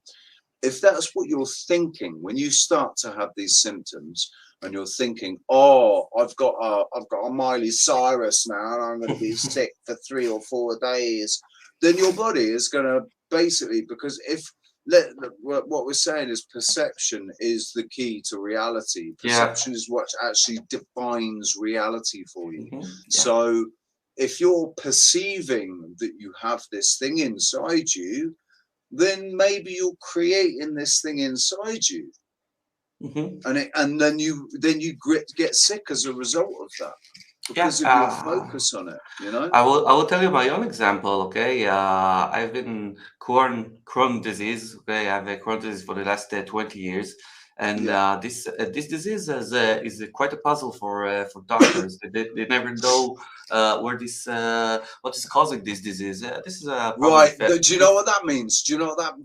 if that's what you're thinking when you start to have these symptoms, and you're thinking, oh, I've got a Miley Cyrus now, and I'm going to be sick for 3 or 4 days, then your body is going to basically, because what we're saying is perception is the key to reality. Perception is what actually defines reality for you. So if you're perceiving that you have this thing inside you, then maybe you're creating this thing inside you. And then you get sick as a result of that, because of your focus on it, you know. I will tell you my own example. Okay, I've been Crohn disease. Okay, I have a Crohn disease for the last 20 years, and this disease is quite a puzzle for doctors. They never know where this what is causing this disease. This is right. Do you know what that means? Do you know what that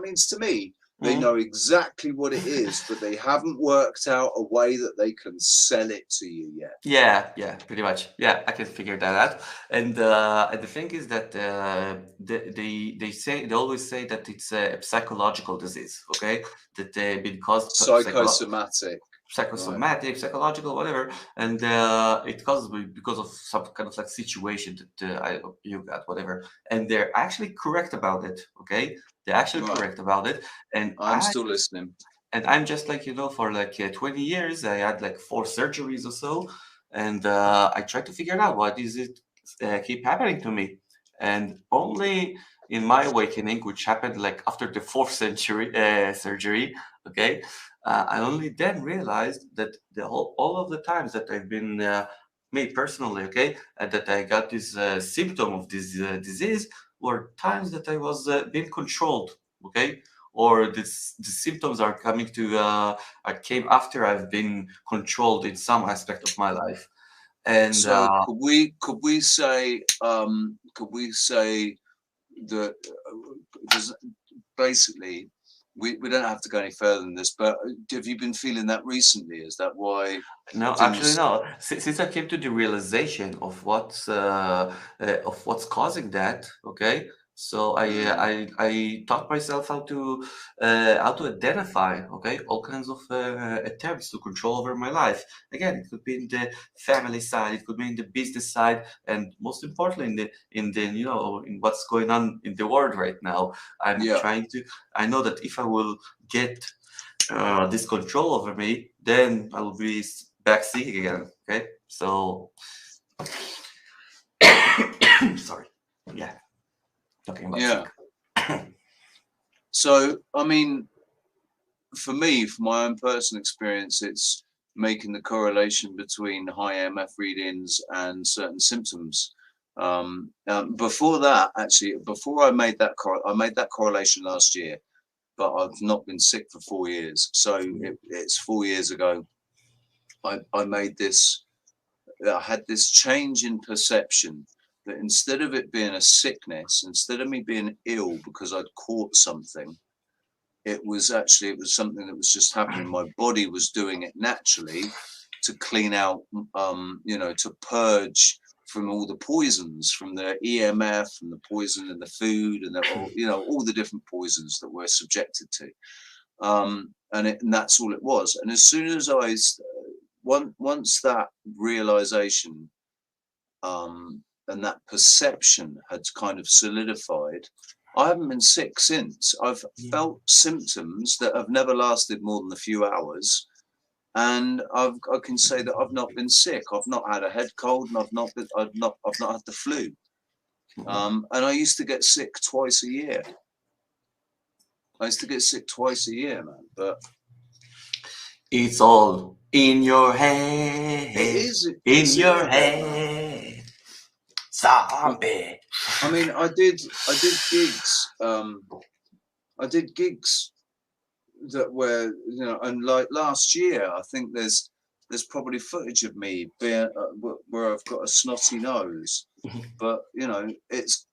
means to me? They know exactly what it is, but they haven't worked out a way that they can sell it to you yet. Yeah, pretty much. Yeah, I can figure that out. And the thing is that they always say that it's a psychological disease. Okay, that been caused psychosomatic, right. Psychological, whatever, and it causes because of some kind of like situation that you got, whatever. And they're actually correct about it. Okay. They're actually correct about it, and I'm still listening. And I'm just like, for like 20 years, I had like 4 surgeries or so, and I tried to figure out what is it keep happening to me, and only in my awakening, which happened like after the 4th surgery, okay, I only then realized that all of the times that I've been me personally, okay, that I got this symptom of this disease were times that I was being controlled, okay, or the symptoms are coming to I came after I've been controlled in some aspect of my life. And so could we say that basically we don't have to go any further than this, but have you been feeling that recently? Is that why? No, actually, no. Since I came to the realization of what's causing that, okay. So I taught myself how to identify, okay, all kinds of attempts to control over my life. Again, it could be in the family side, it could be in the business side, and most importantly, in the in what's going on in the world right now. I'm trying to. I know that if I will get this control over me, then I will be back sick again. Okay, so sorry. Yeah. Talking about So, I mean, for me, from my own personal experience, it's making the correlation between high MF readings and certain symptoms. Before that, actually, before I made that correlation last year, but I've not been sick for 4 years. So it's 4 years ago. I made this. I had this change in perception. That instead of it being a sickness, instead of me being ill because I'd caught something, it was something that was just happening. My body was doing it naturally to clean out, to purge from all the poisons, from the EMF, from the poison in the food, and all the different poisons that we're subjected to. And that's all it was. And as soon as once that realization, and that perception had kind of solidified, I haven't been sick since. I've felt symptoms that have never lasted more than a few hours, and I can say that I've not been sick. I've not had a head cold, and I've not had the flu. And I used to get sick twice a year. Man. But it's all in your head. It is in your head. Zombie. I mean, I did gigs. I did gigs that were, and like last year, I think there's probably footage of me being where I've got a snotty nose, but it's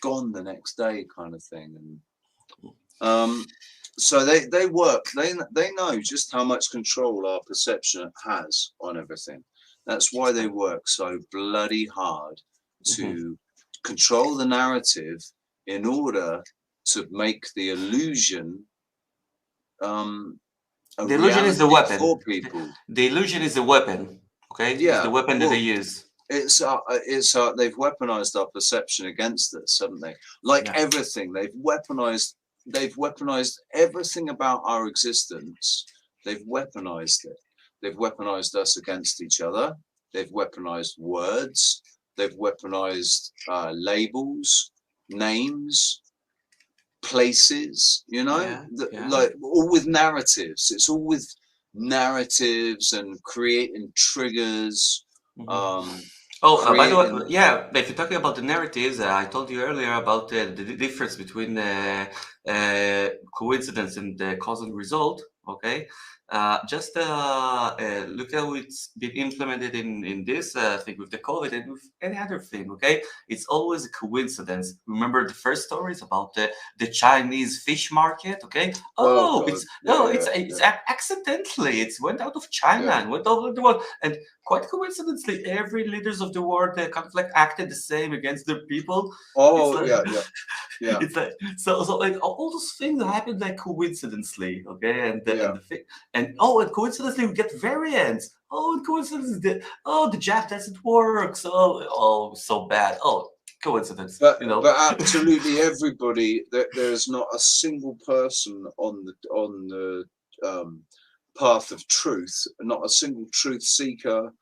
gone the next day, kind of thing. And so they work. They know just how much control our perception has on everything. That's why they work so bloody hard to control the narrative in order to make the illusion a The illusion is the reality weapon. for people. The illusion is the weapon. Okay, Yeah, it's the weapon that well, they use. It's they've weaponized our perception against us, haven't they? Like Yeah. everything, they've weaponized everything about our existence. They've weaponized it. They've weaponized us against each other. They've weaponized words. They've weaponized labels, names, places. You know, Yeah. like all with narratives. It's all with narratives and creating triggers. Oh, by the way, Creating. yeah, if you're talking about the narratives, I told you earlier about the difference between coincidence and the cause and result. Okay, just look how it's been implemented in this thing with the COVID and with any other thing. Okay, it's always a coincidence. Remember the first stories about the Chinese fish market? Okay, Oh, God. It's accidentally it's went out of China Yeah. and went over the world and. Quite coincidentally, every leaders of the world kind of like acted the same against their people. Oh, It's like, yeah. it's like so like all those things happened like coincidentally, okay? And Yeah. and coincidentally we get variants. Oh, and coincidentally, the jab doesn't work. So so bad. Oh, coincidence. But You know. but absolutely everybody. There's not a single person on the path of truth. Not a single truth seeker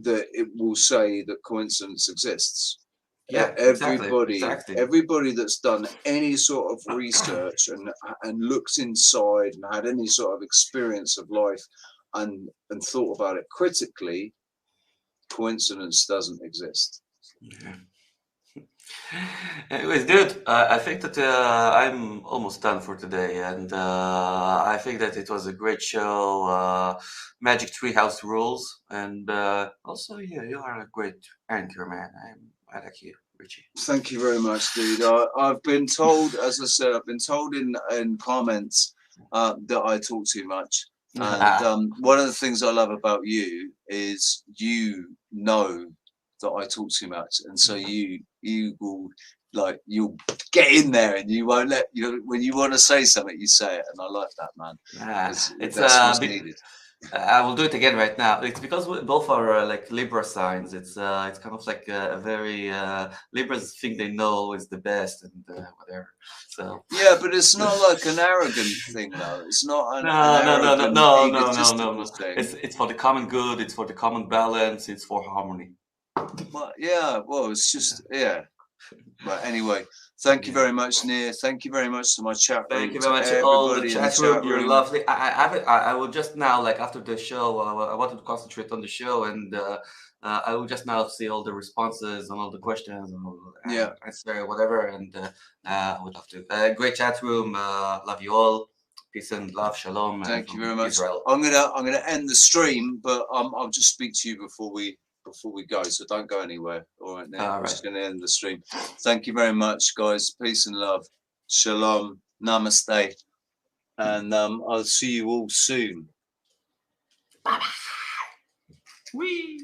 that it will say that coincidence exists. Yeah, exactly. Everybody that's done any sort of research and looked inside and had any sort of experience of life and thought about it critically, coincidence doesn't exist. Yeah. Anyways, dude, I think that I'm almost done for today, and I think that it was a great show. Magic Treehouse rules, and also you are a great anchor, man. I like you, Richie. Thank you very much, dude. I've been told, as I said, I've been told in comments that I talk too much. And one of the things I love about you is you know that I talk too much, and so you will you'll get in there and you won't let when you want to say something, you say it, and I like that, man. It's That's what's needed. I will do it again right now. It's because we both are like Libra signs. It's kind of like a very Libras think they know is the best and whatever. So yeah, but it's not like an arrogant thing, though. It's not an arrogant, egotistical thing. It's for the common good. It's for the common balance. It's for harmony. Well, yeah. Well, it's just But anyway, thank you very much, Nir. Thank you very much to my chat room. Thank you very much, all the chat room. You're lovely. I will just now, like after the show, I wanted to concentrate on the show, and I will just now see all the responses and all the questions and all answer whatever. And I would love to. Great chat room. Love you all. Peace and love. Shalom. Thank you very much. Israel. I'm gonna end the stream, but I'll just speak to you before we go, so don't go anywhere. All right, now I'm just going to end the stream. Thank you very much, guys. Peace and love. Shalom. Namaste. And I'll see you all soon. Bye bye. Wee.